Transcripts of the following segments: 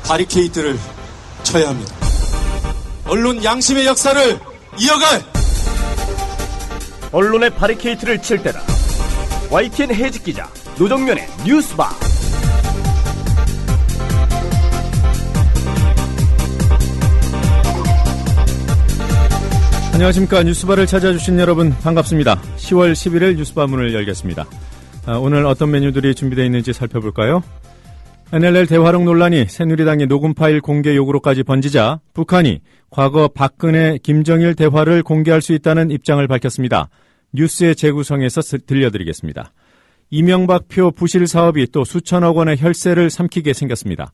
바리케이트를 쳐야 합니다. 언론 양심의 역사를 이어갈 언론의 바리케이트를 칠 때다. YTN 해직 기자 노정면의 뉴스바. 안녕하십니까. 뉴스바를 찾아주신 여러분 반갑습니다. 10월 11일 뉴스바 문을 열겠습니다. 오늘 어떤 메뉴들이 준비되어 있는지 살펴볼까요? NLL 대화록 논란이 새누리당의 녹음 파일 공개 요구로까지 번지자 북한이 과거 박근혜, 김정일 대화를 공개할 수 있다는 입장을 밝혔습니다. 뉴스의 재구성에서 들려드리겠습니다. 이명박표 부실 사업이 또 수천억 원의 혈세를 삼키게 생겼습니다.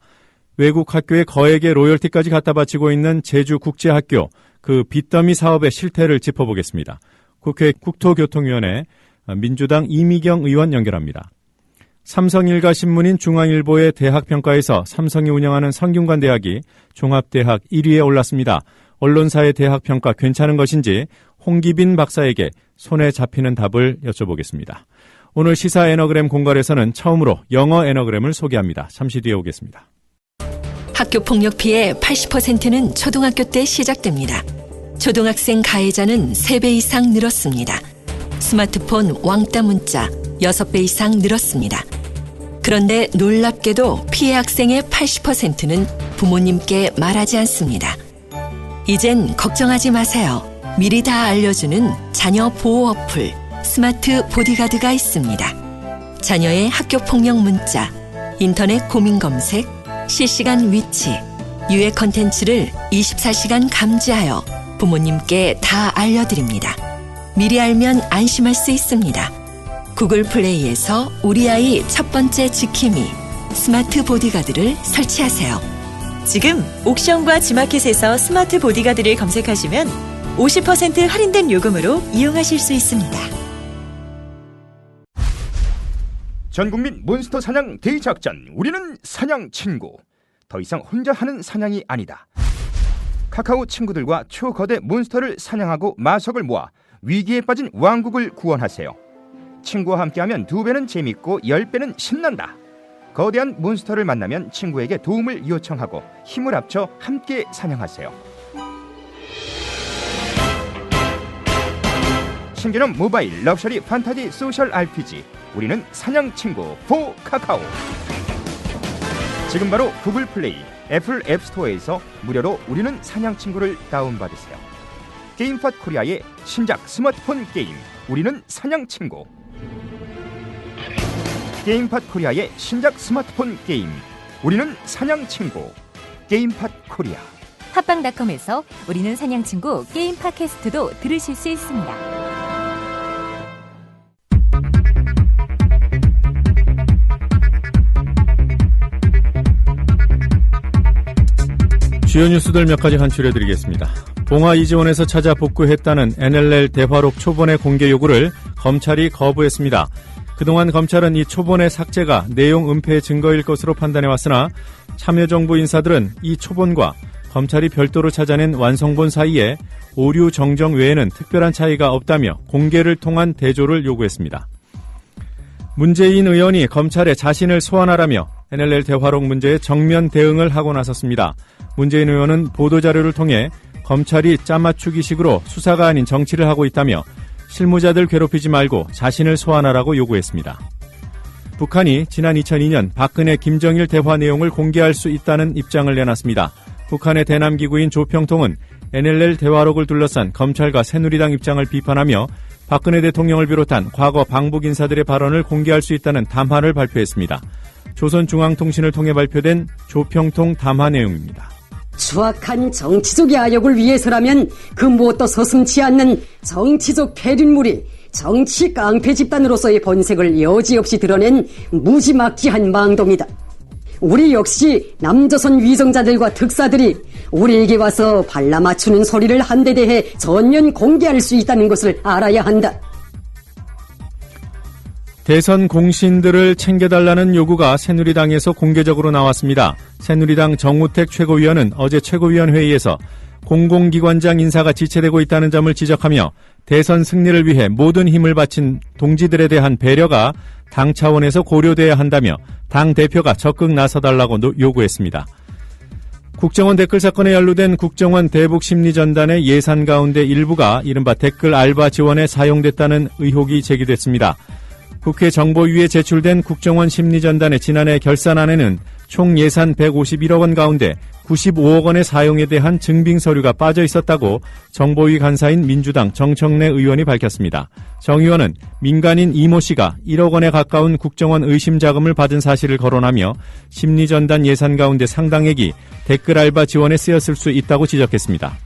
외국 학교에 거액의 로열티까지 갖다 바치고 있는 제주국제학교, 그 빚더미 사업의 실태를 짚어보겠습니다. 국회 국토교통위원회 민주당 이미경 의원 연결합니다. 삼성일가 신문인 중앙일보의 대학평가에서 삼성이 운영하는 성균관대학이 종합대학 1위에 올랐습니다. 언론사의 대학평가 괜찮은 것인지 홍기빈 박사에게 손에 잡히는 답을 여쭤보겠습니다. 오늘 시사 애너그램 공갈에서는 처음으로 영어 애너그램을 소개합니다. 잠시 뒤에 오겠습니다. 학교폭력 피해 80%는 초등학교 때 시작됩니다. 초등학생 가해자는 3배 이상 늘었습니다. 스마트폰 왕따 문자 6배 이상 늘었습니다. 그런데 놀랍게도 피해 학생의 80%는 부모님께 말하지 않습니다. 이젠 걱정하지 마세요. 미리 다 알려주는 자녀 보호 어플 스마트 보디가드가 있습니다. 자녀의 학교폭력 문자, 인터넷 고민 검색, 실시간 위치, 유해 컨텐츠를 24시간 감지하여 부모님께 다 알려드립니다. 미리 알면 안심할 수 있습니다. 구글 플레이에서 우리 아이 첫 번째 지킴이 스마트 보디가드를 설치하세요. 지금 옥션과 지마켓에서 스마트 보디가드를 검색하시면 50% 할인된 요금으로 이용하실 수 있습니다. 전국민 몬스터 사냥 대작전, 우리는 사냥 친구. 더 이상 혼자 하는 사냥이 아니다. 카카오 친구들과 초거대 몬스터를 사냥하고 마석을 모아 위기에 빠진 왕국을 구원하세요. 친구와 함께하면 2배는 재밌고 10배는 신난다. 거대한 몬스터를 만나면 친구에게 도움을 요청하고 힘을 합쳐 함께 사냥하세요. 신개념 모바일 럭셔리 판타지 소셜 RPG, 우리는 사냥 친구 4 카카오. 지금 바로 구글 플레이, 애플 앱스토어에서 무료로 우리는 사냥 친구를 다운받으세요. 게임팟 코리아의 신작 스마트폰 게임 우리는 사냥 친구. 게임팟 코리아의 신작 스마트폰 게임 우리는 사냥 친구. 게임팟 코리아. 팟빵닷컴에서 우리는 사냥 친구 게임 팟캐스트도 들으실 수 있습니다. 주요 뉴스들 몇 가지 간추려드리겠습니다. 봉화 이지원에서 찾아 복구했다는 NLL 대화록 초본의 공개 요구를 검찰이 거부했습니다. 그동안 검찰은 이 초본의 삭제가 내용 은폐 증거일 것으로 판단해왔으나 참여정부 인사들은 이 초본과 검찰이 별도로 찾아낸 완성본 사이에 오류 정정 외에는 특별한 차이가 없다며 공개를 통한 대조를 요구했습니다. 문재인 의원이 검찰에 자신을 소환하라며 NLL 대화록 문제에 정면 대응을 하고 나섰습니다. 문재인 의원은 보도자료를 통해 검찰이 짜맞추기식으로 수사가 아닌 정치를 하고 있다며 실무자들 괴롭히지 말고 자신을 소환하라고 요구했습니다. 북한이 지난 2002년 박근혜, 김정일 대화 내용을 공개할 수 있다는 입장을 내놨습니다. 북한의 대남기구인 조평통은 NLL 대화록을 둘러싼 검찰과 새누리당 입장을 비판하며 박근혜 대통령을 비롯한 과거 방북 인사들의 발언을 공개할 수 있다는 담화를 발표했습니다. 조선중앙통신을 통해 발표된 조평통 담화 내용입니다. 추악한 정치적 야욕을 위해서라면 그 무엇도 서슴지 않는 정치적 폐륜물이 정치 깡패 집단으로서의 본색을 여지없이 드러낸 무지막지한 망동이다. 우리 역시 남조선 위정자들과 특사들이 우리에게 와서 발라맞추는 소리를 한 데 대해 전면 공개할 수 있다는 것을 알아야 한다. 대선 공신들을 챙겨달라는 요구가 새누리당에서 공개적으로 나왔습니다. 새누리당 정우택 최고위원은 어제 최고위원 회의에서 공공기관장 인사가 지체되고 있다는 점을 지적하며 대선 승리를 위해 모든 힘을 바친 동지들에 대한 배려가 당 차원에서 고려돼야 한다며 당 대표가 적극 나서달라고 요구했습니다. 국정원 댓글 사건에 연루된 국정원 대북심리전단의 예산 가운데 일부가 이른바 댓글 알바 지원에 사용됐다는 의혹이 제기됐습니다. 국회 정보위에 제출된 국정원 심리전단의 지난해 결산안에는 총 예산 151억 원 가운데 95억 원의 사용에 대한 증빙 서류가 빠져 있었다고 정보위 간사인 민주당 정청래 의원이 밝혔습니다. 정 의원은 민간인 이모 씨가 1억 원에 가까운 국정원 의심 자금을 받은 사실을 거론하며 심리전단 예산 가운데 상당액이 댓글 알바 지원에 쓰였을 수 있다고 지적했습니다.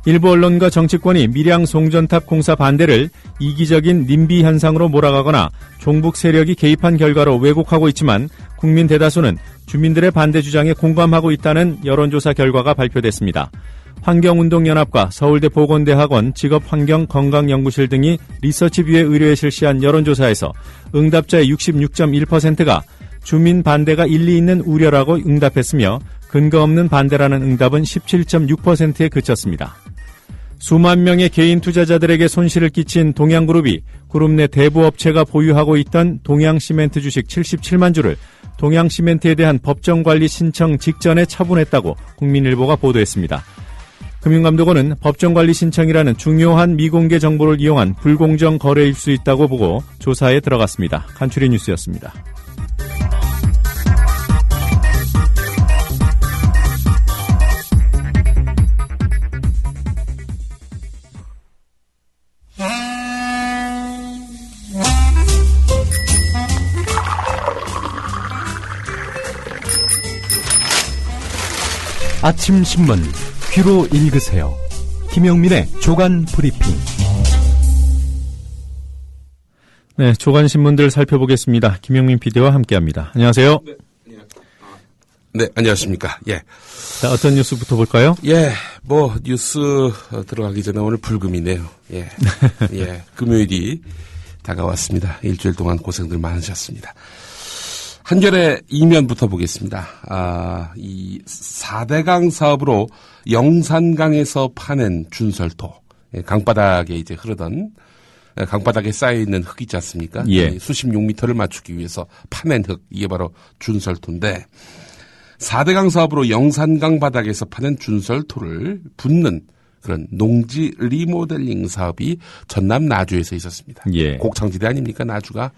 일부 언론과 정치권이 밀양 송전탑 공사 반대를 이기적인 님비 현상으로 몰아가거나 종북 세력이 개입한 결과로 왜곡하고 있지만 국민 대다수는 주민들의 반대 주장에 공감하고 있다는 여론조사 결과가 발표됐습니다. 환경운동연합과 서울대 보건대학원 직업환경건강연구실 등이 리서치뷰의 의뢰에 실시한 여론조사에서 응답자의 66.1%가 주민 반대가 일리 있는 우려라고 응답했으며 근거 없는 반대라는 응답은 17.6%에 그쳤습니다. 수만 명의 개인 투자자들에게 손실을 끼친 동양그룹이 그룹 내 대부업체가 보유하고 있던 동양시멘트 주식 77만 주를 동양시멘트에 대한 법정관리 신청 직전에 처분했다고 국민일보가 보도했습니다. 금융감독원은 법정관리 신청이라는 중요한 미공개 정보를 이용한 불공정 거래일 수 있다고 보고 조사에 들어갔습니다. 간추리 뉴스였습니다. 아침 신문 귀로 읽으세요. 김영민의 조간 브리핑. 네, 조간 신문들 살펴보겠습니다. 김영민 PD와 함께합니다. 안녕하세요. 네, 안녕하십니까. 예. 자, 어떤 뉴스부터 볼까요? 예, 뉴스 들어가기 전에 오늘 불금이네요. 예. 예, 금요일이 다가왔습니다. 일주일 동안 고생들 많으셨습니다. 한겨레 이면부터 보겠습니다. 이 4대강 사업으로 영산강에서 파낸 준설토. 강바닥에 이제 흐르던, 강바닥에 쌓여있는 흙 있지 않습니까? 예. 수십육 미터를 맞추기 위해서 파낸 흙. 이게 바로 준설토인데, 4대강 사업으로 영산강 바닥에서 파낸 준설토를 붓는 그런 농지 리모델링 사업이 전남 나주에서 있었습니다. 예. 곡창지대 아닙니까, 나주가?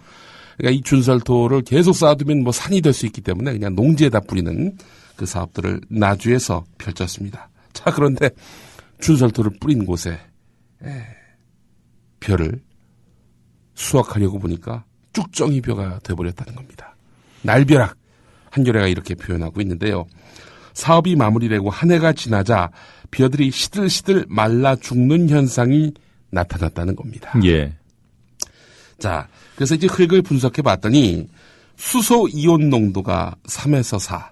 그러니까 이 준설토를 계속 쌓아두면 산이 될 수 있기 때문에 그냥 농지에다 뿌리는 그 사업들을 나주에서 펼쳤습니다. 자, 그런데 준설토를 뿌린 곳에 벼를 수확하려고 보니까 쭉정이 벼가 돼버렸다는 겁니다. 날벼락, 한겨레가 이렇게 표현하고 있는데요. 사업이 마무리되고 한 해가 지나자 벼들이 시들시들 말라 죽는 현상이 나타났다는 겁니다. 예. 자, 그래서 이제 흙을 분석해 봤더니 수소 이온 농도가 3에서 4,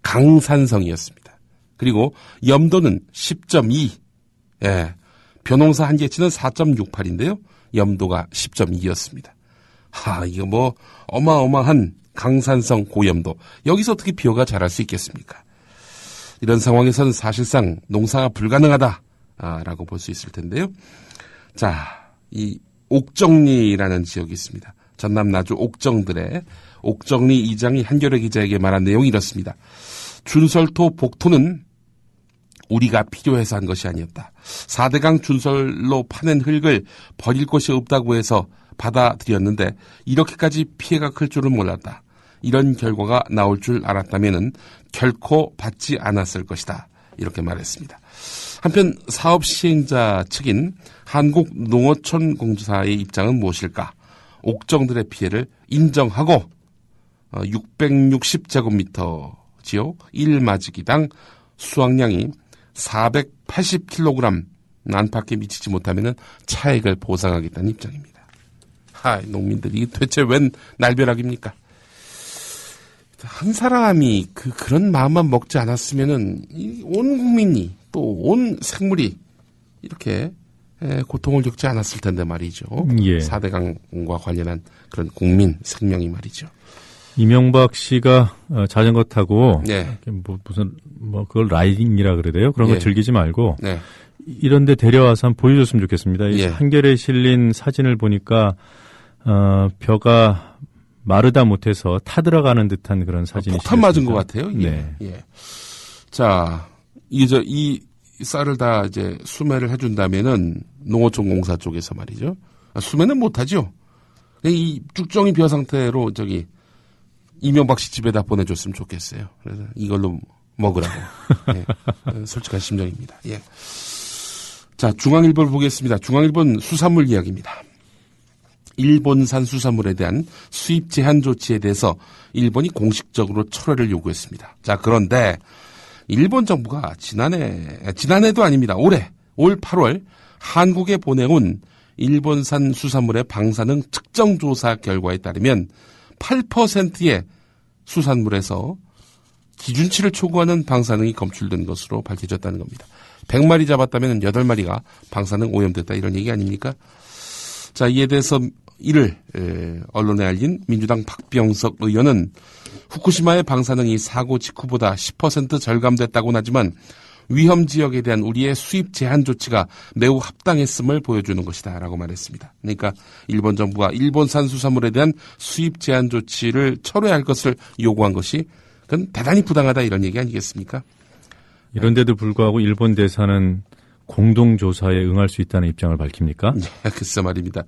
강산성이었습니다. 그리고 염도는 10.2, 예, 벼농사 한계치는 4.68인데요. 염도가 10.2였습니다. 이거 어마어마한 강산성 고염도. 여기서 어떻게 벼가 자랄 수 있겠습니까? 이런 상황에서는 사실상 농사가 불가능하다라고 볼 수 있을 텐데요. 자, 이 옥정리라는 지역이 있습니다. 전남 나주 옥정들의 옥정리 이장이 한겨레 기자에게 말한 내용이 이렇습니다. 준설토 복토는 우리가 필요해서 한 것이 아니었다. 4대강 준설로 파낸 흙을 버릴 곳이 없다고 해서 받아들였는데 이렇게까지 피해가 클 줄은 몰랐다. 이런 결과가 나올 줄 알았다면은 결코 받지 않았을 것이다. 이렇게 말했습니다. 한편 사업 시행자 측인 한국농어촌공사의 입장은 무엇일까? 옥정들의 피해를 인정하고 660제곱미터 지역 1마지기당 수확량이 480kg 안팎에 미치지 못하면 차액을 보상하겠다는 입장입니다. 농민들이 대체 웬 날벼락입니까? 한 사람이 그런 마음만 먹지 않았으면은 온 국민이 또 온 생물이 이렇게 고통을 겪지 않았을 텐데 말이죠. 예. 4대강과 관련한 그런 국민 생명이 말이죠. 이명박 씨가 자전거 타고 네. 그걸 라이딩이라 그래요. 그런 거 즐기지 말고 네. 이런 데 데려와서 한번 보여줬으면 좋겠습니다. 예. 한겨레에 실린 사진을 보니까 벼가 마르다 못해서 타들어가는 듯한 그런 사진이 폭탄 맞은 실렸습니다. 것 같아요. 이게. 네. 예. 자, 이 쌀을 다 이제 수매를 해준다면은 농어촌공사 쪽에서 말이죠. 수매는 못하죠. 이 쭉정이 비어 상태로 이명박 씨 집에다 보내줬으면 좋겠어요. 그래서 이걸로 먹으라고. 예, 솔직한 심정입니다. 예. 자, 중앙일보를 보겠습니다. 중앙일보는 수산물 이야기입니다. 일본산 수산물에 대한 수입 제한 조치에 대해서 일본이 공식적으로 철회를 요구했습니다. 자, 그런데 일본 정부가 지난해도 아닙니다. 올 8월 한국에 보내온 일본산 수산물의 방사능 측정 조사 결과에 따르면 8%의 수산물에서 기준치를 초과하는 방사능이 검출된 것으로 밝혀졌다는 겁니다. 100마리 잡았다면 8마리가 방사능 오염됐다 이런 얘기 아닙니까? 자, 이에 대해서 이를 언론에 알린 민주당 박병석 의원은 후쿠시마의 방사능이 사고 직후보다 10% 절감됐다고는 하지만 위험 지역에 대한 우리의 수입 제한 조치가 매우 합당했음을 보여주는 것이다 라고 말했습니다. 그러니까 일본 정부가 일본산 수산물에 대한 수입 제한 조치를 철회할 것을 요구한 것이 그건 대단히 부당하다 이런 얘기 아니겠습니까? 이런데도 불구하고 일본 대사는 공동조사에 응할 수 있다는 입장을 밝힙니까? 글쎄 말입니다.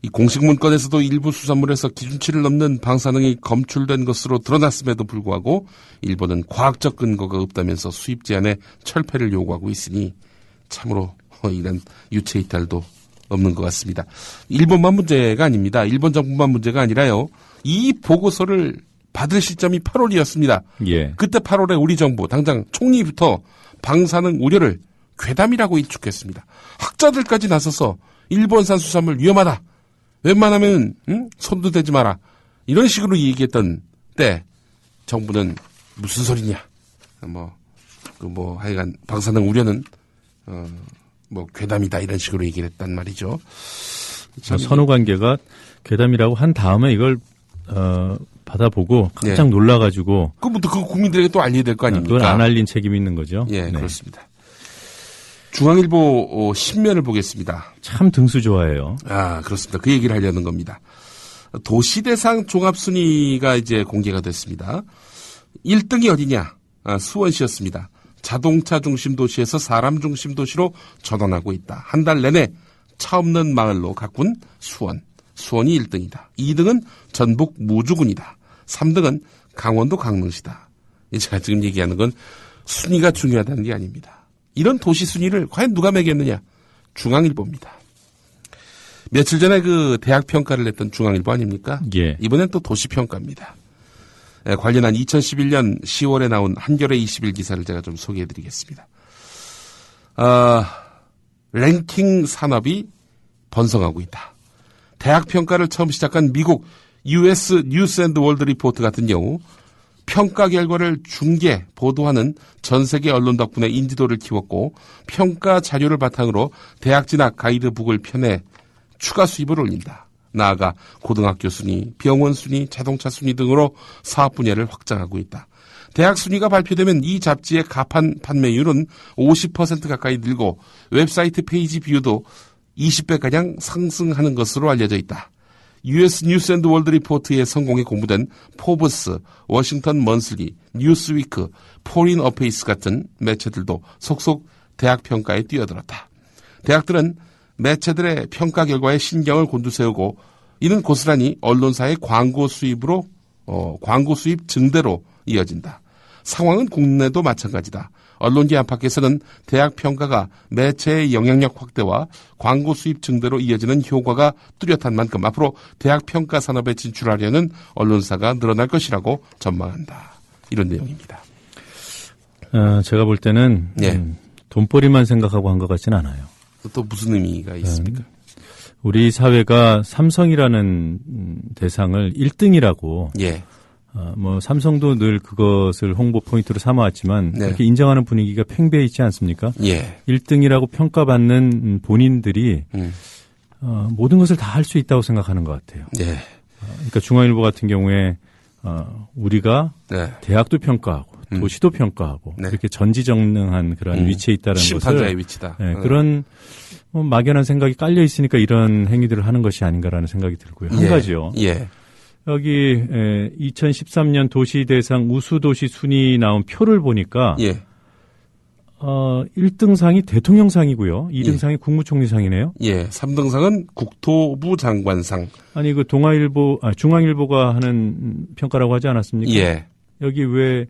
이 공식 문건에서도 일부 수산물에서 기준치를 넘는 방사능이 검출된 것으로 드러났음에도 불구하고 일본은 과학적 근거가 없다면서 수입 제한의 철폐를 요구하고 있으니 참으로 이런 유체이탈도 없는 것 같습니다. 일본만 문제가 아닙니다. 일본 정부만 문제가 아니라요. 이 보고서를 받을 시점이 8월이었습니다. 예. 그때 8월에 우리 정부 당장 총리부터 방사능 우려를 괴담이라고 일축했습니다. 학자들까지 나서서 일본산 수산물 위험하다. 웬만하면 손도 대지 마라. 이런 식으로 얘기했던 때 정부는 무슨 소리냐. 하여간 방사능 우려는 괴담이다 이런 식으로 얘기를 했단 말이죠. 선후 관계가 괴담이라고 한 다음에 이걸 받아보고 깜짝 놀라가지고 그것부터 그 국민들에게 또 알려야 될 거 아닙니까? 그걸 안 알린 책임이 있는 거죠. 예, 네. 그렇습니다. 중앙일보 신면을 보겠습니다. 참 등수 좋아해요. 아, 그렇습니다. 그 얘기를 하려는 겁니다. 도시대상 종합순위가 이제 공개가 됐습니다. 1등이 어디냐? 수원시였습니다. 자동차 중심 도시에서 사람 중심 도시로 전환하고 있다. 한 달 내내 차 없는 마을로 가꾼 수원. 수원이 1등이다. 2등은 전북 무주군이다. 3등은 강원도 강릉시다. 제가 지금 얘기하는 건 순위가 중요하다는 게 아닙니다. 이런 도시 순위를 과연 누가 매겼느냐? 중앙일보입니다. 며칠 전에 그 대학 평가를 냈던 중앙일보 아닙니까? 예. 이번엔 또 도시평가입니다. 관련한 2011년 10월에 나온 한겨레 21 기사를 제가 좀 소개해드리겠습니다. 랭킹 산업이 번성하고 있다. 대학 평가를 처음 시작한 미국 US 뉴스 앤드 월드 리포트 같은 경우 평가 결과를 중계, 보도하는 전 세계 언론 덕분에 인지도를 키웠고 평가 자료를 바탕으로 대학 진학 가이드북을 펴내 추가 수입을 올린다. 나아가 고등학교 순위, 병원 순위, 자동차 순위 등으로 사업 분야를 확장하고 있다. 대학 순위가 발표되면 이 잡지의 가판 판매율은 50% 가까이 늘고 웹사이트 페이지 뷰도 20배가량 상승하는 것으로 알려져 있다. US 뉴스 앤드 월드 리포트의 성공에 공부된 포브스, 워싱턴 먼슬리, 뉴스위크, 포린 어페이스 같은 매체들도 속속 대학 평가에 뛰어들었다. 대학들은 매체들의 평가 결과에 신경을 곤두세우고 이는 고스란히 언론사의 광고 수입 증대로 이어진다. 상황은 국내도 마찬가지다. 언론계 안팎에서는 대학 평가가 매체의 영향력 확대와 광고 수입 증대로 이어지는 효과가 뚜렷한 만큼 앞으로 대학 평가 산업에 진출하려는 언론사가 늘어날 것이라고 전망한다. 이런 내용입니다. 제가 볼 때는 돈벌이만 생각하고 한 것 같지는 않아요. 또 무슨 의미가 있습니까? 우리 사회가 삼성이라는 대상을 1등이라고 삼성도 늘 그것을 홍보 포인트로 삼아왔지만 그렇게 인정하는 분위기가 팽배해 있지 않습니까? 1등이라고 평가받는 본인들이 모든 것을 다 할 수 있다고 생각하는 것 같아요. 그러니까 중앙일보 같은 경우에 우리가 대학도 평가하고 도시도 평가하고 이렇게 전지전능한 그런 위치에 있다는 것을 심판자의 위치다. 그런 막연한 생각이 깔려 있으니까 이런 행위들을 하는 것이 아닌가라는 생각이 들고요. 한 가지요. 여기 2013년 도시대상 우수도시 순위 나온 표를 보니까 예. 1등상이 대통령상이고요. 2등상이 국무총리상이네요. 예. 3등상은 국토부 장관상. 아니 그 중앙일보가 하는 평가라고 하지 않았습니까? 예. 여기 왜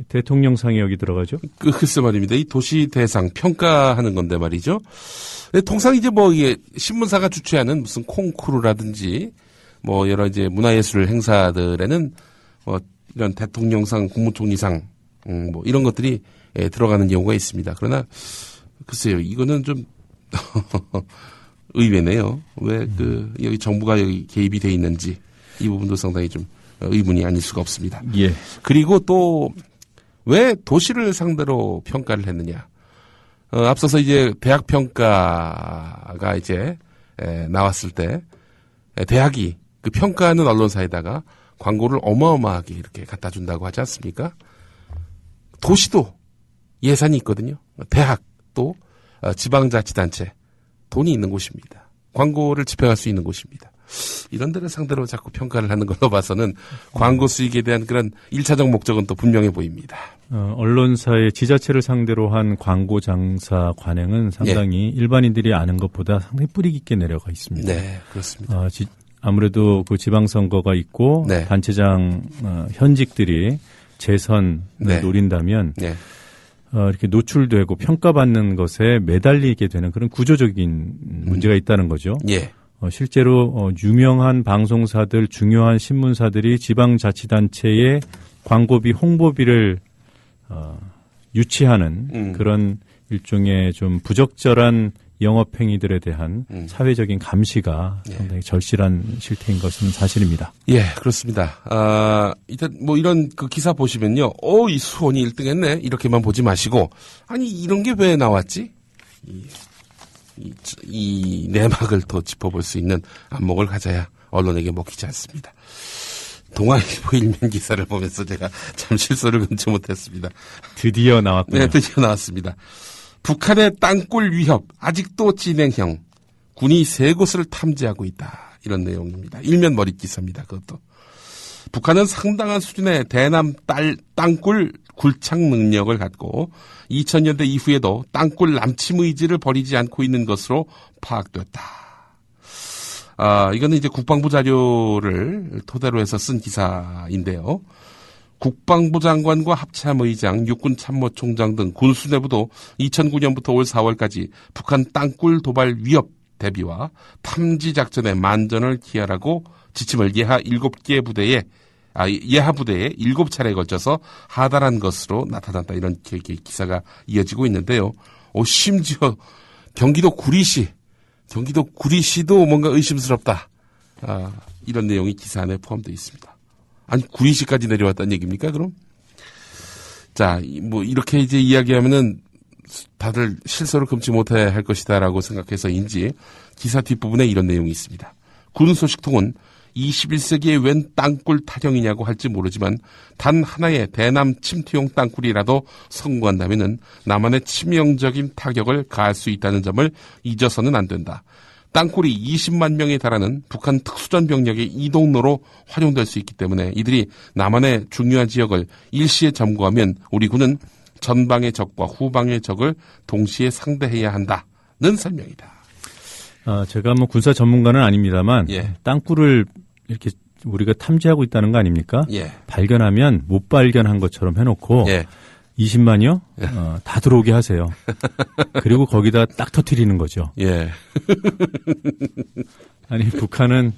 대통령상이 여기 들어가죠? 글쎄 말입니다. 이 도시대상 평가하는 건데 말이죠. 통상 이제 뭐 이게 신문사가 주최하는 무슨 콩쿠르라든지 뭐 여러 이제 문화예술 행사들에는 뭐 이런 대통령상, 국무총리상 뭐 이런 것들이 들어가는 경우가 있습니다. 그러나 글쎄요, 이거는 좀 의외네요. 왜 여기 정부가 여기 개입이 돼 있는지 이 부분도 상당히 좀 의문이 아닐 수가 없습니다. 예. 그리고 또 왜 도시를 상대로 평가를 했느냐? 앞서서 이제 대학 평가가 이제 나왔을 때 대학이 그 평가하는 언론사에다가 광고를 어마어마하게 이렇게 갖다 준다고 하지 않습니까? 도시도 예산이 있거든요. 대학도 지방자치단체 돈이 있는 곳입니다. 광고를 집행할 수 있는 곳입니다. 이런 데를 상대로 자꾸 평가를 하는 걸로 봐서는 광고 수익에 대한 그런 1차적 목적은 또 분명해 보입니다. 언론사의 지자체를 상대로 한 광고 장사 관행은 상당히 일반인들이 아는 것보다 상당히 뿌리 깊게 내려가 있습니다. 네, 그렇습니다. 아무래도 그 지방선거가 있고 단체장 현직들이 재선을 노린다면 이렇게 노출되고 평가받는 것에 매달리게 되는 그런 구조적인 문제가 있다는 거죠. 예. 실제로 유명한 방송사들, 중요한 신문사들이 지방자치단체의 광고비, 홍보비를 유치하는 그런 일종의 좀 부적절한 영업행위들에 대한 사회적인 감시가 상당히 절실한 실태인 것은 사실입니다. 예, 그렇습니다. 일단 뭐 이런 그 기사 보시면요. 이 수원이 1등 했네. 이렇게만 보지 마시고, 아니, 이런 게 왜 나왔지? 이 내막을 더 짚어볼 수 있는 안목을 가져야 언론에게 먹히지 않습니다. 동아일보 일면 기사를 보면서 제가 참 실소를 금치 못했습니다. 드디어 나왔군요. 네, 드디어 나왔습니다. 북한의 땅굴 위협 아직도 진행형. 군이 3곳을 탐지하고 있다. 이런 내용입니다. 일면 머릿 기사입니다. 그것도. 북한은 상당한 수준의 대남 땅굴 굴착 능력을 갖고 2000년대 이후에도 땅굴 남침 의지를 버리지 않고 있는 것으로 파악됐다. 이거는 이제 국방부 자료를 토대로 해서 쓴 기사인데요. 국방부 장관과 합참의장, 육군참모총장 등 군수 내부도 2009년부터 올 4월까지 북한 땅굴 도발 위협 대비와 탐지 작전의 만전을 기하라고 지침을 예하 부대에 7차례에 걸쳐서 하달한 것으로 나타났다. 이런 기사가 이어지고 있는데요. 심지어 경기도 구리시도 뭔가 의심스럽다. 이런 내용이 기사 안에 포함되어 있습니다. 아니, 구리시까지 내려왔다는 얘기입니까, 그럼? 자, 뭐, 이렇게 이제 이야기하면은 다들 실소를 금치 못해 할 것이다라고 생각해서인지 기사 뒷부분에 이런 내용이 있습니다. 군 소식통은 21세기에 웬 땅굴 타령이냐고 할지 모르지만 단 하나의 대남 침투용 땅굴이라도 성공한다면은 남한의 치명적인 타격을 가할 수 있다는 점을 잊어서는 안 된다. 땅굴이 20만 명에 달하는 북한 특수전 병력의 이동로로 활용될 수 있기 때문에 이들이 남한의 중요한 지역을 일시에 점거하면 우리 군은 전방의 적과 후방의 적을 동시에 상대해야 한다는 설명이다. 제가 뭐 군사 전문가는 아닙니다만 땅굴을 이렇게 우리가 탐지하고 있다는 거 아닙니까? 발견하면 못 발견한 것처럼 해놓고 20만이요? 다 들어오게 하세요. 그리고 거기다 딱 터뜨리는 거죠. 아니, 북한은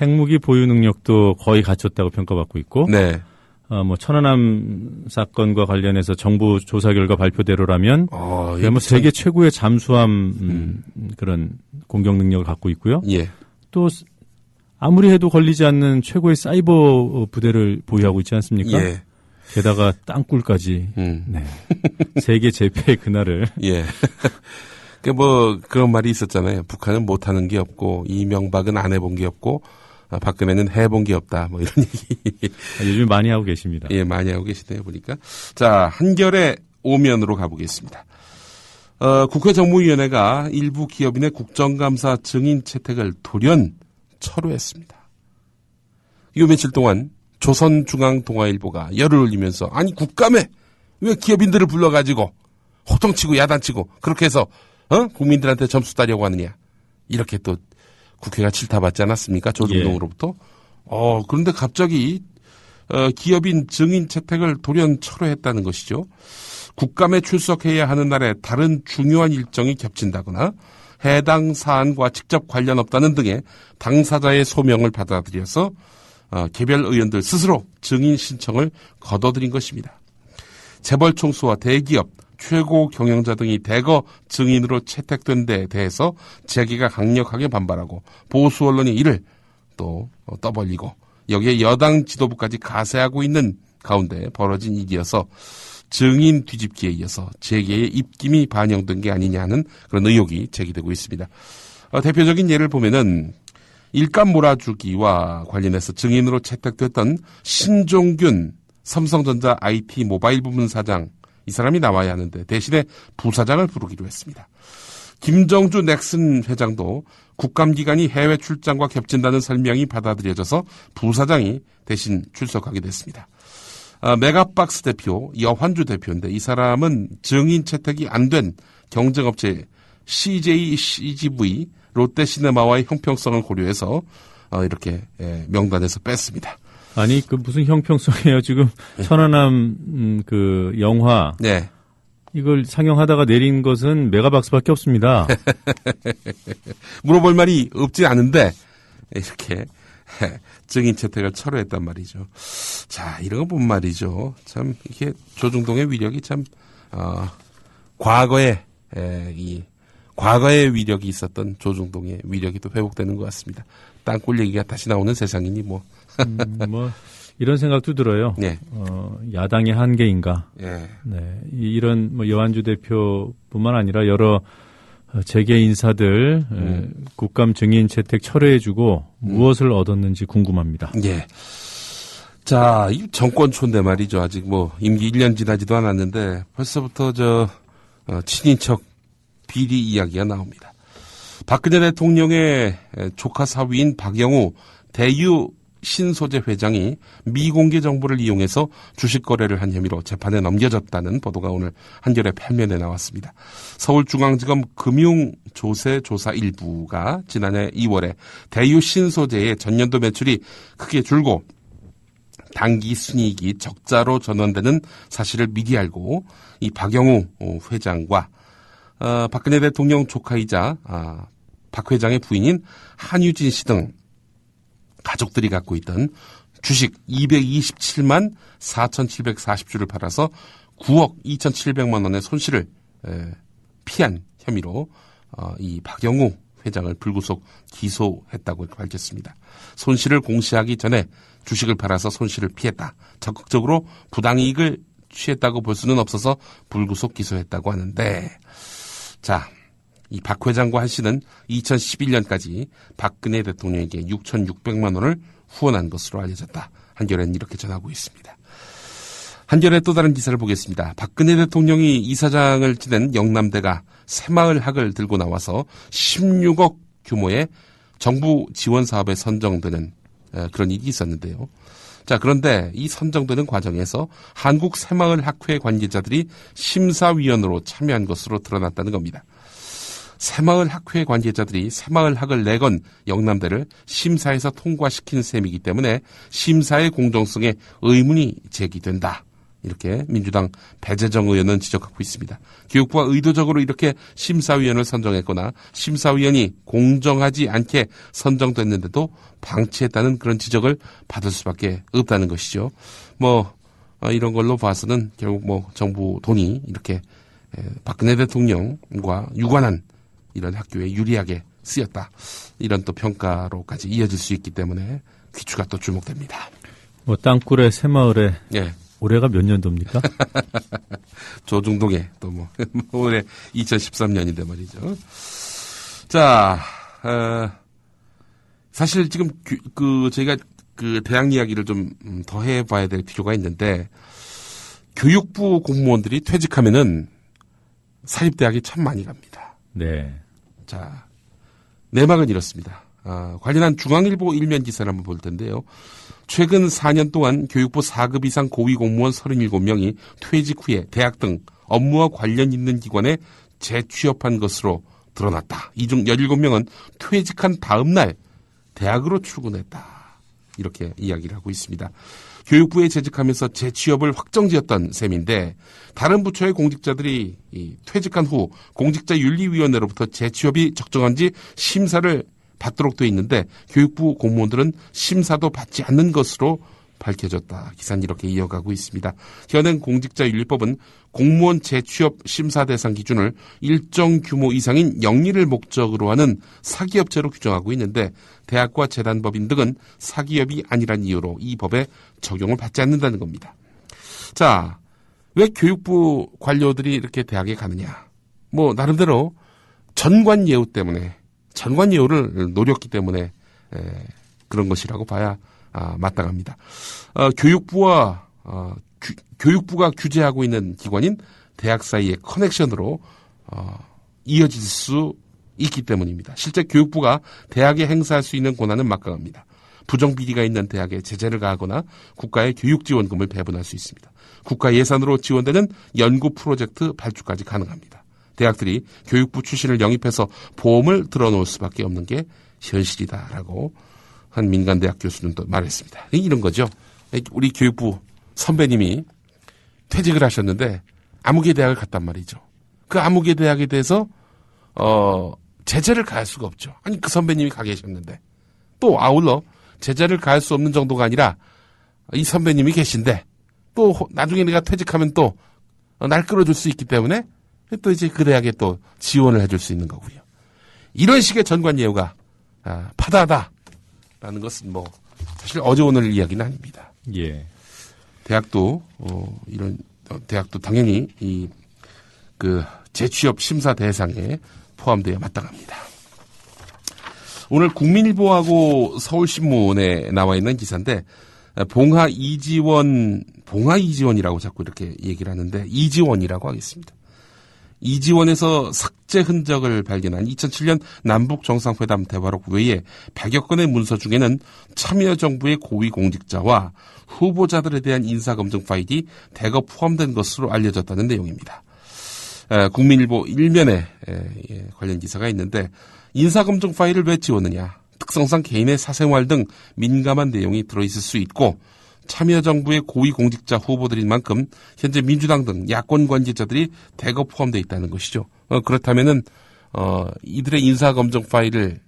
핵무기 보유 능력도 거의 갖췄다고 평가받고 있고, 뭐 천안함 사건과 관련해서 정부 조사 결과 발표대로라면, 뭐 세계 최고의 잠수함 그런 공격 능력을 갖고 있고요. 또 아무리 해도 걸리지 않는 최고의 사이버 부대를 보유하고 있지 않습니까? 게다가 땅굴까지. 세계 재패의 그날을. 뭐 그런 말이 있었잖아요. 북한은 못하는 게 없고 이명박은 안 해본 게 없고 박근혜는 해본 게 없다. 뭐 이런 얘기. 요즘 많이 하고 계십니다. 많이 하고 계시네요. 보니까. 자, 한겨레 오면으로 가보겠습니다. 국회 정무위원회가 일부 기업인의 국정감사 증인 채택을 돌연 철회했습니다. 요 며칠 동안 조선중앙동아일보가 열을 올리면서 아니 국감에 왜 기업인들을 불러가지고 호통치고 야단치고 그렇게 해서 국민들한테 점수 따려고 하느냐. 이렇게 또 국회가 질타받지 않았습니까? 조중동으로부터. 그런데 갑자기 기업인 증인 채택을 돌연 철회했다는 것이죠. 국감에 출석해야 하는 날에 다른 중요한 일정이 겹친다거나 해당 사안과 직접 관련 없다는 등의 당사자의 소명을 받아들여서 개별 의원들 스스로 증인 신청을 거둬들인 것입니다. 재벌 총수와 대기업, 최고 경영자 등이 대거 증인으로 채택된 데 대해서 재계가 강력하게 반발하고 보수 언론이 이를 또 떠벌리고 여기에 여당 지도부까지 가세하고 있는 가운데 벌어진 일이어서 증인 뒤집기에 이어서 재계의 입김이 반영된 게 아니냐는 그런 의혹이 제기되고 있습니다. 대표적인 예를 보면은 일감 몰아주기와 관련해서 증인으로 채택됐던 신종균 삼성전자 IT 모바일 부문 사장, 이 사람이 나와야 하는데 대신에 부사장을 부르기로 했습니다. 김정주 넥슨 회장도 국감기간이 해외 출장과 겹친다는 설명이 받아들여져서 부사장이 대신 출석하게 됐습니다. 메가박스 대표 여환주 대표인데 이 사람은 증인 채택이 안 된 경쟁업체 CJCGV 롯데시네마와의 형평성을 고려해서 이렇게 명단에서 뺐습니다. 아니 그 무슨 형평성이에요? 지금 천안함 그 영화 네. 이걸 상영하다가 내린 것은 메가박스밖에 없습니다. 물어볼 말이 없지 않은데 이렇게 증인 채택을 철회했단 말이죠. 자, 이런 거 보면 말이죠. 참 이게 조중동의 위력이 참 과거에 위력이 있었던 조중동의 위력이 또 회복되는 것 같습니다. 땅굴 얘기가 다시 나오는 세상이니 뭐. 뭐 이런 생각도 들어요. 네. 야당의 한계인가. 네. 네. 이런 뭐 여한주 대표뿐만 아니라 여러 재계 인사들 국감 증인 채택 철회해주고 무엇을 얻었는지 궁금합니다. 예. 자, 이 정권초인데 말이죠. 아직 뭐 임기 1년 지나지도 않았는데 벌써부터 친인척 비리 이야기가 나옵니다. 박근혜 대통령의 조카 사위인 박영우 대유 신소재 회장이 미공개 정보를 이용해서 주식 거래를 한 혐의로 재판에 넘겨졌다는 보도가 오늘 한겨레 편면에 나왔습니다. 서울중앙지검 금융조세조사 1부가 지난해 2월에 대유 신소재의 전년도 매출이 크게 줄고 당기 순이익이 적자로 전환되는 사실을 미리 알고 이 박영우 회장과 박근혜 대통령 조카이자 박 회장의 부인인 한유진 씨 등 가족들이 갖고 있던 주식 227만 4,740주를 팔아서 9억 2,700만 원의 손실을 피한 혐의로 이 박영우 회장을 불구속 기소했다고 밝혔습니다. 손실을 공시하기 전에 주식을 팔아서 손실을 피했다. 적극적으로 부당이익을 취했다고 볼 수는 없어서 불구속 기소했다고 하는데, 자, 이 박 회장과 한 씨는 2011년까지 박근혜 대통령에게 6,600만 원을 후원한 것으로 알려졌다. 한겨레는 이렇게 전하고 있습니다. 한겨레 또 다른 기사를 보겠습니다. 박근혜 대통령이 이사장을 지낸 영남대가 새마을학을 들고 나와서 16억 규모의 정부 지원 사업에 선정되는 그런 일이 있었는데요. 자, 그런데 이 선정되는 과정에서 한국새마을학회 관계자들이 심사위원으로 참여한 것으로 드러났다는 겁니다. 새마을학회 관계자들이 새마을학을 내건 영남대를 심사에서 통과시킨 셈이기 때문에 심사의 공정성에 의문이 제기된다. 이렇게 민주당 배재정 의원은 지적하고 있습니다. 교육부가 의도적으로 이렇게 심사위원을 선정했거나 심사위원이 공정하지 않게 선정됐는데도 방치했다는 그런 지적을 받을 수밖에 없다는 것이죠. 이런 걸로 봐서는 결국 정부 돈이 이렇게 박근혜 대통령과 유관한 이런 학교에 유리하게 쓰였다. 이런 또 평가로까지 이어질 수 있기 때문에 귀추가 또 주목됩니다. 땅굴의 새마을에 예. 올해가 몇 년도입니까? 조중동에 또 올해 2013년인데 말이죠. 자, 사실 지금 저희가 대학 이야기를 좀 더 해봐야 될 필요가 있는데, 교육부 공무원들이 퇴직하면은 사립대학이 참 많이 갑니다. 네. 자, 내막은 이렇습니다. 관련한 중앙일보 일면 기사를 한번 볼 텐데요. 최근 4년 동안 교육부 4급 이상 고위공무원 37명이 퇴직 후에 대학 등 업무와 관련 있는 기관에 재취업한 것으로 드러났다. 이 중 17명은 퇴직한 다음 날 대학으로 출근했다. 이렇게 이야기를 하고 있습니다. 교육부에 재직하면서 재취업을 확정지었던 셈인데 다른 부처의 공직자들이 퇴직한 후 공직자윤리위원회로부터 재취업이 적정한지 심사를 받도록 돼 있는데 교육부 공무원들은 심사도 받지 않는 것으로 밝혀졌다. 기사는 이렇게 이어가고 있습니다. 현행 공직자윤리법은 공무원 재취업 심사 대상 기준을 일정 규모 이상인 영리를 목적으로 하는 사기업체로 규정하고 있는데 대학과 재단법인 등은 사기업이 아니란 이유로 이 법에 적용을 받지 않는다는 겁니다. 자, 왜 교육부 관료들이 이렇게 대학에 가느냐? 뭐 나름대로 전관예우 때문에 전관예우를 노렸기 때문에 그런 것이라고 봐야 마땅합니다. 교육부와 교육부가 규제하고 있는 기관인 대학 사이의 커넥션으로 이어질 수 있기 때문입니다. 실제 교육부가 대학에 행사할 수 있는 권한은 막강합니다. 부정비리가 있는 대학에 제재를 가하거나 국가의 교육지원금을 배분할 수 있습니다. 국가 예산으로 지원되는 연구 프로젝트 발주까지 가능합니다. 대학들이 교육부 출신을 영입해서 보험을 들어놓을 수밖에 없는 게 현실이다라고 한 민간대학 교수는 또 말했습니다. 이런 거죠. 우리 교육부 선배님이 퇴직을 하셨는데 아무개 대학을 갔단 말이죠. 그 아무개 대학에 대해서 제재를 가할 수가 없죠. 아니 그 선배님이 가 계셨는데 또 아울러 제재를 가할 수 없는 정도가 아니라 이 선배님이 계신데 또 나중에 내가 퇴직하면 또 날 끌어줄 수 있기 때문에 또 이제 그 대학에 또 지원을 해줄 수 있는 거고요. 이런 식의 전관예우가 파다하다라는 것은 뭐 사실 어제 오늘 이야기는 아닙니다. 예. 대학도 대학도 당연히 그 재취업 심사 대상에 포함되어 마땅합니다. 오늘 국민일보하고 서울신문에 나와 있는 기사인데 봉하 이지원이라고 자꾸 이렇게 얘기를 하는데 이지원이라고 하겠습니다. 이지원에서 삭제 흔적을 발견한 2007년 남북정상회담 대화록 외에 100여 건의 문서 중에는 참여정부의 고위공직자와 후보자들에 대한 인사검증 파일이 대거 포함된 것으로 알려졌다는 내용입니다. 국민일보 일면에 관련 기사가 있는데 인사검증 파일을 왜 지웠느냐. 특성상 개인의 사생활 등 민감한 내용이 들어있을 수 있고 참여정부의 고위공직자 후보들인 만큼 현재 민주당 등 야권 관계자들이 대거 포함되어 있다는 것이죠. 그렇다면은 이들의 인사검증 파일을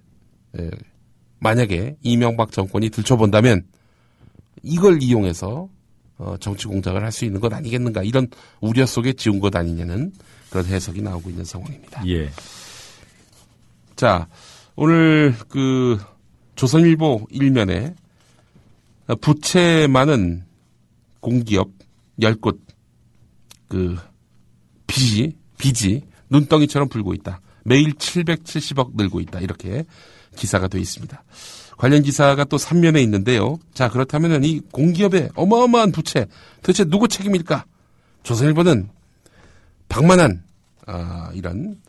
만약에 이명박 정권이 들춰본다면 이걸 이용해서 정치 공작을 할 수 있는 것 아니겠는가 이런 우려 속에 지운 것 아니냐는 그런 해석이 나오고 있는 상황입니다. 예. 자, 오늘 그 조선일보 일면에 부채 많은 공기업 10곳 그 빚이 눈덩이처럼 불고 있다. 매일 770억 늘고 있다. 이렇게 기사가 되어 있습니다. 관련 기사가 또 3면에 있는데요. 자, 그렇다면 이 공기업의 어마어마한 부채 도대체 누구 책임일까? 조선일보는 방만한 이런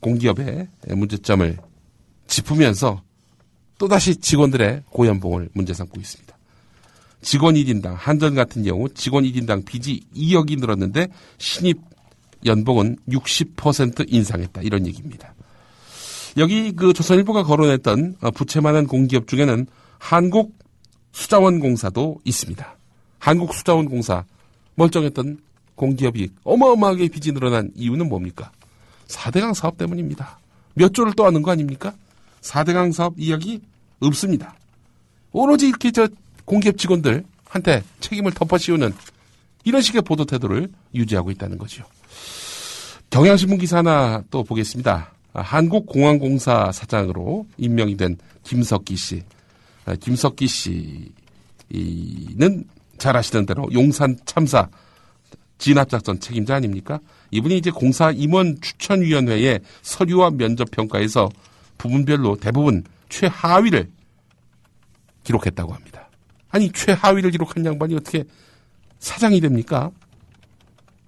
공기업의 문제점을 짚으면서 또다시 직원들의 고연봉을 문제 삼고 있습니다. 직원 1인당 한전 같은 경우 직원 1인당 빚이 2억이 늘었는데 신입 연봉은 60% 인상했다. 이런 얘기입니다. 여기 그 조선일보가 거론했던 부채 많은 공기업 중에는 한국수자원공사도 있습니다. 한국수자원공사 멀쩡했던 공기업이 어마어마하게 빚이 늘어난 이유는 뭡니까? 4대강 사업 때문입니다. 몇 조를 떠안는 거 아닙니까? 4대강 사업 이야기 없습니다. 오로지 이렇게 공기업 직원들한테 책임을 덮어씌우는 이런 식의 보도 태도를 유지하고 있다는 거죠. 경향신문 기사 하나 또 보겠습니다. 한국공항공사 사장으로 임명이 된 김석기 씨. 김석기 씨는 잘 아시던 대로 용산 참사 진압작전 책임자 아닙니까? 이분이 이제 공사 임원 추천위원회의 서류와 면접평가에서 부분별로 대부분 최하위를 기록했다고 합니다. 아니 최하위를 기록한 양반이 어떻게 사장이 됩니까?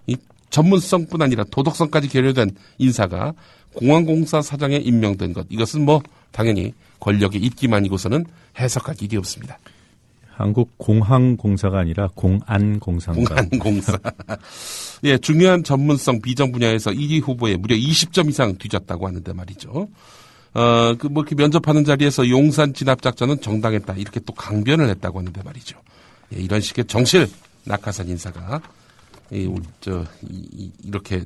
이 전문성뿐 아니라 도덕성까지 결여된 인사가 공항공사 사장에 임명된 것. 이것은 뭐 당연히 권력의 입김아니고서는 해석할 길이 없습니다. 한국공항공사가 아니라 공안공사인가. 공안공사. 예, 중요한 전문성 비전 분야에서 1위 후보에 무려 20점 이상 뒤졌다고 하는데 말이죠. 이렇게 면접하는 자리에서 용산 진압작전은 정당했다. 이렇게 또 강변을 했다고 하는데 말이죠. 예, 이런 식의 정실 낙하산 인사가, 이렇게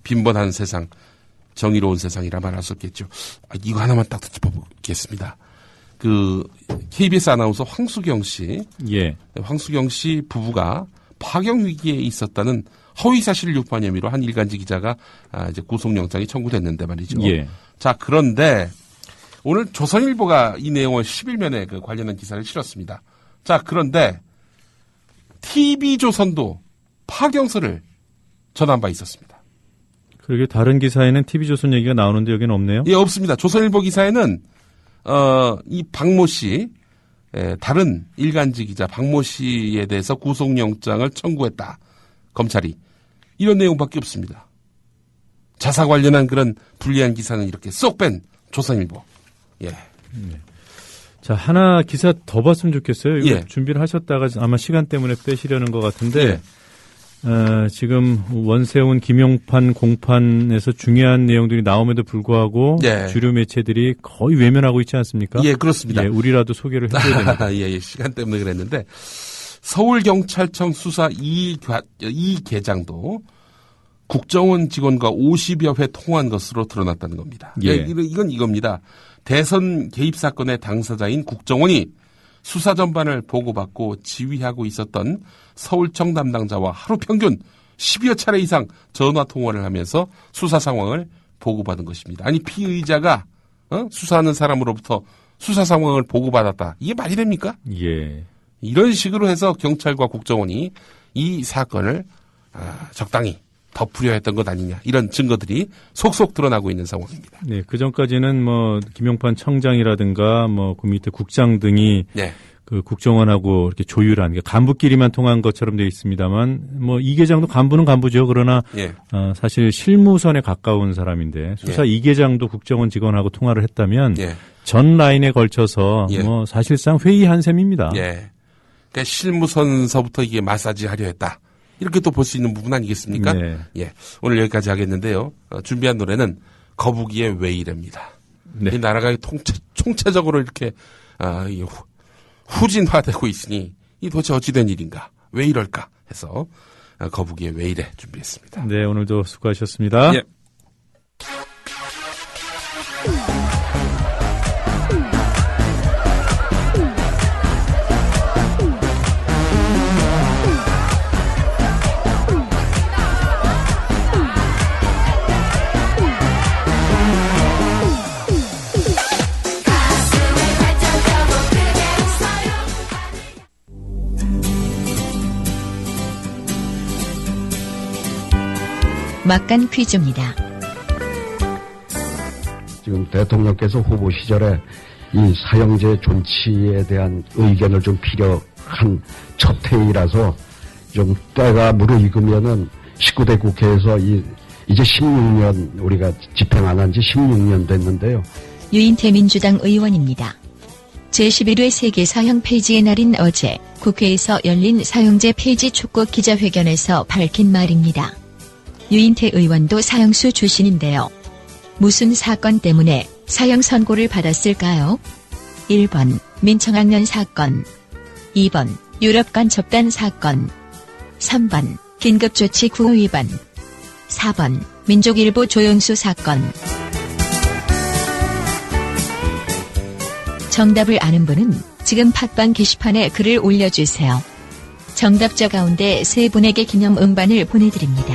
빈번한 세상, 정의로운 세상이라 말할 수 없겠죠. 이거 하나만 딱 짚어보겠습니다. KBS 아나운서 황수경 씨. 예. 황수경 씨 부부가 파경 위기에 있었다는 허위사실 유포한 혐의로 한 일간지 기자가 이제 구속영장이 청구됐는데 말이죠. 예. 자, 그런데 오늘 조선일보가 이 내용을 11면에 관련한 기사를 실었습니다. 자, 그런데 TV조선도 파경서를 전한 바 있었습니다. 그러게 다른 기사에는 TV조선 얘기가 나오는데 여기는 없네요? 예, 없습니다. 조선일보 기사에는 이 박모 씨, 다른 일간지 기자 박모 씨에 대해서 구속영장을 청구했다. 검찰이. 이런 내용밖에 없습니다. 자사 관련한 그런 불리한 기사는 이렇게 쏙 뺀 조선일보. 예. 자, 하나 기사 더 봤으면 좋겠어요. 이거 예. 준비를 하셨다가 아마 시간 때문에 빼시려는 것 같은데, 예. 지금 원세훈, 김용판 공판에서 중요한 내용들이 나옴에도 불구하고 예. 주류 매체들이 거의 외면하고 있지 않습니까? 예, 그렇습니다. 예, 우리라도 소개를 해줘야 됩니다. 예, 시간 때문에 그랬는데 서울경찰청 수사 2계장도 국정원 직원과 50여 회 통화한 것으로 드러났다는 겁니다. 예. 이건 이겁니다. 대선 개입 사건의 당사자인 국정원이 수사 전반을 보고받고 지휘하고 있었던 서울청 담당자와 하루 평균 10여 차례 이상 전화 통화를 하면서 수사 상황을 보고받은 것입니다. 아니, 피의자가 수사하는 사람으로부터 수사 상황을 보고받았다. 이게 말이 됩니까? 예. 이런 식으로 해서 경찰과 국정원이 이 사건을 적당히 덮으려 했던 것 아니냐. 이런 증거들이 속속 드러나고 있는 상황입니다. 네, 그 전까지는 김용판 청장이라든가 그 밑에 국장 등이 네. 그 국정원하고 이렇게 조율한, 그러니까 간부끼리만 통한 것처럼 되어 있습니다만, 이 계장도 간부는 간부죠. 그러나, 예. 사실 실무선에 가까운 사람인데, 수사 이 계장도 국정원 직원하고 통화를 했다면, 예. 전 라인에 걸쳐서, 예. 사실상 회의한 셈입니다. 예. 그러니까 실무선서부터 이게 마사지 하려 했다. 이렇게 또 볼 수 있는 부분 아니겠습니까? 네. 예. 오늘 여기까지 하겠는데요. 준비한 노래는 거북이의 왜 이래입니다. 네. 이 나라가 총체적으로 이렇게, 후진화되고 있으니 이 도대체 어찌된 일인가? 왜 이럴까? 해서 거북이의 왜 이래 준비했습니다. 네, 오늘도 수고하셨습니다. 예. 막간 퀴즈입니다. 지금 대통령께서 후보 시절에 이 사형제 존치에 대한 의견을 좀 필요한 첫 회의라서 좀 때가 무르익으면은 19대 국회에서 이제 16년 우리가 집행 안 한 지 16년 됐는데요. 유인태 민주당 의원입니다. 제11회 세계 사형 폐지의 날인 어제 국회에서 열린 사형제 폐지 촉구 기자회견에서 밝힌 말입니다. 유인태 의원도 사형수 출신인데요. 무슨 사건 때문에 사형 선고를 받았을까요? 1번 민청학년 사건, 2번 유럽 간첩단 사건, 3번 긴급조치 구호 위반, 4번 민족일보 조영수 사건. 정답을 아는 분은 지금 팟빵 게시판에 글을 올려주세요. 정답자 가운데 3분에게 기념 음반을 보내드립니다.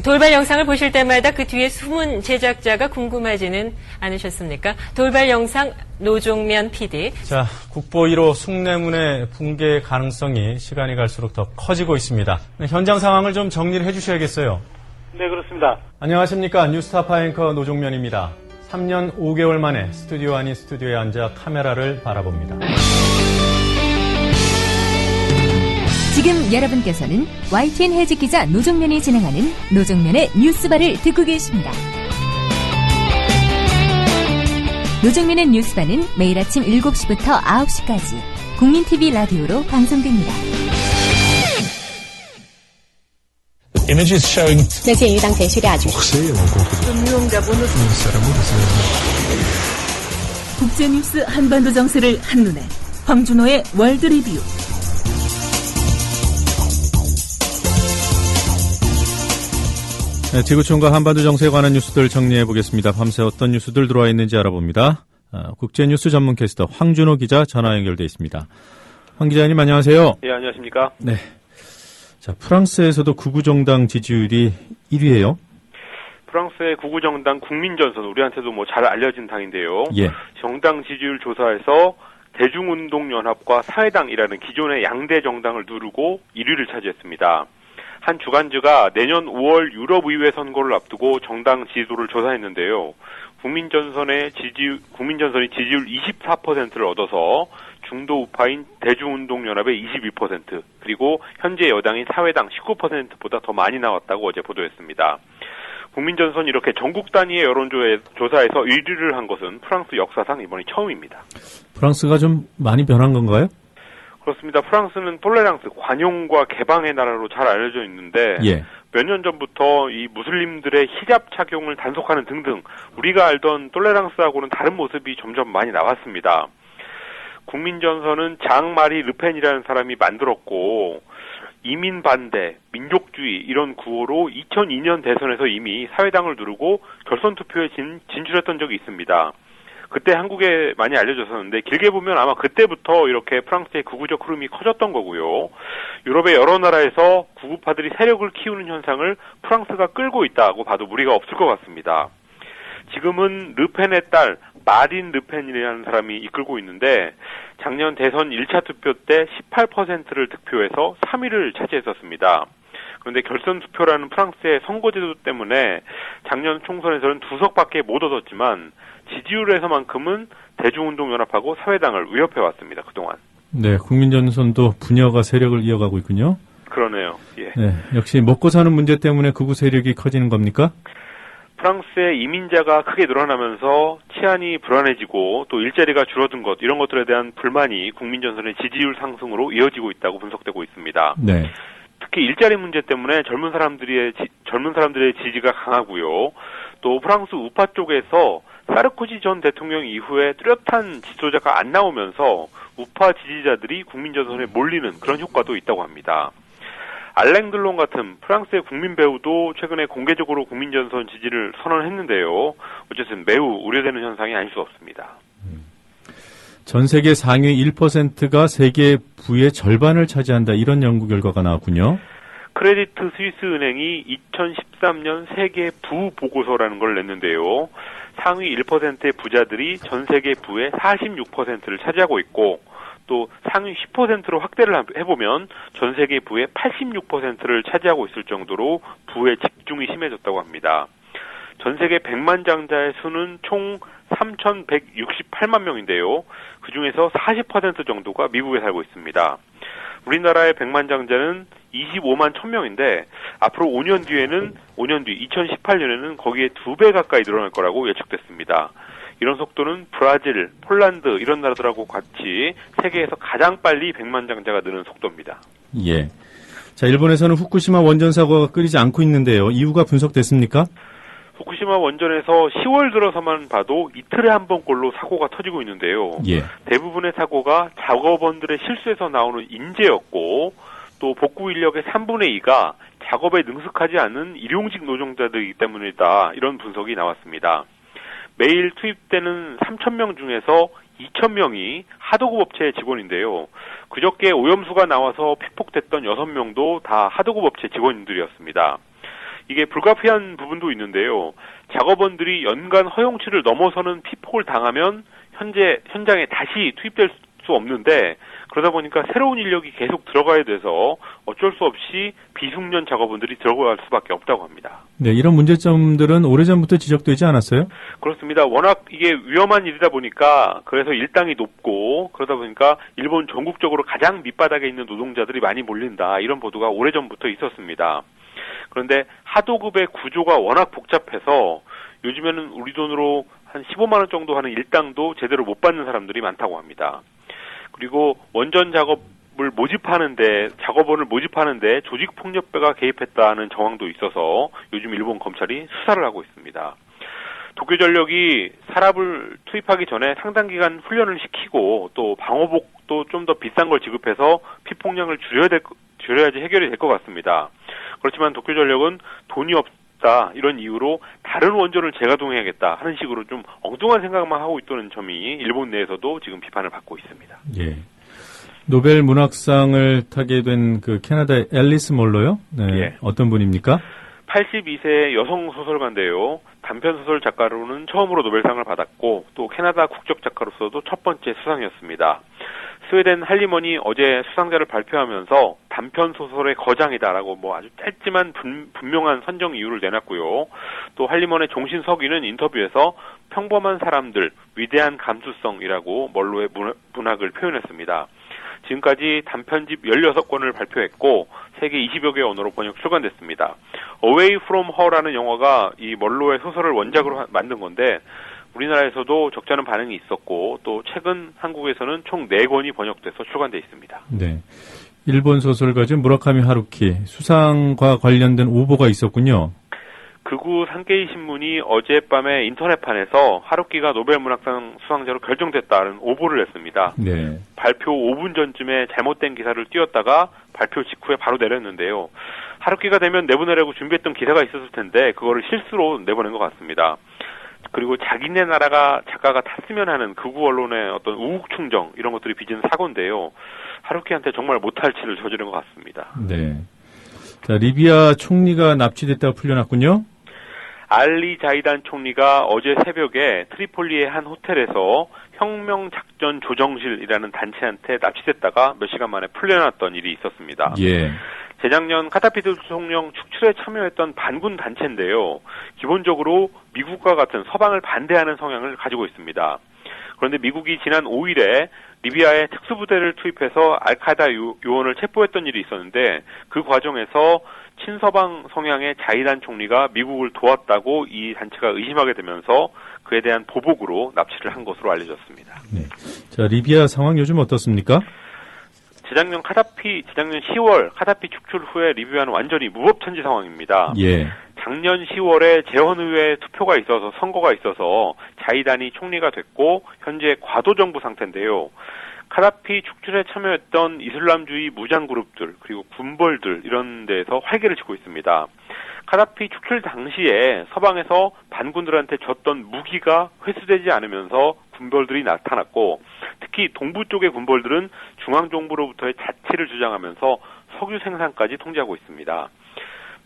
돌발 영상을 보실 때마다 그 뒤에 숨은 제작자가 궁금하지는 않으셨습니까? 돌발 영상 노종면 PD. 자, 국보 1호 숭례문의 붕괴 가능성이 시간이 갈수록 더 커지고 있습니다. 현장 상황을 좀 정리를 해주셔야겠어요. 네, 그렇습니다. 안녕하십니까. 뉴스타파 앵커 노종면입니다. 3년 5개월 만에 스튜디오 아닌 스튜디오에 앉아 카메라를 바라봅니다. 지금 여러분께서는 YTN 해직 기자 노종면이 진행하는 노종면의 뉴스바를 듣고 계십니다. 노종면의 뉴스바는 매일 아침 7시부터 9시까지 국민TV 라디오로 방송됩니다. 정치인당 제시해야죠. 국제뉴스 한반도 정세를 한눈에 황준호의 월드리뷰. 네, 지구촌과 한반도 정세에 관한 뉴스들 정리해 보겠습니다. 밤새 어떤 뉴스들 들어와 있는지 알아봅니다. 국제뉴스 전문 캐스터 황준호 기자 전화 연결돼 있습니다. 황 기자님 안녕하세요. 예, 안녕하십니까. 네. 자, 프랑스에서도 극우정당 지지율이 1위예요. 프랑스의 극우정당 국민전선, 우리한테도 뭐 잘 알려진 당인데요. 예. 정당 지지율 조사에서 대중운동연합과 사회당이라는 기존의 양대 정당을 누르고 1위를 차지했습니다. 한 주간지가 내년 5월 유럽의회 선거를 앞두고 정당 지지도를 조사했는데요. 국민전선이 지지율 24%를 얻어서 중도 우파인 대중운동연합의 22%, 그리고 현재 여당인 사회당 19%보다 더 많이 나왔다고 어제 보도했습니다. 국민전선이 이렇게 전국 단위의 여론조사에서 1위를 한 것은 프랑스 역사상 이번이 처음입니다. 프랑스가 좀 많이 변한 건가요? 그렇습니다. 프랑스는 톨레랑스, 관용과 개방의 나라로 잘 알려져 있는데 예. 몇 년 전부터 이 무슬림들의 히잡 착용을 단속하는 등등 우리가 알던 톨레랑스하고는 다른 모습이 점점 많이 나왔습니다. 국민전선은 장 마리 르펜이라는 사람이 만들었고 이민 반대, 민족주의 이런 구호로 2002년 대선에서 이미 사회당을 누르고 결선 투표에 진출했던 적이 있습니다. 그때 한국에 많이 알려졌었는데 길게 보면 아마 그때부터 이렇게 프랑스의 극우적 흐름이 커졌던 거고요. 유럽의 여러 나라에서 극우파들이 세력을 키우는 현상을 프랑스가 끌고 있다고 봐도 무리가 없을 것 같습니다. 지금은 르펜의 딸 마린 르펜이라는 사람이 이끌고 있는데 작년 대선 1차 투표 때 18%를 득표해서 3위를 차지했었습니다. 그런데 결선 투표라는 프랑스의 선거제도 때문에 작년 총선에서는 2석밖에 못 얻었지만 지지율에서만큼은 대중운동연합하고 사회당을 위협해왔습니다. 그동안. 네, 국민전선도 분열과 세력을 이어가고 있군요. 그러네요. 예. 네, 역시 먹고 사는 문제 때문에 극우 세력이 커지는 겁니까? 프랑스의 이민자가 크게 늘어나면서 치안이 불안해지고 또 일자리가 줄어든 것 이런 것들에 대한 불만이 국민전선의 지지율 상승으로 이어지고 있다고 분석되고 있습니다. 네. 특히 일자리 문제 때문에 젊은 사람들의 지지가 강하고요. 또 프랑스 우파 쪽에서 사르코지 전 대통령 이후에 뚜렷한 지도자가 안 나오면서 우파 지지자들이 국민전선에 몰리는 그런 효과도 있다고 합니다. 알랭 들롱 같은 프랑스의 국민 배우도 최근에 공개적으로 국민전선 지지를 선언했는데요. 어쨌든 매우 우려되는 현상이 아닐 수 없습니다. 전 세계 상위 1%가 세계 부의 절반을 차지한다. 이런 연구 결과가 나왔군요. 크레디트 스위스 은행이 2013년 세계 부 보고서라는 걸 냈는데요. 상위 1%의 부자들이 전 세계 부의 46%를 차지하고 있고 또 상위 10%로 확대를 해보면 전 세계 부의 86%를 차지하고 있을 정도로 부의 집중이 심해졌다고 합니다. 전 세계 100만 장자의 수는 총 3,168만 명인데요. 그중에서 40% 정도가 미국에 살고 있습니다. 우리나라의 100만 장자는 25만 1000명인데 앞으로 5년 뒤 2018년에는 거기에 2배 가까이 늘어날 거라고 예측됐습니다. 이런 속도는 브라질, 폴란드 이런 나라들하고 같이 세계에서 가장 빨리 100만 장자가 느는 속도입니다. 예. 자, 일본에서는 후쿠시마 원전 사고가 끊이지 않고 있는데요. 이유가 분석됐습니까? 후쿠시마 원전에서 10월 들어서만 봐도 이틀에 한 번꼴로 사고가 터지고 있는데요. 예. 대부분의 사고가 작업원들의 실수에서 나오는 인재였고 또 복구 인력의 3분의 2가 작업에 능숙하지 않은 일용직 노동자들이기 때문이다. 이런 분석이 나왔습니다. 매일 투입되는 3,000명 중에서 2,000명이 하도급 업체의 직원인데요. 그저께 오염수가 나와서 피폭됐던 6명도 다 하도급 업체 직원들이었습니다. 이게 불가피한 부분도 있는데요. 작업원들이 연간 허용치를 넘어서는 피폭을 당하면 현장에 다시 투입될 수 없는데 그러다 보니까 새로운 인력이 계속 들어가야 돼서 어쩔 수 없이 비숙련 작업원들이 들어갈 수밖에 없다고 합니다. 네, 이런 문제점들은 오래전부터 지적되지 않았어요? 그렇습니다. 워낙 이게 위험한 일이다 보니까 그래서 일당이 높고 그러다 보니까 일본 전국적으로 가장 밑바닥에 있는 노동자들이 많이 몰린다. 이런 보도가 오래전부터 있었습니다. 그런데 하도급의 구조가 워낙 복잡해서 요즘에는 우리 돈으로 한 15만 원 정도 하는 일당도 제대로 못 받는 사람들이 많다고 합니다. 그리고 원전 작업원을 모집하는데 조직폭력배가 개입했다는 정황도 있어서 요즘 일본 검찰이 수사를 하고 있습니다. 도쿄전력이 산업을 투입하기 전에 상당 기간 훈련을 시키고 또 방호복도 좀 더 비싼 걸 지급해서 피폭력을 줄여야지 해결이 될 것 같습니다. 그렇지만 도쿄전력은 돈이 없다 이런 이유로 다른 원전을 재가동해야겠다 하는 식으로 좀 엉뚱한 생각만 하고 있다는 점이 일본 내에서도 지금 비판을 받고 있습니다. 예. 노벨 문학상을 타게 된 그 캐나다의 앨리스 몰로요? 네. 예. 어떤 분입니까? 82세 여성 소설가인데요. 단편소설 작가로는 처음으로 노벨상을 받았고 또 캐나다 국적 작가로서도 첫 번째 수상이었습니다. 스웨덴 할리먼이 어제 수상자를 발표하면서 단편소설의 거장이다라고 아주 짧지만 분명한 선정 이유를 내놨고요. 또 할리먼의 종신 서기는 인터뷰에서 평범한 사람들, 위대한 감수성이라고 멀로의 문학을 표현했습니다. 지금까지 단편집 16권을 발표했고 세계 20여 개의 언어로 번역 출간됐습니다. Away from Her라는 영화가 이 멀로의 소설을 원작으로 만든 건데 우리나라에서도 적잖은 반응이 있었고 또 최근 한국에서는 총 4권이 번역돼서 출간돼 있습니다. 네. 일본 소설가죠. 무라카미 하루키 수상과 관련된 오보가 있었군요. 극우 산케이 신문이 어젯밤에 인터넷판에서 하루키가 노벨 문학상 수상자로 결정됐다는 오보를 냈습니다. 네. 발표 5분 전쯤에 잘못된 기사를 띄웠다가 발표 직후에 바로 내렸는데요. 하루키가 되면 내보내려고 준비했던 기사가 있었을 텐데 그거를 실수로 내보낸 것 같습니다. 그리고 자기네 나라가 작가가 탔으면 하는 극우 언론의 어떤 우국 충정 이런 것들이 빚은 사고인데요. 하루키한테 정말 못할 짓을 저지른 것 같습니다. 네. 자, 리비아 총리가 납치됐다고 풀려났군요. 알리 자이단 총리가 어제 새벽에 트리폴리의 한 호텔에서 혁명작전 조정실이라는 단체한테 납치됐다가 몇 시간 만에 풀려났던 일이 있었습니다. 예. 재작년 카타피 대통령 축출에 참여했던 반군 단체인데요. 기본적으로 미국과 같은 서방을 반대하는 성향을 가지고 있습니다. 그런데 미국이 지난 5일에 리비아에 특수부대를 투입해서 알카에다 요원을 체포했던 일이 있었는데 그 과정에서 친서방 성향의 자이단 총리가 미국을 도왔다고 이 단체가 의심하게 되면서 그에 대한 보복으로 납치를 한 것으로 알려졌습니다. 네. 자, 리비아 상황 요즘 어떻습니까? 재작년 10월 카다피 축출 후에 리비아는 완전히 무법천지 상황입니다. 예. 작년 10월에 재헌의회 투표가 있어서 선거가 있어서 자이단이 총리가 됐고 현재 과도정부 상태인데요. 카다피 축출에 참여했던 이슬람주의 무장그룹들 그리고 군벌들 이런 데에서 활개를 치고 있습니다. 카다피 축출 당시에 서방에서 반군들한테 줬던 무기가 회수되지 않으면서 군벌들이 나타났고 특히 동부 쪽의 군벌들은 중앙정부로부터의 자치를 주장하면서 석유 생산까지 통제하고 있습니다.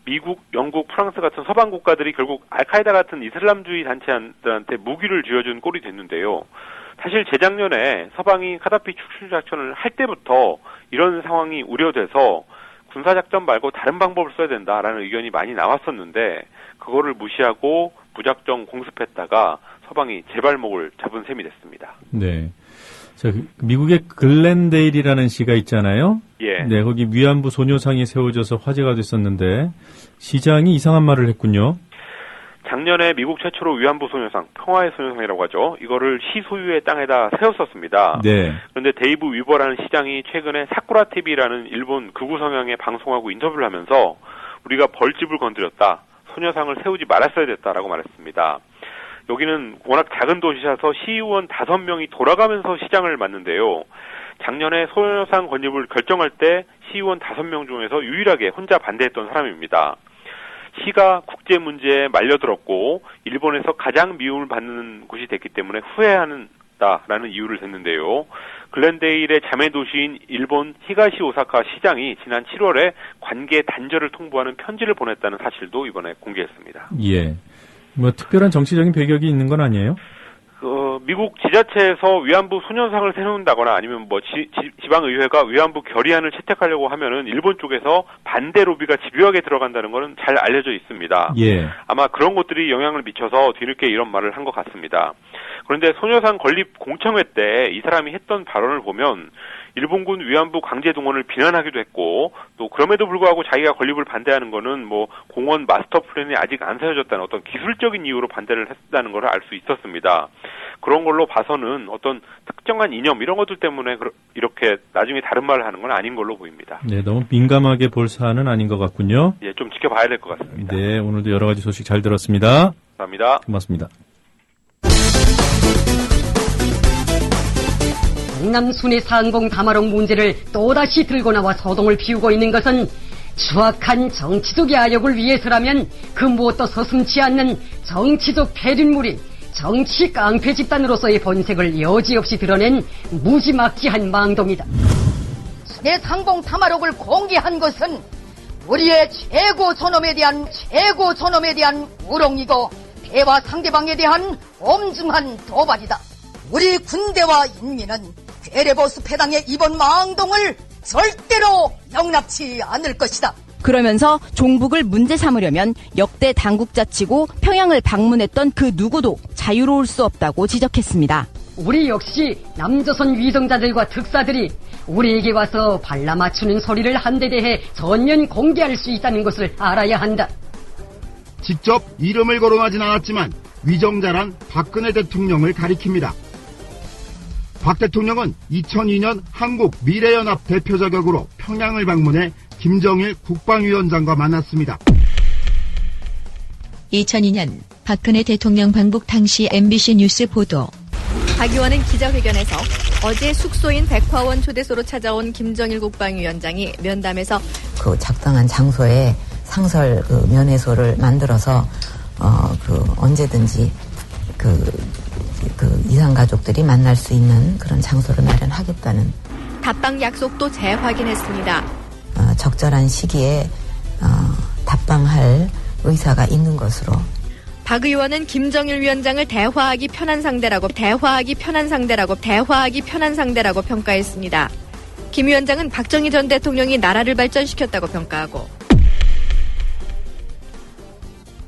미국, 영국, 프랑스 같은 서방 국가들이 결국 알카에다 같은 이슬람주의 단체들한테 무기를 쥐어준 꼴이 됐는데요. 사실 재작년에 서방이 카다피 축출 작전을 할 때부터 이런 상황이 우려돼서 군사작전 말고 다른 방법을 써야 된다라는 의견이 많이 나왔었는데 그거를 무시하고 무작정 공습했다가 서방이 제발목을 잡은 셈이 됐습니다. 네. 자, 미국의 글렌데일이라는 시가 있잖아요. 예. 네, 거기 위안부 소녀상이 세워져서 화제가 됐었는데 시장이 이상한 말을 했군요. 작년에 미국 최초로 위안부 소녀상, 평화의 소녀상이라고 하죠. 이거를 시 소유의 땅에다 세웠었습니다. 네. 그런데 데이브 위버라는 시장이 최근에 사쿠라 TV라는 일본 극우 성향의 방송하고 인터뷰를 하면서 우리가 벌집을 건드렸다. 소녀상을 세우지 말았어야 됐다라고 말했습니다. 여기는 워낙 작은 도시라서 시의원 5명이 돌아가면서 시장을 맡는데요. 작년에 소녀상 건립을 결정할 때 시의원 5명 중에서 유일하게 혼자 반대했던 사람입니다. 시가 국제 문제에 말려들었고 일본에서 가장 미움을 받는 곳이 됐기 때문에 후회한다라는 이유를 댔는데요. 글렌데일의 자매 도시인 일본 히가시 오사카 시장이 지난 7월에 관계 단절을 통보하는 편지를 보냈다는 사실도 이번에 공개했습니다. 예. 뭐 특별한 정치적인 배경이 있는 건 아니에요? 미국 지자체에서 위안부 소년상을 세운다거나 아니면 뭐 지방의회가 위안부 결의안을 채택하려고 하면은 일본 쪽에서 반대 로비가 집요하게 들어간다는 거는 잘 알려져 있습니다. 예. 아마 그런 것들이 영향을 미쳐서 뒤늦게 이런 말을 한 것 같습니다. 그런데 소녀상 건립 공청회 때 이 사람이 했던 발언을 보면 일본군 위안부 강제 동원을 비난하기도 했고 또 그럼에도 불구하고 자기가 건립을 반대하는 거는 뭐 공원 마스터 플랜이 아직 안 세워졌다는 어떤 기술적인 이유로 반대를 했다는 걸 알 수 있었습니다. 그런 걸로 봐서는 어떤 특정한 이념 이런 것들 때문에 이렇게 나중에 다른 말을 하는 건 아닌 걸로 보입니다. 네, 너무 민감하게 볼 사안은 아닌 것 같군요. 예, 좀 지켜봐야 될 것 같습니다. 네, 오늘도 여러 가지 소식 잘 들었습니다. 감사합니다. 고맙습니다. 경남 순회 상공 다마록 문제를 또다시 들고 나와 소동을 피우고 있는 것은 추악한 정치적 야욕을 위해서라면 그 무엇도 서슴지 않는 정치적 폐륜물이 정치 깡패 집단으로서의 본색을 여지없이 드러낸 무지막지한 망동이다. 순회 상공 다마록을 공개한 것은 우리의 최고 존엄에 대한 우롱이고 대화 상대방에 대한 엄중한 도발이다. 우리 군대와 인민은 괴뢰보수 패당의 이번 망동을 절대로 용납치 않을 것이다. 그러면서 종북을 문제 삼으려면 역대 당국자치고 평양을 방문했던 그 누구도 자유로울 수 없다고 지적했습니다. 우리 역시 남조선 위정자들과 특사들이 우리에게 와서 발라맞추는 소리를 한 데 대해 전면 공개할 수 있다는 것을 알아야 한다. 직접 이름을 거론하진 않았지만 위정자란 박근혜 대통령을 가리킵니다. 박 대통령은 2002년 한국 미래연합 대표 자격으로 평양을 방문해 김정일 국방위원장과 만났습니다. 2002년 박근혜 대통령 방북 당시 MBC 뉴스 보도. 박 의원은 기자회견에서 어제 숙소인 백화원 초대소로 찾아온 김정일 국방위원장이 면담에서 그 적당한 장소에 상설 면회소를 만들어서 언제든지 이산 가족들이 만날 수 있는 그런 장소를 마련하겠다는 답방 약속도 재확인했습니다. 적절한 시기에 답방할 의사가 있는 것으로. 박 의원은 김정일 위원장을 대화하기 편한 상대라고 평가했습니다. 김 위원장은 박정희 전 대통령이 나라를 발전시켰다고 평가하고.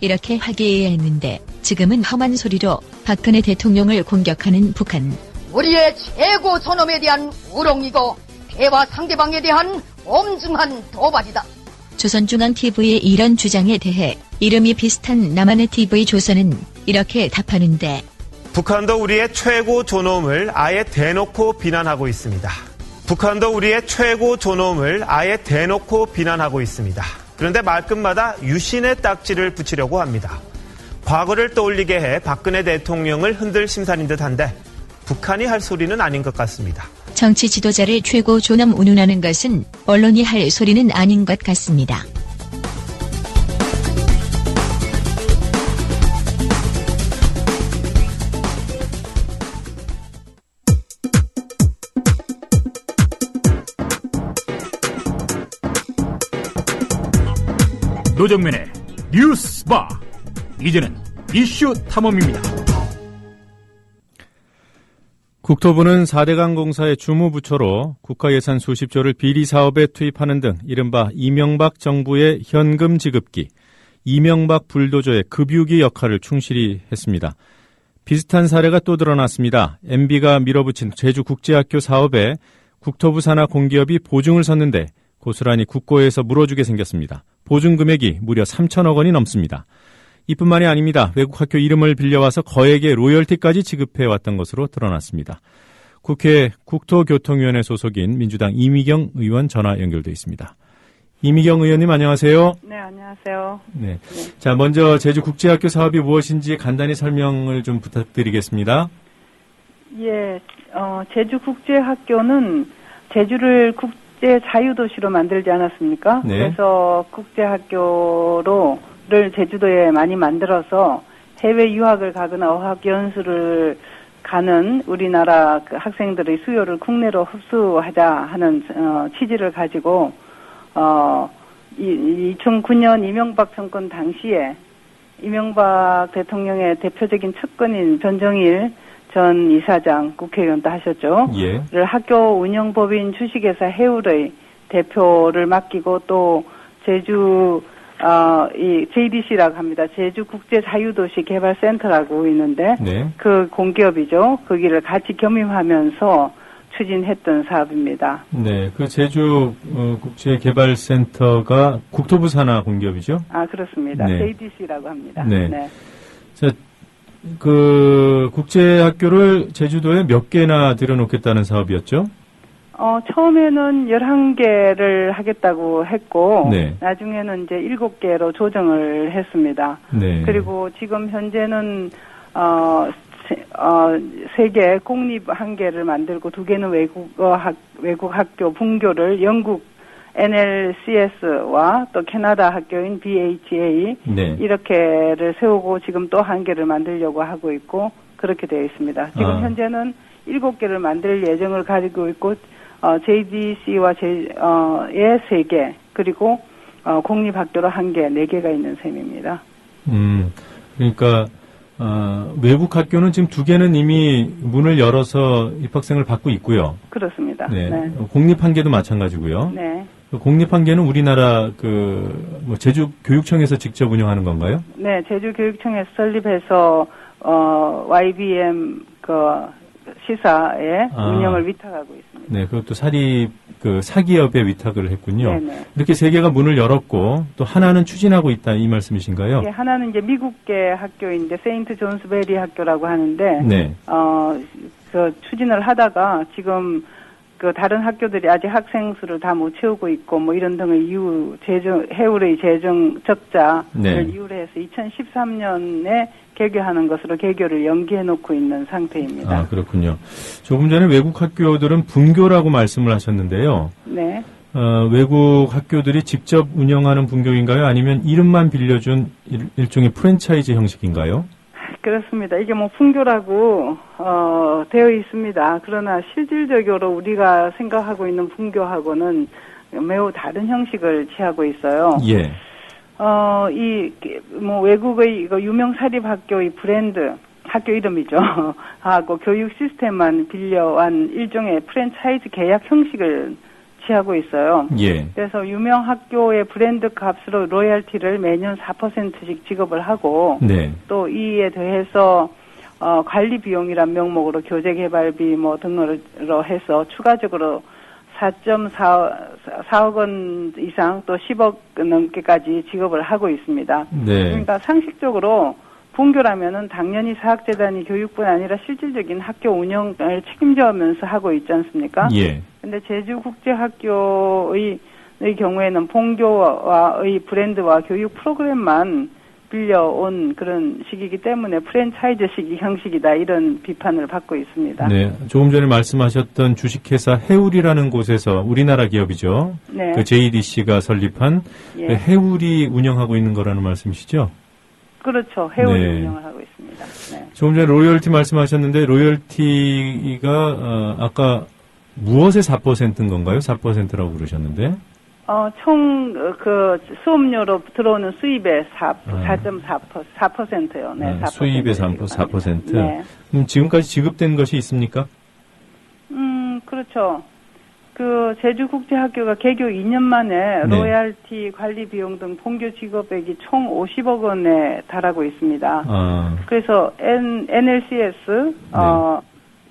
이렇게 화기애애했는데 지금은 험한 소리로 박근혜 대통령을 공격하는 북한. 우리의 최고 존엄에 대한 우롱이고 대화 상대방에 대한 엄중한 도발이다. 조선중앙TV의 이런 주장에 대해 이름이 비슷한 남한의 TV 조선은 이렇게 답하는데, 북한도 우리의 최고 존엄을 아예 대놓고 비난하고 있습니다. 그런데 말끝마다 유신의 딱지를 붙이려고 합니다. 과거를 떠올리게 해 박근혜 대통령을 흔들 심산인 듯한데 북한이 할 소리는 아닌 것 같습니다. 정치 지도자를 최고 존엄 운운하는 것은 언론이 할 소리는 아닌 것 같습니다. 노정면의 뉴스바, 이제는 이슈 탐험입니다. 국토부는 4대강 공사의 주무부처로 국가예산 수십조를 비리사업에 투입하는 등 이른바 이명박 정부의 현금 지급기, 이명박 불도저의 급유기 역할을 충실히 했습니다. 비슷한 사례가 또 드러났습니다. MB가 밀어붙인 제주국제학교 사업에 국토부 산하 공기업이 보증을 섰는데 고스란히 국고에서 물어주게 생겼습니다. 보증 금액이 무려 3천억 원이 넘습니다. 이뿐만이 아닙니다. 외국 학교 이름을 빌려와서 거액의 로열티까지 지급해왔던 것으로 드러났습니다. 국회 국토교통위원회 소속인 민주당 이미경 의원 전화 연결돼 있습니다. 이미경 의원님 안녕하세요. 네, 안녕하세요. 네. 자, 먼저 제주국제학교 사업이 무엇인지 간단히 설명을 좀 부탁드리겠습니다. 예, 제주국제학교는 제주를 국제 자유도시로 만들지 않았습니까? 네. 그래서 국제학교를 제주도에 많이 만들어서 해외 유학을 가거나 어학연수를 가는 우리나라 그 학생들의 수요를 국내로 흡수하자 하는 취지를 가지고 2009년 이명박 정권 당시에 이명박 대통령의 대표적인 측근인 변정일 전 이사장, 국회의원도 하셨죠. 예. 를 학교 운영법인 주식회사 해울의 대표를 맡기고 또 제주 이 JDC라고 합니다. 제주 국제 자유도시 개발센터라고 있는데 네. 그 공기업이죠. 거기를 같이 겸임하면서 추진했던 사업입니다. 네, 그 제주 국제개발센터가 국토부 산하 공기업이죠? 아, 그렇습니다. 네. JDC라고 합니다. 네. 자, 그 국제학교를 제주도에 몇 개나 들여놓겠다는 사업이었죠? 처음에는 11개를 하겠다고 했고, 네. 나중에는 이제 7개로 조정을 했습니다. 네. 그리고 지금 현재는, 3개, 공립 1개를 만들고 2개는 외국 학교, 분교를 영국 NLCS와 또 캐나다 학교인 BHA, 네. 이렇게를 세우고 지금 또 1개를 만들려고 하고 있고, 그렇게 되어 있습니다. 지금 현재는 7개를 만들 예정을 가지고 있고, JDC와 의 3개, 그리고, 공립학교로 1개, 4개가 있는 셈입니다. 그러니까, 외국 학교는 지금 2개는 이미 문을 열어서 입학생을 받고 있고요. 그렇습니다. 네. 네. 공립 1개도 마찬가지고요. 네. 공립 1개는 우리나라 제주 교육청에서 직접 운영하는 건가요? 네, 제주 교육청에서 설립해서, YBM 시사에 운영을 위탁하고 있습니다. 네, 그것도 사기업에 위탁을 했군요. 네네. 이렇게 3개가 문을 열었고 또 하나는 추진하고 있다 이 말씀이신가요? 네, 하나는 이제 미국계 학교인데 세인트 존스베리 학교라고 하는데 네. 추진을 하다가 지금 다른 학교들이 아직 학생 수를 다 못 채우고 있고 뭐 이런 등의 이유 해울의 재정 적자를 네. 이유로 해서 2013년에 개교하는 것으로 개교를 연기해 놓고 있는 상태입니다. 아, 그렇군요. 조금 전에 외국 학교들은 분교라고 말씀을 하셨는데요. 네. 외국 학교들이 직접 운영하는 분교인가요? 아니면 이름만 빌려준 일종의 프랜차이즈 형식인가요? 그렇습니다. 이게 뭐 분교라고 되어 있습니다. 그러나 실질적으로 우리가 생각하고 있는 분교하고는 매우 다른 형식을 취하고 있어요. 예. 외국의 유명 사립학교의 브랜드, 학교 이름이죠. 하고 교육 시스템만 빌려온 일종의 프랜차이즈 계약 형식을 취하고 있어요. 예. 그래서 유명 학교의 브랜드 값으로 로열티를 매년 4%씩 지급을 하고, 네. 또 이에 더해서 관리 비용이란 명목으로 교재 개발비 등으로 해서 추가적으로 4.4억 원 이상 또 10억 넘게까지 지급을 하고 있습니다. 네. 그러니까 상식적으로 분교라면은 당연히 사학재단이 교육뿐 아니라 실질적인 학교 운영을 책임져면서 하고 있지 않습니까? 예. 근데 제주국제학교의 경우에는 본교와의 브랜드와 교육 프로그램만 빌려온 그런 식이기 때문에 프랜차이즈식 형식이다 이런 비판을 받고 있습니다. 네, 조금 전에 말씀하셨던 주식회사 해울이라는 곳에서 우리나라 기업이죠. 네. 그 JDC가 설립한 예. 해울이 운영하고 있는 거라는 말씀이시죠? 그렇죠. 해울이 네. 운영을 하고 있습니다. 네. 조금 전에 로열티 말씀하셨는데 로열티가 아까 무엇의 4%인 건가요? 4%라고 그러셨는데. 수업료로 들어오는 수입의 4.4%요. 네, 4%. 수입의 4%. 네. 그럼 지금까지 지급된 것이 있습니까? 그렇죠. 제주국제학교가 개교 2년 만에 네. 로얄티 관리 비용 등 본교 지급액이 총 50억 원에 달하고 있습니다. 그래서 NLCS,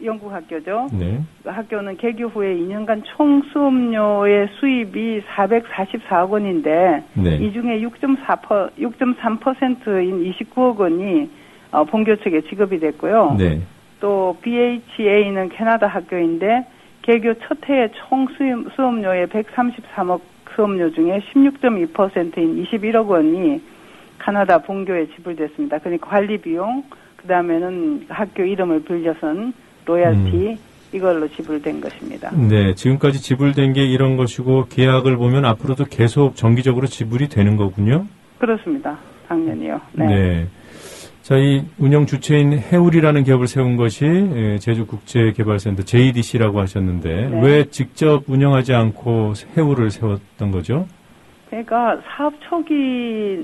영국 학교죠. 네. 학교는 개교 후에 2년간 총 수업료의 수입이 444억 원인데 네. 이 중에 6.3%인 29억 원이 본교 측에 지급이 됐고요. 네. 또 BHA는 캐나다 학교인데 개교 첫 해의 총 수업료의 133억 수업료 중에 16.2%인 21억 원이 캐나다 본교에 지불됐습니다. 그러니까 관리 비용, 그 다음에는 학교 이름을 빌려선 로얄티 이걸로 지불된 것입니다. 네, 지금까지 지불된 게 이런 것이고 계약을 보면 앞으로도 계속 정기적으로 지불이 되는 거군요. 그렇습니다. 당연히요. 네. 네. 자, 이 운영 주체인 해울이라는 기업을 세운 것이 제주국제개발센터 JDC라고 하셨는데 네. 왜 직접 운영하지 않고 해울을 세웠던 거죠? 그러니까 사업 초기에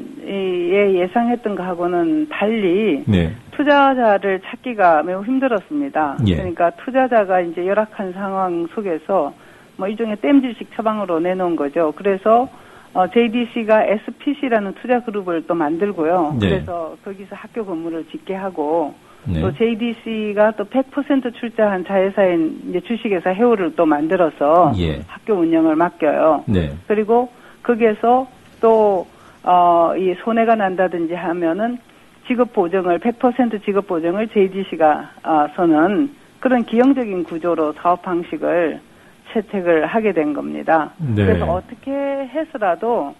예상했던 것하고는 달리 네. 투자자를 찾기가 매우 힘들었습니다. 예. 그러니까 투자자가 이제 열악한 상황 속에서 뭐 일종의 땜질식 처방으로 내놓은 거죠. 그래서 JDC가 SPC라는 투자 그룹을 또 만들고요. 네. 그래서 거기서 학교 건물을 짓게 하고 네. 또 JDC가 또 100% 출자한 자회사인 이제 주식회사 해우를 또 만들어서 예. 학교 운영을 맡겨요. 네. 그리고 거기에서 또 이 손해가 난다든지 하면은 지급 보증을 100% 지급 보증을 JDC가 서는 그런 기형적인 구조로 사업 방식을 채택을 하게 된 겁니다. 네. 그래서 어떻게 해서라도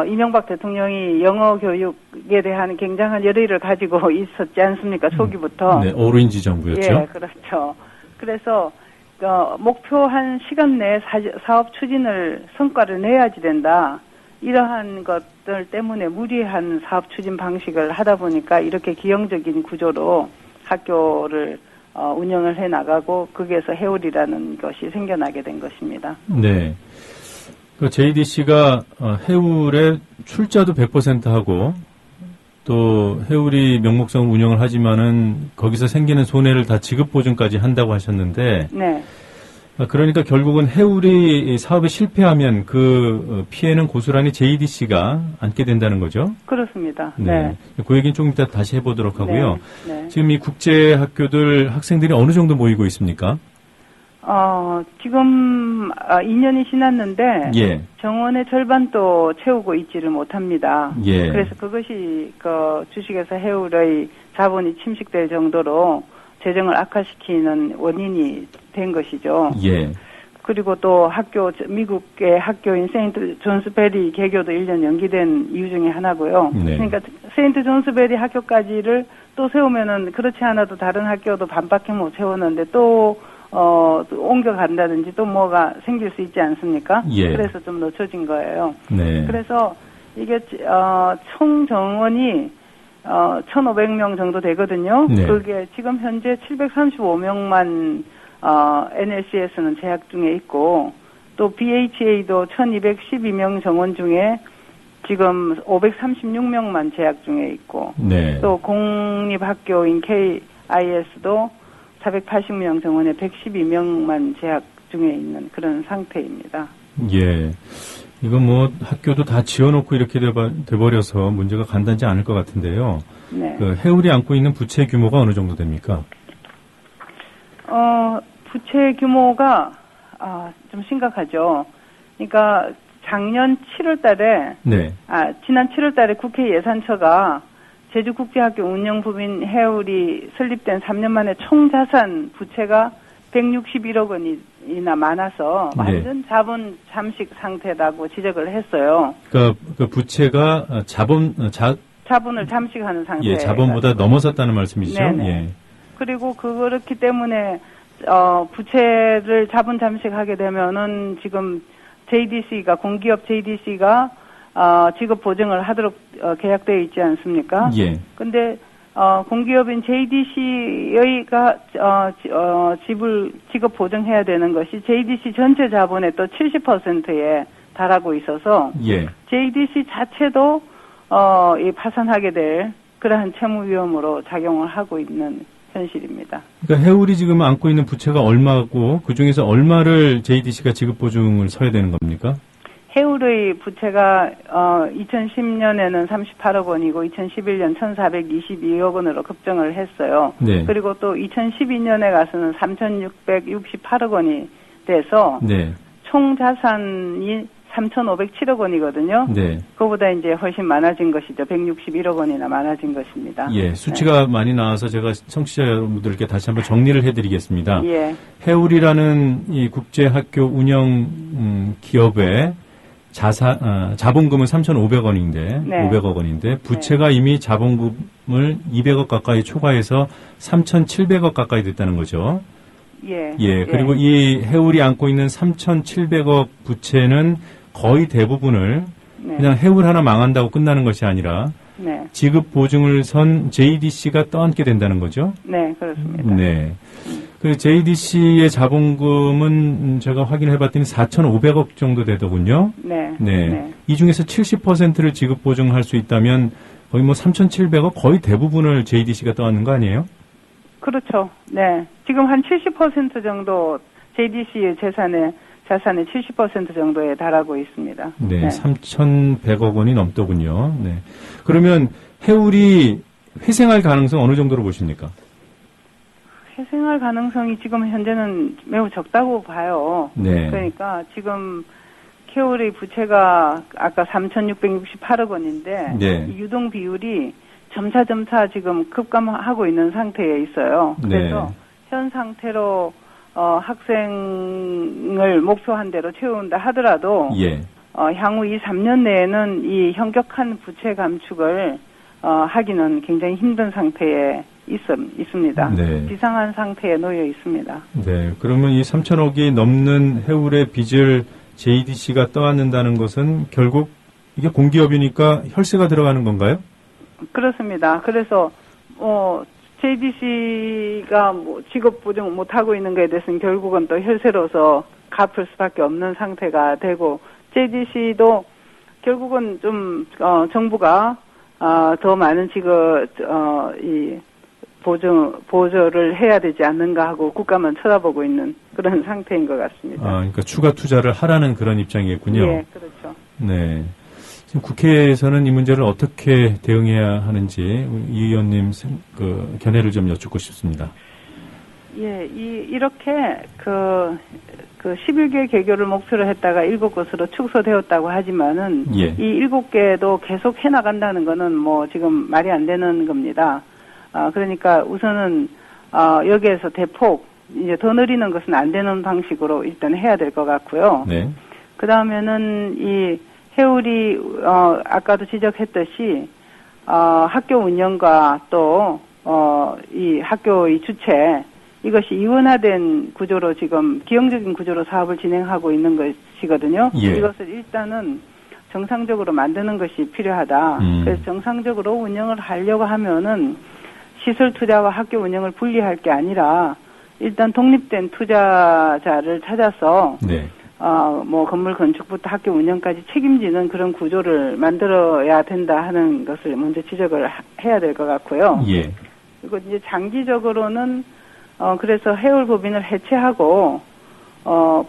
이명박 대통령이 영어 교육에 대한 굉장한 열의를 가지고 있었지 않습니까? 초기부터. 네, 오렌지 정부였죠. 예, 그렇죠. 그래서 목표한 시간 내에 사업 추진을 성과를 내야지 된다. 이러한 것들 때문에 무리한 사업 추진 방식을 하다 보니까 이렇게 기형적인 구조로 학교를 운영을 해 나가고 거기에서 해울이라는 것이 생겨나게 된 것입니다. 네. 그 JDC가 해울의 출자도 100% 하고 또 해울이 명목상 운영을 하지만은 거기서 생기는 손해를 다 지급 보증까지 한다고 하셨는데 네. 그러니까 결국은 해울이 사업에 실패하면 그 피해는 고스란히 JDC가 안게 된다는 거죠? 그렇습니다. 네. 그 얘기는 조금 이따 다시 해보도록 하고요. 네. 네. 지금 이 국제 학교들 학생들이 어느 정도 모이고 있습니까? 지금 2년이 지났는데 예. 정원의 절반도 채우고 있지를 못합니다. 예. 그래서 그것이 주식회사 해울의 자본이 침식될 정도로 재정을 악화시키는 원인이 된 것이죠. 예. 그리고 또 미국의 학교인 세인트 존스베리 개교도 1년 연기된 이유 중에 하나고요. 네. 그러니까 세인트 존스베리 학교까지를 또 세우면은 그렇지 않아도 다른 학교도 반밖에 못 채웠는데 또 옮겨간다든지 또 뭐가 생길 수 있지 않습니까? 예. 그래서 좀 늦춰진 거예요. 네. 그래서 이게 총 정원이 1,500명 정도 되거든요. 네. 그게 지금 현재 735명만 NLC에서는 재학 중에 있고 또 BHA도 1,212명 정원 중에 지금 536명만 재학 중에 있고 네. 또 공립학교인 KIS도 480명 정원에 112명만 재학 중에 있는 그런 상태입니다. 예. 이거 뭐 학교도 다 지어놓고 이렇게 돼버려서 문제가 간단치 않을 것 같은데요. 네. 그 해울이 안고 있는 부채 규모가 어느 정도 됩니까? 부채 규모가 좀 심각하죠. 그러니까 작년 7월달에 네. 지난 7월달에 국회 예산처가 제주국제학교 운영부인 해울이 설립된 3년 만에 총 자산 부채가 161억 원이나 많아서 완전 자본 잠식 상태라고 지적을 했어요. 그러니까 그 부채가 자본을 잠식하는 상태예요. 예, 자본보다 넘어섰다는 말씀이시죠? 네네. 예. 그리고 그렇기 때문에 부채를 자본 잠식하게 되면은 지금 JDC가 공기업 JDC가 지급 보증을 하도록 계약되어 있지 않습니까? 예. 근데 공기업인 JDC가 지급 보증해야 되는 것이 JDC 전체 자본의 또 70%에 달하고 있어서 예. JDC 자체도 파산하게 될 그러한 채무 위험으로 작용을 하고 있는 현실입니다. 그러니까 해울이 지금 안고 있는 부채가 얼마고 그 중에서 얼마를 JDC가 지급 보증을 서야 되는 겁니까? 해울의 부채가 2010년에는 38억 원이고 2011년 1,422억 원으로 급증을 했어요. 네. 그리고 또 2012년에 가서는 3,668억 원이 돼서 네. 총 자산이 3,507억 원이거든요. 네. 그거보다 이제 훨씬 많아진 것이죠. 161억 원이나 많아진 것입니다. 예, 수치가 많이 나와서 제가 청취자 여러분들께 다시 한번 정리를 해드리겠습니다. 예. 해울이라는 이 국제학교 운영 기업의 자본금은 3,500원인데, 네. 500억 원인데, 부채가 이미 자본금을 200억 가까이 초과해서 3,700억 가까이 됐다는 거죠. 예. 그리고 이 해울이 안고 있는 3,700억 부채는 거의 대부분을 그냥 해울 하나 망한다고 끝나는 것이 아니라 지급 보증을 선 JDC가 떠안게 된다는 거죠. 네, 그렇습니다. 네. 그 JDC의 자본금은 제가 확인해봤더니 4,500억 정도 되더군요. 네. 이 중에서 70%를 지급 보증할 수 있다면 거의 뭐 3,700억 거의 대부분을 JDC가 떠안는 거 아니에요? 그렇죠. 네. 지금 한 70% 정도 JDC의 자산의 70% 정도에 달하고 있습니다. 네, 네. 3,100억 원이 넘더군요. 네. 그러면 해울이 회생할 가능성 어느 정도로 보십니까? 회생할 가능성이 지금 현재는 매우 적다고 봐요. 네. 그러니까 지금 해울의 부채가 아까 3,668억 원인데 네. 이 유동 비율이 점차 지금 급감하고 있는 상태에 있어요. 그래서 네. 현 상태로 학생을 목표한 대로 채운다 하더라도 예. 향후 2, 3년 내에는 이 현격한 부채 감축을 하기는 굉장히 힘든 상태에 있습니다. 네. 비상한 상태에 놓여 있습니다. 네. 그러면 이 3천억이 넘는 해울의 빚을 JDC가 떠안는다는 것은 결국 이게 공기업이니까 혈세가 들어가는 건가요? 그렇습니다. 그래서 JDC가 지급 보증 못하고 있는 것에 대해서는 결국은 또 혈세로서 갚을 수밖에 없는 상태가 되고 JDC도 결국은 좀 정부가 더 많은 보조를 해야 되지 않는가 하고 국가만 쳐다보고 있는 그런 상태인 것 같습니다. 그러니까 추가 투자를 하라는 그런 입장이겠군요. 예, 그렇죠. 네. 지금 국회에서는 이 문제를 어떻게 대응해야 하는지 이 의원님 견해를 좀 여쭙고 싶습니다. 예, 이렇게 11개 개교를 목표로 했다가 7곳으로 축소되었다고 하지만은 예. 이 7개도 계속 해나간다는 거는 지금 말이 안 되는 겁니다. 그러니까 우선은 여기에서 대폭 이제 더 늘리는 것은 안 되는 방식으로 일단 해야 될 것 같고요. 네. 그 다음에는 이 해울이 아까도 지적했듯이 학교 운영과 또 이 학교의 주체 이것이 이원화된 구조로 지금 기형적인 구조로 사업을 진행하고 있는 것이거든요. 예. 이것을 일단은 정상적으로 만드는 것이 필요하다. 그래서 정상적으로 운영을 하려고 하면은 시설 투자와 학교 운영을 분리할 게 아니라 일단 독립된 투자자를 찾아서 네. 건물 건축부터 학교 운영까지 책임지는 그런 구조를 만들어야 된다 하는 것을 먼저 지적을 해야 될 것 같고요. 예. 그리고 이제 장기적으로는 그래서 해울법인을 해체하고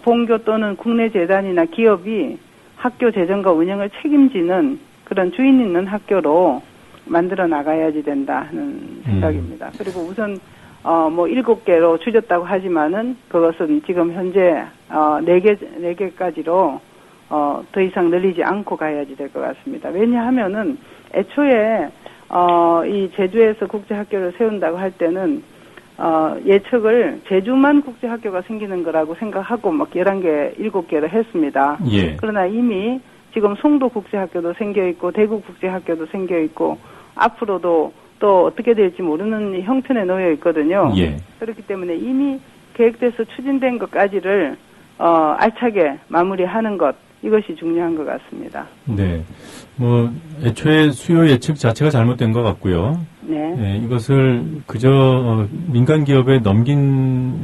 본교 또는 국내 재단이나 기업이 학교 재정과 운영을 책임지는 그런 주인 있는 학교로 만들어 나가야지 된다 하는 생각입니다. 그리고 우선 7개로 줄였다고 하지만은 그것은 지금 현재 4개까지로 더 이상 늘리지 않고 가야지 될 것 같습니다. 왜냐하면은 애초에 이 제주에서 국제학교를 세운다고 할 때는 예측을 제주만 국제학교가 생기는 거라고 생각하고 11개, 7개를 했습니다. 예. 그러나 이미 지금 송도 국제학교도 생겨 있고 대구 국제학교도 생겨 있고 앞으로도 또 어떻게 될지 모르는 형편에 놓여 있거든요. 예. 그렇기 때문에 이미 계획돼서 추진된 것까지를 알차게 마무리하는 것 이것이 중요한 것 같습니다. 네. 애초에 수요 예측 자체가 잘못된 것 같고요. 네. 네, 이것을 그저 민간 기업에 넘길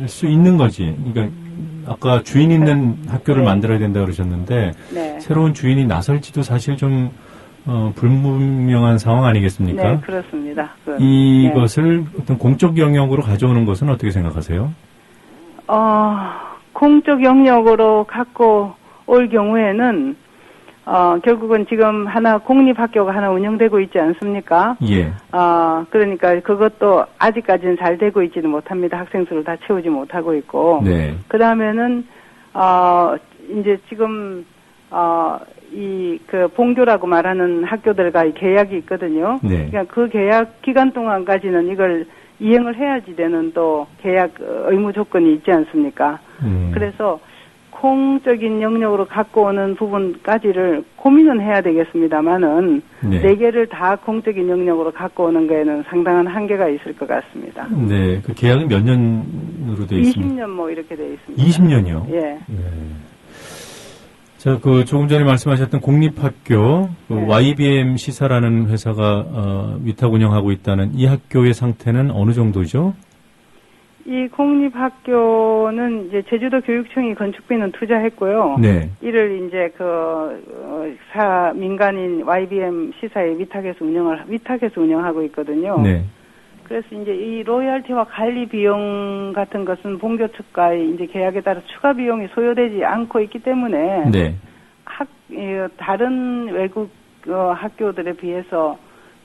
수 있는 거지. 그러니까 아까 주인 있는 학교를 네. 만들어야 된다 그러셨는데 네. 새로운 주인이 나설지도 사실 좀 불분명한 상황 아니겠습니까? 네, 그렇습니다. 이것을 어떤 공적 영역으로 가져오는 것은 어떻게 생각하세요? 공적 영역으로 갖고 올 경우에는 결국은 지금 공립학교가 하나 운영되고 있지 않습니까? 예. 그러니까 그것도 아직까지는 잘 되고 있지는 못합니다. 학생 수를 다 채우지 못하고 있고. 네. 그 다음에는 이제 지금 본교라고 말하는 학교들과 계약이 있거든요. 네. 그러니까 그 계약 기간 동안까지는 이걸 이행을 해야지 되는 또 계약 의무 조건이 있지 않습니까? 그래서 공적인 영역으로 갖고 오는 부분까지를 고민은 해야 되겠습니다만은 네. 4개를 다 공적인 영역으로 갖고 오는 거에는 상당한 한계가 있을 것 같습니다. 네. 그 계약은 몇 년으로 되어 있습니까? 20년 이렇게 되어 있습니다. 20년이요? 예. 네. 자, 조금 전에 말씀하셨던 공립학교, 네. YBM 시사라는 회사가, 위탁 운영하고 있다는 이 학교의 상태는 어느 정도죠? 이 공립학교는 이제 제주도 교육청이 건축비는 투자했고요. 네. 이를 이제 민간인 YBM 시사에 위탁해서 운영하고 있거든요. 네. 그래서 이제 이 로열티와 관리 비용 같은 것은 본교 측과의 이제 계약에 따라 추가 비용이 소요되지 않고 있기 때문에 네. 다른 외국 학교들에 비해서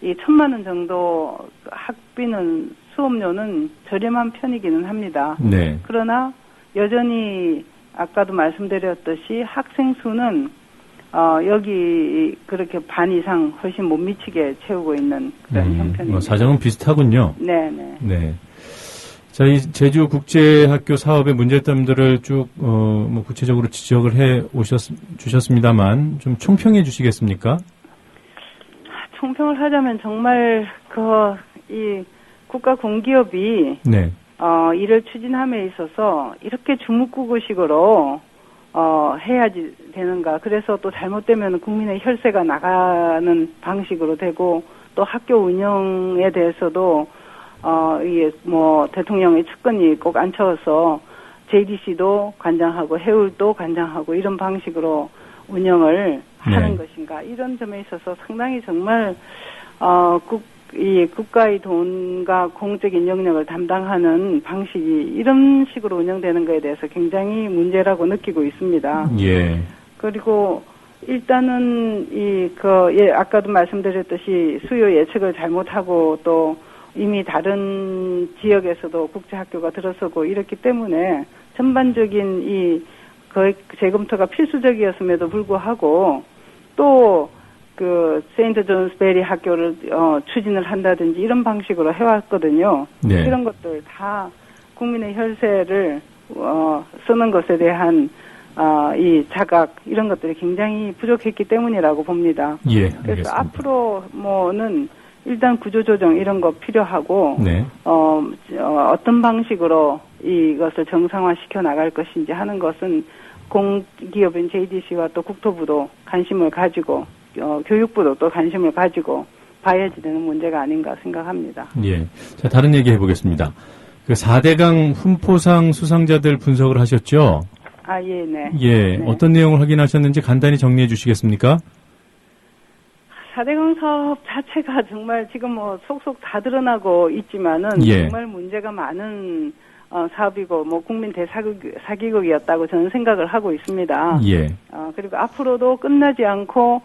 이 1,000만 원 정도 학비는 수업료는 저렴한 편이기는 합니다. 네. 그러나 여전히 아까도 말씀드렸듯이 학생 수는 여기 그렇게 반 이상 훨씬 못 미치게 채우고 있는 그런 형편입니다. 사정은 비슷하군요. 네네. 네. 자, 이 제주 국제학교 사업의 문제점들을 쭉 구체적으로 지적을 주셨습니다만 좀 총평해 주시겠습니까? 총평을 하자면 정말 이 국가 공기업이 네. 이를 추진함에 있어서 이렇게 주묵구구식으로 해야지 되는가. 그래서 또 잘못되면 국민의 혈세가 나가는 방식으로 되고 또 학교 운영에 대해서도 이게 대통령의 측근이 꼭 앉혀서 JDC도 관장하고 해울도 관장하고 이런 방식으로 운영을 하는 것인가. 이런 점에 있어서 상당히 정말 이 국가의 돈과 공적인 영역을 담당하는 방식이 이런 식으로 운영되는 것에 대해서 굉장히 문제라고 느끼고 있습니다. 예. 그리고 일단은 아까도 말씀드렸듯이 수요 예측을 잘못하고 또 이미 다른 지역에서도 국제학교가 들어서고 이렇기 때문에 전반적인 이 재검토가 필수적이었음에도 불구하고 또 세인트 존스베리 학교를 추진을 한다든지 이런 방식으로 해왔거든요. 네. 이런 것들 다 국민의 혈세를 쓰는 것에 대한 이 자각 이런 것들이 굉장히 부족했기 때문이라고 봅니다. 예, 그래서 알겠습니다. 앞으로는 일단 구조조정 이런 거 필요하고 네. 어떤 방식으로 이것을 정상화시켜 나갈 것인지 하는 것은 공기업인 JDC와 또 국토부도 관심을 가지고 교육부도 또 관심을 가지고 봐야지 되는 문제가 아닌가 생각합니다. 예. 자, 다른 얘기 해보겠습니다. 4대강 훈포상 수상자들 분석을 하셨죠? 예, 네. 예. 네. 어떤 내용을 확인하셨는지 간단히 정리해 주시겠습니까? 4대강 사업 자체가 정말 지금 속속 다 드러나고 있지만은 예. 정말 문제가 많은 사업이고 국민 대사기극이었다고 저는 생각을 하고 있습니다. 예. 그리고 앞으로도 끝나지 않고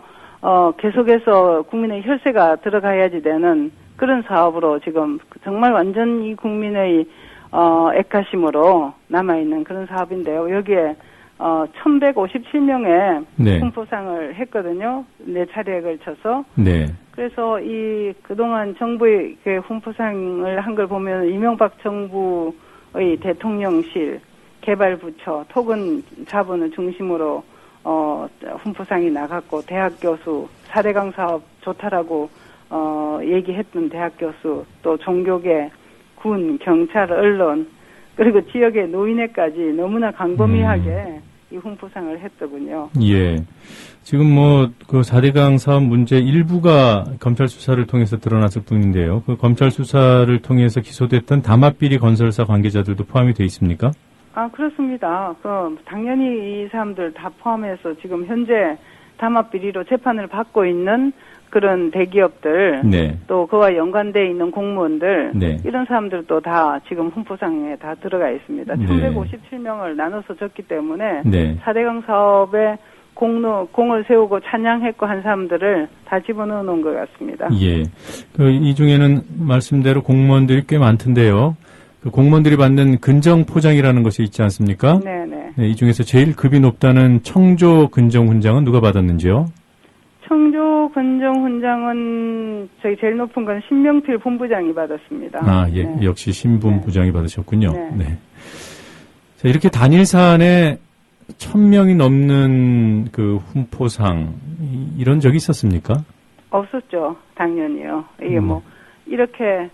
계속해서 국민의 혈세가 들어가야지 되는 그런 사업으로 지금 정말 완전 이 국민의 애가심으로 남아있는 그런 사업인데요. 여기에 1157명의 네. 훈포상을 했거든요. 4차례에 걸쳐서. 네. 그래서 그동안 정부의 훈포상을 한 걸 보면 이명박 정부의 대통령실, 개발부처, 토건 자본을 중심으로 훈포상이 나갔고 대학 교수, 4대강 사업 좋다라고 얘기했던 대학 교수, 또 종교계, 군, 경찰, 언론, 그리고 지역의 노인회까지 너무나 광범위하게 이 훈포상을 했더군요. 예. 지금 4대강 사업 문제 일부가 검찰 수사를 통해서 드러났을 뿐인데요. 그 검찰 수사를 통해서 기소됐던 다맛비리 건설사 관계자들도 포함이 돼 있습니까? 그렇습니다. 당연히 이 사람들 다 포함해서 지금 현재 다맛비리로 재판을 받고 있는 그런 대기업들, 네. 또 그와 연관되어 있는 공무원들, 네. 이런 사람들도 다 지금 훈포상에 다 들어가 있습니다. 네. 1157명을 나눠서 줬기 때문에 네. 4대강 사업에 공을 세우고 찬양했고 한 사람들을 다 집어넣어 놓은 것 같습니다. 예. 이 중에는 말씀대로 공무원들이 꽤 많던데요. 그 공무원들이 받는 근정포장이라는 것이 있지 않습니까? 네네. 네, 이 중에서 제일 급이 높다는 청조 근정훈장은 누가 받았는지요? 청조 근정훈장은 저희 제일 높은 건 신명필 본부장이 받았습니다. 예. 네. 역시 신본부장이 받으셨군요. 네. 네. 자, 이렇게 단일 사안에 1000명이 넘는 그 훈포상 이런 적이 있었습니까? 없었죠. 당연히요. 이게 이렇게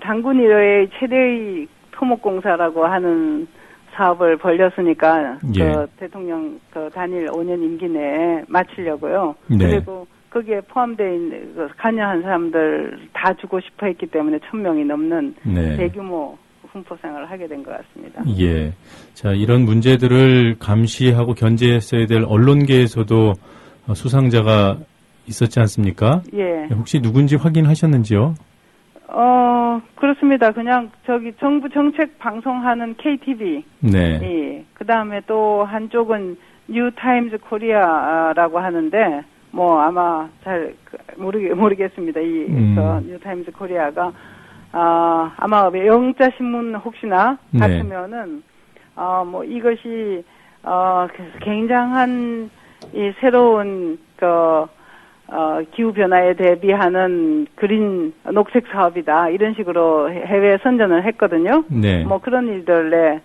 단군 이래의 최대의 토목공사라고 하는 사업을 벌렸으니까 예. 대통령 단일 5년 임기 내에 마치려고요. 네. 그리고 거기에 포함되어 있는 관여한 사람들 다 주고 싶어 했기 때문에 1000명이 넘는 네. 대규모 분포 생활을 하게 된 것 같습니다. 예. 자, 이런 문제들을 감시하고 견제했어야 될 언론계에서도 수상자가 있었지 않습니까? 예. 혹시 누군지 확인하셨는지요? 그렇습니다. 그냥 정부 정책 방송하는 KTV. 네. 예. 그 다음에 또 한쪽은 뉴타임즈 코리아라고 하는데, 아마 잘 모르겠습니다. 뉴타임즈 코리아가, 아마 영자 신문 혹시나 같으면은, 이것이, 굉장한 이 새로운, 기후변화에 대비하는 녹색 사업이다. 이런 식으로 해외 선전을 했거든요. 네. 그런 일들을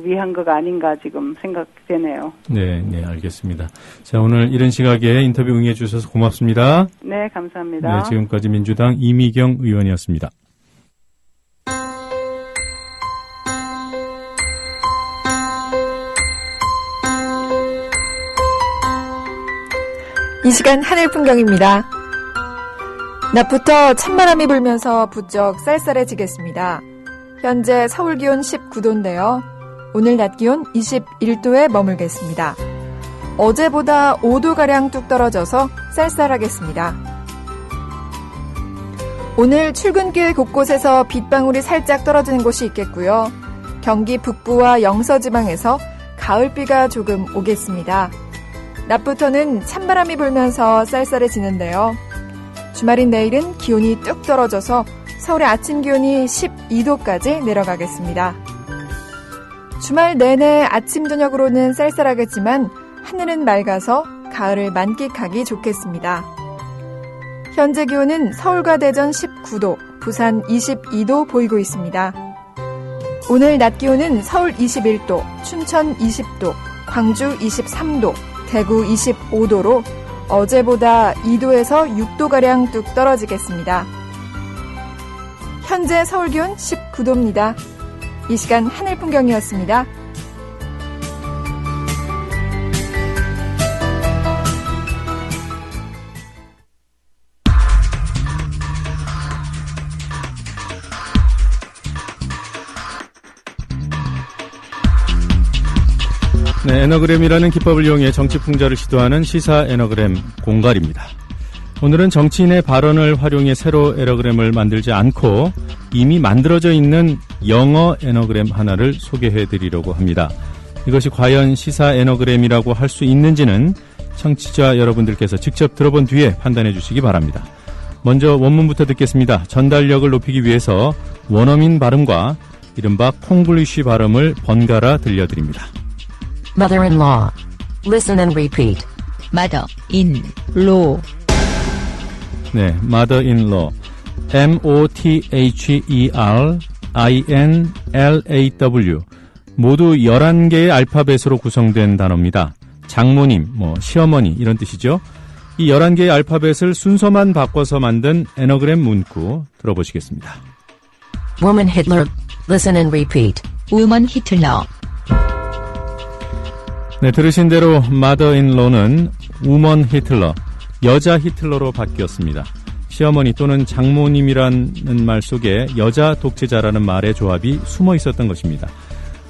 위한 거가 아닌가 지금 생각되네요. 네, 알겠습니다. 자, 오늘 이런 시각에 인터뷰 응해 주셔서 고맙습니다. 네, 감사합니다. 네, 지금까지 민주당 이미경 의원이었습니다. 이 시간 하늘 풍경입니다. 낮부터 찬바람이 불면서 부쩍 쌀쌀해지겠습니다. 현재 서울 기온 19도인데요. 오늘 낮 기온 21도에 머물겠습니다. 어제보다 5도가량 뚝 떨어져서 쌀쌀하겠습니다. 오늘 출근길 곳곳에서 빗방울이 살짝 떨어지는 곳이 있겠고요. 경기 북부와 영서지방에서 가을비가 조금 오겠습니다. 낮부터는 찬바람이 불면서 쌀쌀해지는데요. 주말인 내일은 기온이 뚝 떨어져서 서울의 아침 기온이 12도까지 내려가겠습니다. 주말 내내 아침 저녁으로는 쌀쌀하겠지만 하늘은 맑아서 가을을 만끽하기 좋겠습니다. 현재 기온은 서울과 대전 19도, 부산 22도 보이고 있습니다. 오늘 낮 기온은 서울 21도, 춘천 20도, 광주 23도, 대구 25도로 어제보다 2도에서 6도가량 뚝 떨어지겠습니다. 현재 서울 기온 19도입니다. 이 시간 하늘 풍경이었습니다. 네, 에너그램이라는 기법을 이용해 정치 풍자를 시도하는 시사 에너그램 공갈입니다. 오늘은 정치인의 발언을 활용해 새로 에너그램을 만들지 않고 이미 만들어져 있는 영어 에너그램 하나를 소개해드리려고 합니다. 이것이 과연 시사 에너그램이라고 할 수 있는지는 청취자 여러분들께서 직접 들어본 뒤에 판단해 주시기 바랍니다. 먼저 원문부터 듣겠습니다. 전달력을 높이기 위해서 원어민 발음과 이른바 콩글리쉬 발음을 번갈아 들려드립니다. Mother-in-law. Listen and repeat. Mother-in-law. 네, mother-in-law. M-O-T-H-E-R-I-N-L-A-W. 모두 11개의 알파벳으로 구성된 단어입니다. 장모님, 시어머니 이런 뜻이죠. 이 11개의 알파벳을 순서만 바꿔서 만든 에너그램 문구 들어보시겠습니다. Woman Hitler. Listen and repeat. Woman Hitler. 네, 들으신 대로 mother-in-law는 woman Hitler, 여자 히틀러로 바뀌었습니다. 시어머니 또는 장모님이라는 말 속에 여자 독재자라는 말의 조합이 숨어 있었던 것입니다.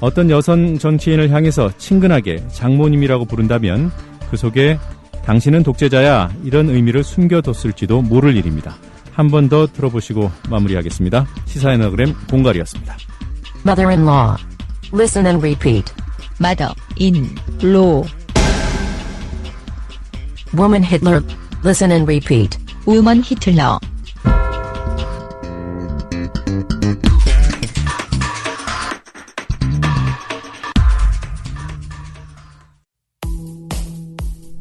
어떤 여성 정치인을 향해서 친근하게 장모님이라고 부른다면 그 속에 당신은 독재자야 이런 의미를 숨겨뒀을지도 모를 일입니다. 한 번 더 들어보시고 마무리하겠습니다. 시사 에너그램 공갈이었습니다. Mother-in-law. Listen and repeat. Mother-in-law. Woman Hitler. Listen and repeat. Woman Hitler.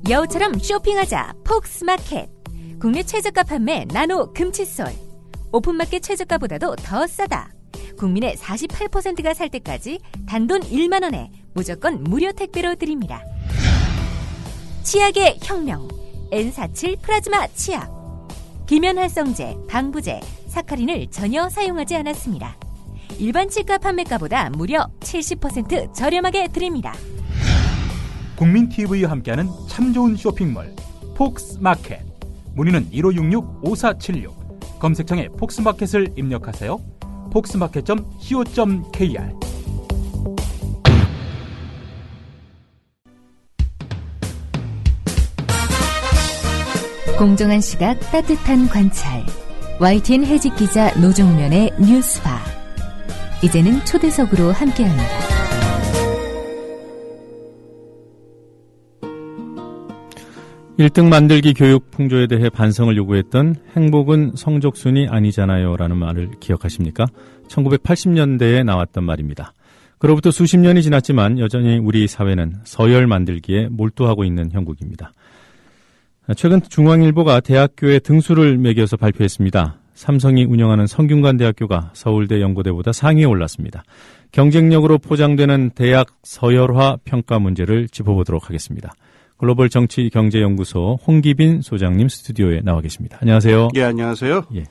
여우처럼 쇼핑하자 폭스마켓. 국내 최저가 판매 나노 금칫솔. 오픈마켓 최저가보다도 더 싸다. 국민의 48%가 살 때까지 단돈 1만 원에 무조건 무료 택배로 드립니다. 치약의 혁명. N47 플라즈마 치약. 기면활성제, 방부제, 사카린을 전혀 사용하지 않았습니다. 일반 치과 판매가보다 무려 70% 저렴하게 드립니다. 국민TV와 함께하는 참 좋은 쇼핑몰 폭스마켓. 문의는 1566-5476. 검색창에 폭스마켓을 입력하세요. 폭스마켓.co.kr. 공정한 시각, 따뜻한 관찰. YTN 해직 기자 노종면의 뉴스바. 이제는 초대석으로 함께합니다. (1등) 만들기 교육 풍조에 대해 반성을 요구했던 행복은 성적순이 아니잖아요 라는 말을 기억하십니까? 1980년대에 나왔던 말입니다. 그로부터 수십 년이 지났지만 여전히 우리 사회는 서열 만들기에 몰두하고 있는 형국입니다. 최근 중앙일보가 대학교의 등수를 매겨서 발표했습니다. 삼성이 운영하는 성균관대학교가 서울대 연고대보다 상위에 올랐습니다. 경쟁력으로 포장되는 대학 서열화 평가 문제를 짚어보도록 하겠습니다. 글로벌 정치경제연구소 홍기빈 소장님 스튜디오에 나와 계십니다. 안녕하세요. 예, 안녕하세요. 예.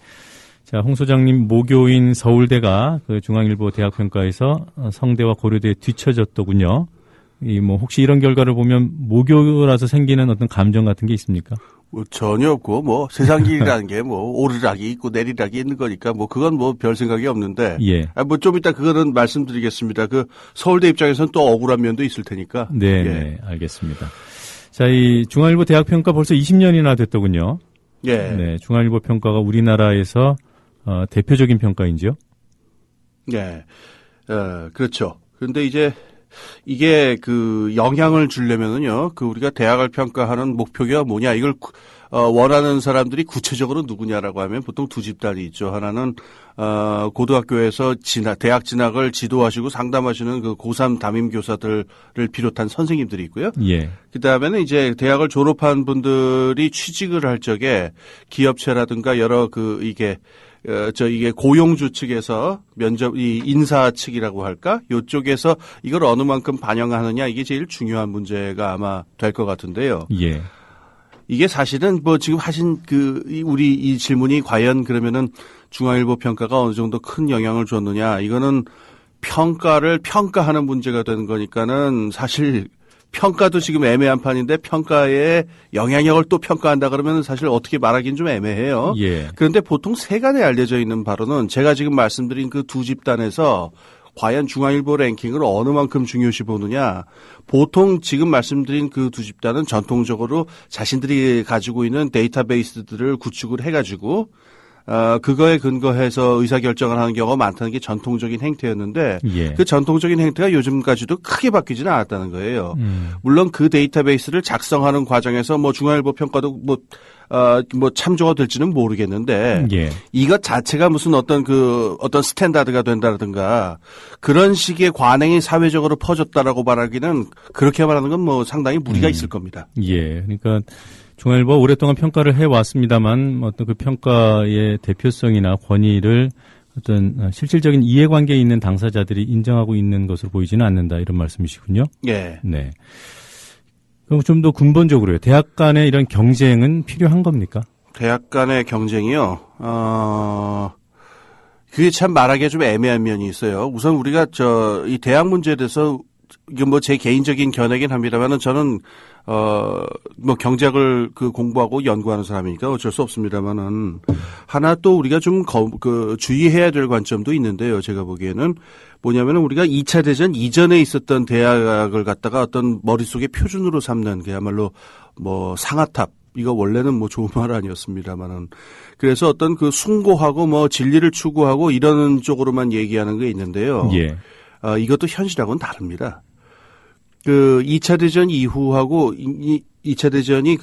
자, 홍 소장님, 모교인 서울대가 그 중앙일보 대학평가에서 성대와 고려대에 뒤처졌더군요. 혹시 이런 결과를 보면 모교라서 생기는 어떤 감정 같은 게 있습니까? 전혀 없고, 세상 길이라는 게 오르락이 있고 내리락이 있는 거니까, 그건 별 생각이 없는데. 예. 좀 이따 그거는 말씀드리겠습니다. 서울대 입장에서는 또 억울한 면도 있을 테니까. 네, 예. 네, 알겠습니다. 자, 이 중앙일보 대학평가 벌써 20년이나 됐더군요. 예. 네, 중앙일보 평가가 우리나라에서, 대표적인 평가인지요? 예. 그렇죠. 그런데 이게 영향을 주려면은요, 우리가 대학을 평가하는 목표가 뭐냐, 이걸, 원하는 사람들이 구체적으로 누구냐라고 하면 보통 두 집단이 있죠. 하나는, 고등학교에서 대학 진학을 지도하시고 상담하시는 고3 담임교사들을 비롯한 선생님들이 있고요. 예. 그 다음에는 이제 대학을 졸업한 분들이 취직을 할 적에 기업체라든가 여러 이게 고용주 측에서 인사 측이라고 할까? 요쪽에서 이걸 어느 만큼 반영하느냐, 이게 제일 중요한 문제가 아마 될 것 같은데요. 예. 이게 사실은 지금 하신 우리 이 질문이 과연 그러면은 중앙일보 평가가 어느 정도 큰 영향을 줬느냐, 이거는 평가를 평가하는 문제가 되는 거니까는 사실 평가도 지금 애매한 판인데 평가의 영향력을 또 평가한다 그러면 사실 어떻게 말하기는 좀 애매해요. 예. 그런데 보통 세간에 알려져 있는 바로는 제가 지금 말씀드린 두 집단에서 과연 중앙일보 랭킹을 어느 만큼 중요시 보느냐. 보통 지금 말씀드린 두 집단은 전통적으로 자신들이 가지고 있는 데이터베이스들을 구축을 해가지고 그거에 근거해서 의사결정을 하는 경우가 많다는 게 전통적인 행태였는데 예. 그 전통적인 행태가 요즘까지도 크게 바뀌지는 않았다는 거예요. 물론 그 데이터베이스를 작성하는 과정에서 중앙일보 평가도 참조가 될지는 모르겠는데 예. 이것 자체가 무슨 어떤 스탠다드가 된다든가 그런 식의 관행이 사회적으로 퍼졌다라고 말하기는 그렇게 말하는 건 상당히 무리가 있을 겁니다. 예. 그러니까 중앙일보가 오랫동안 평가를 해왔습니다만 어떤 그 평가의 대표성이나 권위를 어떤 실질적인 이해관계에 있는 당사자들이 인정하고 있는 것으로 보이지는 않는다, 이런 말씀이시군요. 예. 네. 그럼 좀 더 근본적으로요. 대학 간의 이런 경쟁은 필요한 겁니까? 대학 간의 경쟁이요. 그게 참 말하기가 좀 애매한 면이 있어요. 우선 우리가 이 대학 문제에 대해서 이게 제 개인적인 견해긴 합니다만은 저는 경제학을 공부하고 연구하는 사람이니까 어쩔 수 없습니다만은 하나 또 우리가 좀 주의해야 될 관점도 있는데요. 제가 보기에는 뭐냐면은 우리가 2차 대전 이전에 있었던 대학을 갖다가 어떤 머릿속에 표준으로 삼는 그야말로 상아탑, 이거 원래는 좋은 말 아니었습니다만은 그래서 어떤 숭고하고 진리를 추구하고 이러는 쪽으로만 얘기하는 게 있는데요. 예. 이것도 현실하고는 다릅니다. 2차 대전 이후하고 2차 대전이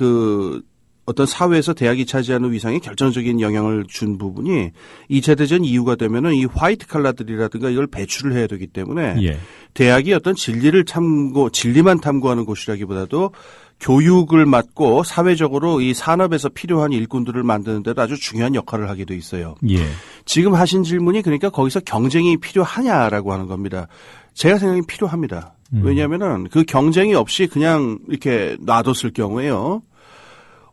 어떤 사회에서 대학이 차지하는 위상에 결정적인 영향을 준 부분이 2차 대전 이후가 되면은 이 화이트 칼라들이라든가 이걸 배출을 해야 되기 때문에 예. 대학이 어떤 진리만 탐구하는 곳이라기보다도 교육을 맡고 사회적으로 이 산업에서 필요한 일꾼들을 만드는 데도 아주 중요한 역할을 하게 돼 있어요. 예. 지금 하신 질문이 그러니까 거기서 경쟁이 필요하냐라고 하는 겁니다. 제가 생각엔 필요합니다. 왜냐하면은 그 경쟁이 없이 그냥 이렇게 놔뒀을 경우에요.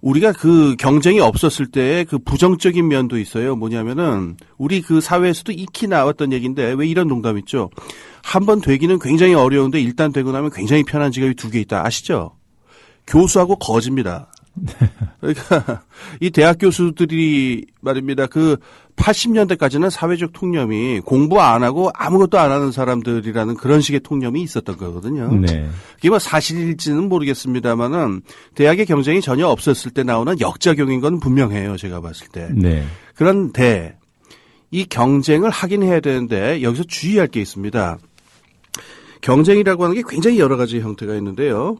우리가 경쟁이 없었을 때의 부정적인 면도 있어요. 뭐냐면은 우리 사회에서도 익히 나왔던 얘기인데 왜 이런 농담 있죠? 한 번 되기는 굉장히 어려운데 일단 되고 나면 굉장히 편한 직업이 두 개 있다. 아시죠? 교수하고 거지입니다. 그러니까 이 대학 교수들이 말입니다. 그 80년대까지는 사회적 통념이 공부 안 하고 아무것도 안 하는 사람들이라는 그런 식의 통념이 있었던 거거든요. 네. 그게 뭐 사실일지는 모르겠습니다만은 대학의 경쟁이 전혀 없었을 때 나오는 역작용인 건 분명해요. 제가 봤을 때. 네. 그런데 이 경쟁을 하긴 해야 되는데 여기서 주의할 게 있습니다. 경쟁이라고 하는 게 굉장히 여러 가지 형태가 있는데요.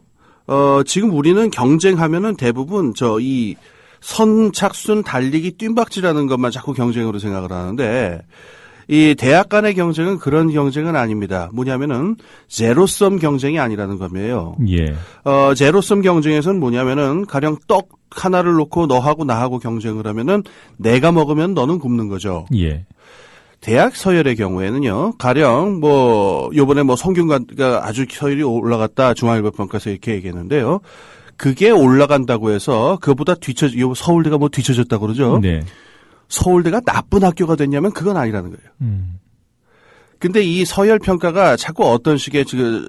지금 우리는 경쟁하면은 대부분 이 선착순 달리기 뜀박질하는 것만 자꾸 경쟁으로 생각을 하는데 이 대학 간의 경쟁은 그런 경쟁은 아닙니다. 뭐냐면은 제로섬 경쟁이 아니라는 겁니다. 예. 제로섬 경쟁에서는 뭐냐면은 가령 떡 하나를 놓고 너하고 나하고 경쟁을 하면은 내가 먹으면 너는 굶는 거죠. 예. 대학 서열의 경우에는요, 가령 요번에 성균관가 아주 서열이 올라갔다 중앙일보 평가에서 이렇게 얘기했는데요. 그게 올라간다고 해서 그보다 서울대가 뒤처졌다고 그러죠. 네. 서울대가 나쁜 학교가 됐냐면 그건 아니라는 거예요. 근데 이 서열 평가가 자꾸 어떤 식의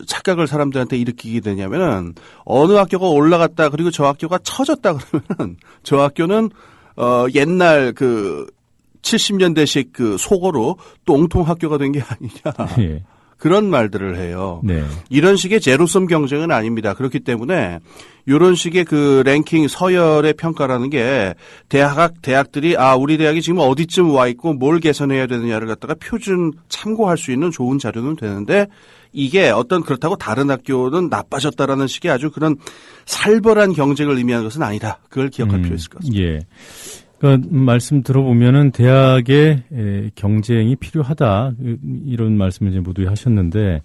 착각을 사람들한테 일으키게 되냐면은 어느 학교가 올라갔다 그리고 저 학교가 처졌다 그러면은 저 학교는 옛날 70년대식 속어로 똥통 학교가 된 게 아니냐. 예. 그런 말들을 해요. 네. 이런 식의 제로섬 경쟁은 아닙니다. 그렇기 때문에 이런 식의 랭킹 서열의 평가라는 게 대학들이 우리 대학이 지금 어디쯤 와 있고 뭘 개선해야 되느냐를 갖다가 표준 참고할 수 있는 좋은 자료는 되는데 이게 그렇다고 다른 학교는 나빠졌다라는 식의 아주 그런 살벌한 경쟁을 의미하는 것은 아니다. 그걸 기억할 필요 있을 것 같습니다. 예. 그러니까 말씀 들어보면은 대학의 경쟁이 필요하다 이런 말씀을 이제 모두 하셨는데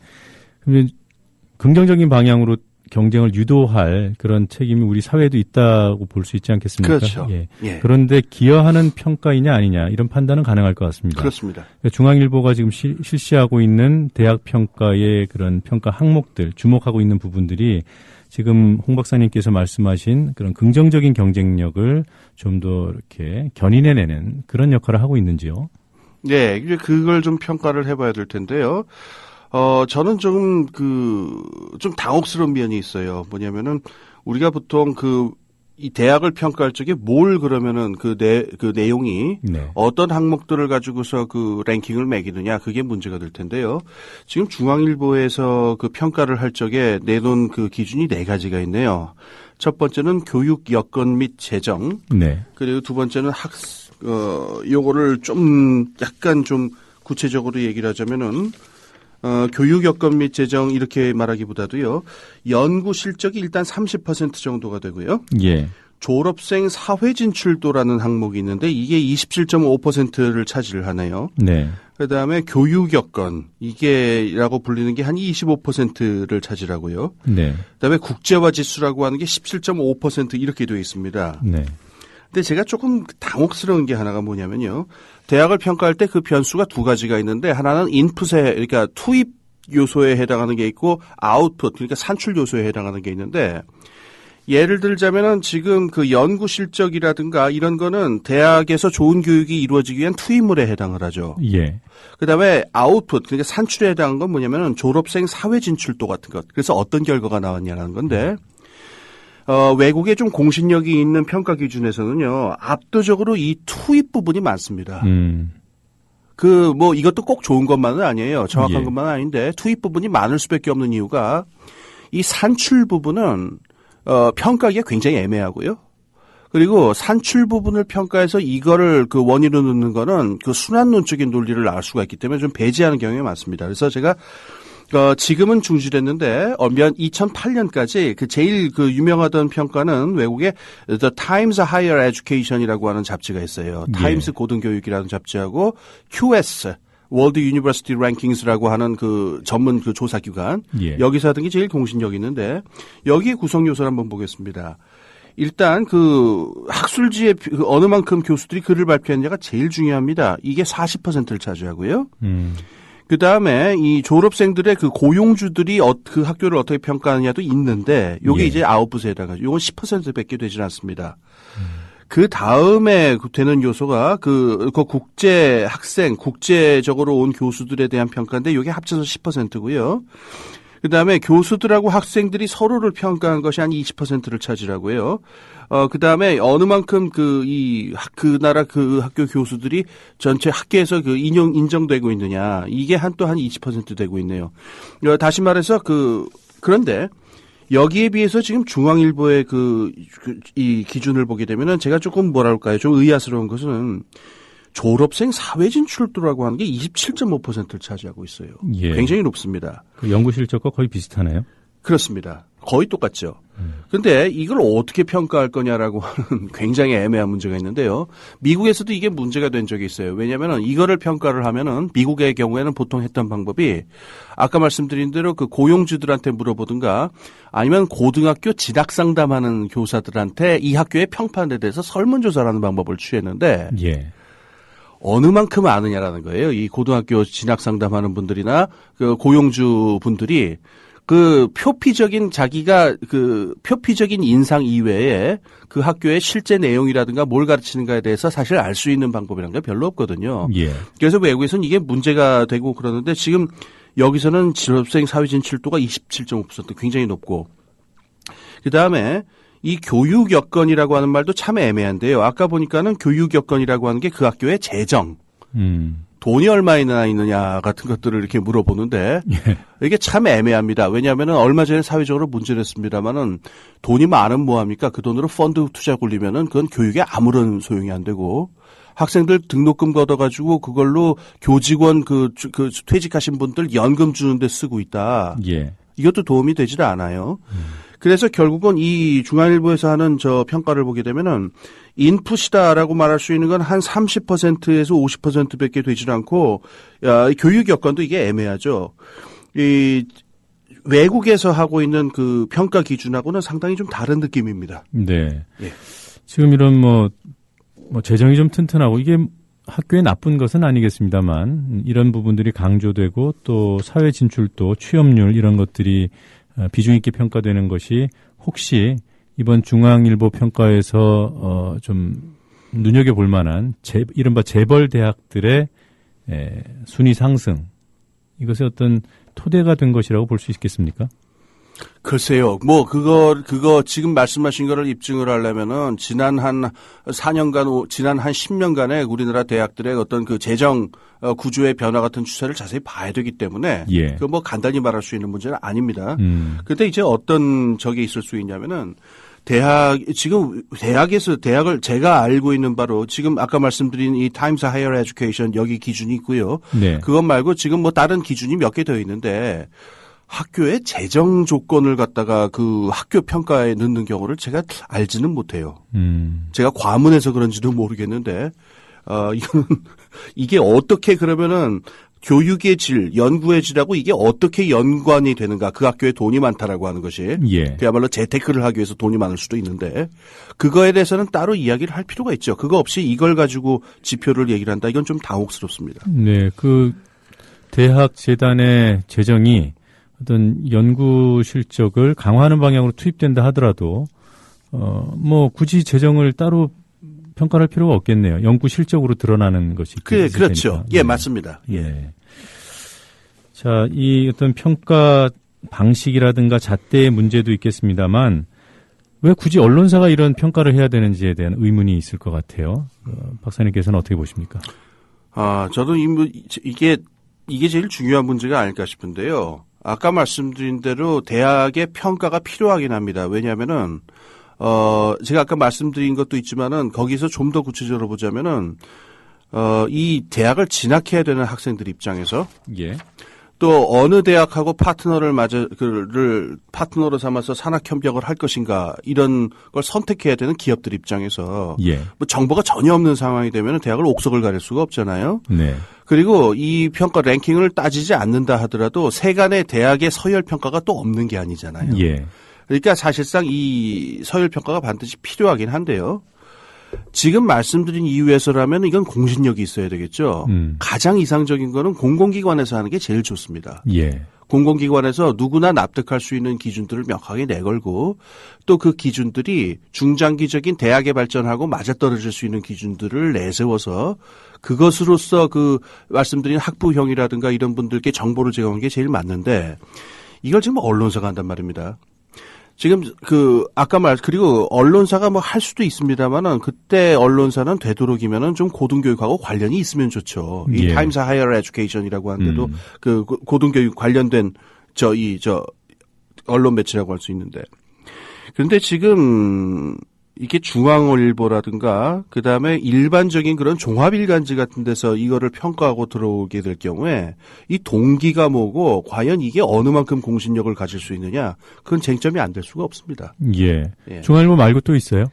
긍정적인 방향으로 경쟁을 유도할 그런 책임이 우리 사회에도 있다고 볼 수 있지 않겠습니까? 그렇죠. 예. 예. 그런데 기여하는 평가이냐 아니냐 이런 판단은 가능할 것 같습니다. 그렇습니다. 중앙일보가 지금 실시하고 있는 대학 평가의 그런 평가 항목들 주목하고 있는 부분들이 지금 홍 박사님께서 말씀하신 그런 긍정적인 경쟁력을 좀 더 이렇게 견인해내는 그런 역할을 하고 있는지요? 네, 이제 그걸 좀 평가를 해봐야 될 텐데요. 저는 좀 당혹스러운 면이 있어요. 뭐냐면은 우리가 보통 이 대학을 평가할 적에 뭘 그러면은 그 내용이 네. 어떤 항목들을 가지고서 랭킹을 매기느냐 그게 문제가 될 텐데요. 지금 중앙일보에서 평가를 할 적에 내놓은 기준이 4가지가 있네요. 첫 번째는 교육 여건 및 재정. 네. 그리고 두 번째는 요거를 좀 약간 좀 구체적으로 얘기를 하자면은 교육 여건 및 재정 이렇게 말하기보다도요. 연구 실적이 일단 30% 정도가 되고요. 예. 졸업생 사회 진출도라는 항목이 있는데 이게 27.5%를 차지를 하네요. 네. 그다음에 교육 여건 이게라고 불리는 게 한 25%를 차지하고요. 네. 그다음에 국제화 지수라고 하는 게 17.5% 이렇게 되어 있습니다. 네. 근데 제가 조금 당혹스러운 게 하나가 뭐냐면요. 대학을 평가할 때 그 변수가 2가지가 있는데 하나는 인풋에 그러니까 투입 요소에 해당하는 게 있고 아웃풋 그러니까 산출 요소에 해당하는 게 있는데 예를 들자면은 지금 연구 실적이라든가 이런 거는 대학에서 좋은 교육이 이루어지기 위한 투입물에 해당을 하죠. 예. 그다음에 아웃풋 그러니까 산출에 해당한 건 뭐냐면은 졸업생 사회 진출도 같은 것. 그래서 어떤 결과가 나왔냐라는 건데 외국에 좀 공신력이 있는 평가 기준에서는요, 압도적으로 이 투입 부분이 많습니다. 이것도 꼭 좋은 것만은 아니에요. 정확한 것만은 아닌데, 투입 부분이 많을 수밖에 없는 이유가, 이 산출 부분은, 평가하기가 굉장히 애매하고요. 그리고 산출 부분을 평가해서 이거를 원인으로 넣는 거는 순환론적인 논리를 알 수가 있기 때문에 좀 배제하는 경향이 많습니다. 그래서 제가 지금은 중지됐는데 2008년까지 제일 유명하던 평가는 외국의 The Times Higher Education이라고 하는 잡지가 있어요. 타임스 고등교육이라는 잡지하고 QS World University Rankings라고 하는 전문 조사기관 여기서 하던 게 제일 공신력이 있는데 여기에 구성 요소를 한번 보겠습니다. 일단 학술지에 어느 만큼 교수들이 글을 발표했냐가 제일 중요합니다. 이게 40%를 차지하고요. 그 다음에 이 졸업생들의 고용주들이 그 학교를 어떻게 평가하느냐도 있는데 요게 이제 아웃풋에 해당하죠. 요건 10%밖에 되질 않습니다. 그 다음에 되는 요소가 국제 학생, 국제적으로 온 교수들에 대한 평가인데 요게 합쳐서 10%고요. 그다음에 교수들하고 학생들이 서로를 평가한 것이 한 20%를 차지하고 해요. 그다음에 어느 만큼 그 나라 그 학교 교수들이 전체 학계에서 그 인정되고 있느냐. 이게 또 한 20% 되고 있네요. 다시 말해서 그런데 여기에 비해서 지금 중앙일보의 이 기준을 보게 되면은 제가 조금 뭐랄까요. 좀 의아스러운 것은 졸업생 사회 진출도라고 하는 게 27.5%를 차지하고 있어요. 예. 굉장히 높습니다. 그 연구 실적과 거의 비슷하네요. 그렇습니다. 거의 똑같죠. 그런데 이걸 어떻게 평가할 거냐라고 하는 굉장히 애매한 문제가 있는데요. 미국에서도 이게 문제가 된 적이 있어요. 왜냐하면 이거를 평가를 하면은 미국의 경우에는 보통 했던 방법이 아까 말씀드린 대로 그 고용주들한테 물어보든가 아니면 고등학교 진학 상담하는 교사들한테 이 학교의 평판에 대해서 설문조사라는 방법을 취했는데 예. 어느 만큼 아느냐라는 거예요. 이 고등학교 진학 상담하는 분들이나 그 고용주 분들이 그 표피적인 인상 이외에 그 학교의 실제 내용이라든가 뭘 가르치는가에 대해서 사실 알 수 있는 방법이라는 게 별로 없거든요. 예. 그래서 외국에서는 이게 문제가 되고 그러는데 지금 여기서는 졸업생 사회 진출도가 27.5% 굉장히 높고 그다음에 이 교육 여건이라고 하는 말도 참 애매한데요. 아까 보니까는 교육 여건이라고 하는 게 그 학교의 재정, 돈이 얼마나 있느냐 같은 것들을 이렇게 물어보는데 예. 이게 참 애매합니다. 왜냐하면은 얼마 전에 사회적으로 문제를 했습니다만은 돈이 많으면 뭐합니까? 그 돈으로 펀드 투자 굴리면은 그건 교육에 아무런 소용이 안 되고 학생들 등록금 걷어가지고 그걸로 교직원 퇴직하신 분들 연금 주는데 쓰고 있다. 예. 이것도 도움이 되질 않아요. 그래서 결국은 이 중앙일보에서 하는 평가를 보게 되면은 인풋이다라고 말할 수 있는 건 한 30%에서 50%밖에 되질 않고 교육 여건도 이게 애매하죠. 이 외국에서 하고 있는 그 평가 기준하고는 상당히 좀 다른 느낌입니다. 네. 예. 지금 이런 뭐 재정이 좀 튼튼하고 이게 학교에 나쁜 것은 아니겠습니다만 이런 부분들이 강조되고 또 사회 진출도 취업률 이런 것들이 비중 있게 평가되는 것이 혹시 이번 중앙일보 평가에서 좀 눈여겨볼 만한 이른바 재벌 대학들의 순위 상승 이것의 어떤 토대가 된 것이라고 볼 수 있겠습니까? 글쎄요. 그거 지금 말씀하신 거를 입증을 하려면은 지난 한 4년간, 지난 한 10년간의 우리나라 대학들의 어떤 그 재정 구조의 변화 같은 추세를 자세히 봐야 되기 때문에. 예. 그거 간단히 말할 수 있는 문제는 아닙니다. 근데 이제 어떤 적이 있을 수 있냐면은 대학을 제가 알고 있는 바로 지금 아까 말씀드린 이 타임스 하이어 에듀케이션 여기 기준이 있고요. 네. 그것 말고 지금 다른 기준이 몇 개 더 있는데 학교의 재정 조건을 갖다가 그 학교 평가에 넣는 경우를 제가 알지는 못해요. 제가 과문해서 그런지도 모르겠는데, 이게 어떻게 그러면은 교육의 질, 연구의 질하고 이게 어떻게 연관이 되는가. 그 학교에 돈이 많다라고 하는 것이. 예. 그야말로 재테크를 하기 위해서 돈이 많을 수도 있는데, 그거에 대해서는 따로 이야기를 할 필요가 있죠. 그거 없이 이걸 가지고 지표를 얘기를 한다. 이건 좀 당혹스럽습니다. 네. 대학 재단의 재정이 어떤 연구 실적을 강화하는 방향으로 투입된다 하더라도 굳이 재정을 따로 평가할 필요가 없겠네요. 연구 실적으로 드러나는 것이 그렇죠. 예, 네. 맞습니다. 예. 자, 이 어떤 평가 방식이라든가 잣대의 문제도 있겠습니다만 왜 굳이 언론사가 이런 평가를 해야 되는지에 대한 의문이 있을 것 같아요. 박사님께서는 어떻게 보십니까? 저도 이게 제일 중요한 문제가 아닐까 싶은데요. 아까 말씀드린 대로 대학의 평가가 필요하긴 합니다. 왜냐하면은 제가 아까 말씀드린 것도 있지만은 거기서 좀 더 구체적으로 보자면은 이 대학을 진학해야 되는 학생들 입장에서 예. 또 어느 대학하고 파트너로 삼아서 산학 협력을 할 것인가 이런 걸 선택해야 되는 기업들 입장에서 예. 정보가 전혀 없는 상황이 되면 대학을 옥석을 가릴 수가 없잖아요. 네. 그리고 이 평가 랭킹을 따지지 않는다 하더라도 세간의 대학의 서열 평가가 또 없는 게 아니잖아요. 예. 그러니까 사실상 이 서열 평가가 반드시 필요하긴 한데요. 지금 말씀드린 이유에서라면 이건 공신력이 있어야 되겠죠. 가장 이상적인 거는 공공기관에서 하는 게 제일 좋습니다. 예. 공공기관에서 누구나 납득할 수 있는 기준들을 명확하게 내걸고 또 그 기준들이 중장기적인 대학의 발전하고 맞아떨어질 수 있는 기준들을 내세워서 그것으로서 말씀드린 학부형이라든가 이런 분들께 정보를 제공하는 게 제일 맞는데 이걸 지금 언론사가 한단 말입니다. 지금 그리고 언론사가 뭐 할 수도 있습니다만은 그때 언론사는 되도록이면은 좀 고등교육하고 관련이 있으면 좋죠. 이 타임스 하이어 에듀케이션이라고 하는데도 그 고등교육 관련된 언론 매체라고 할 수 있는데. 그런데 지금 이게 중앙일보라든가 그다음에 일반적인 그런 종합일간지 같은 데서 이거를 평가하고 들어오게 될 경우에 이 동기가 뭐고 과연 이게 어느 만큼 공신력을 가질 수 있느냐 그건 쟁점이 안 될 수가 없습니다. 예. 중앙일보 말고 또 있어요?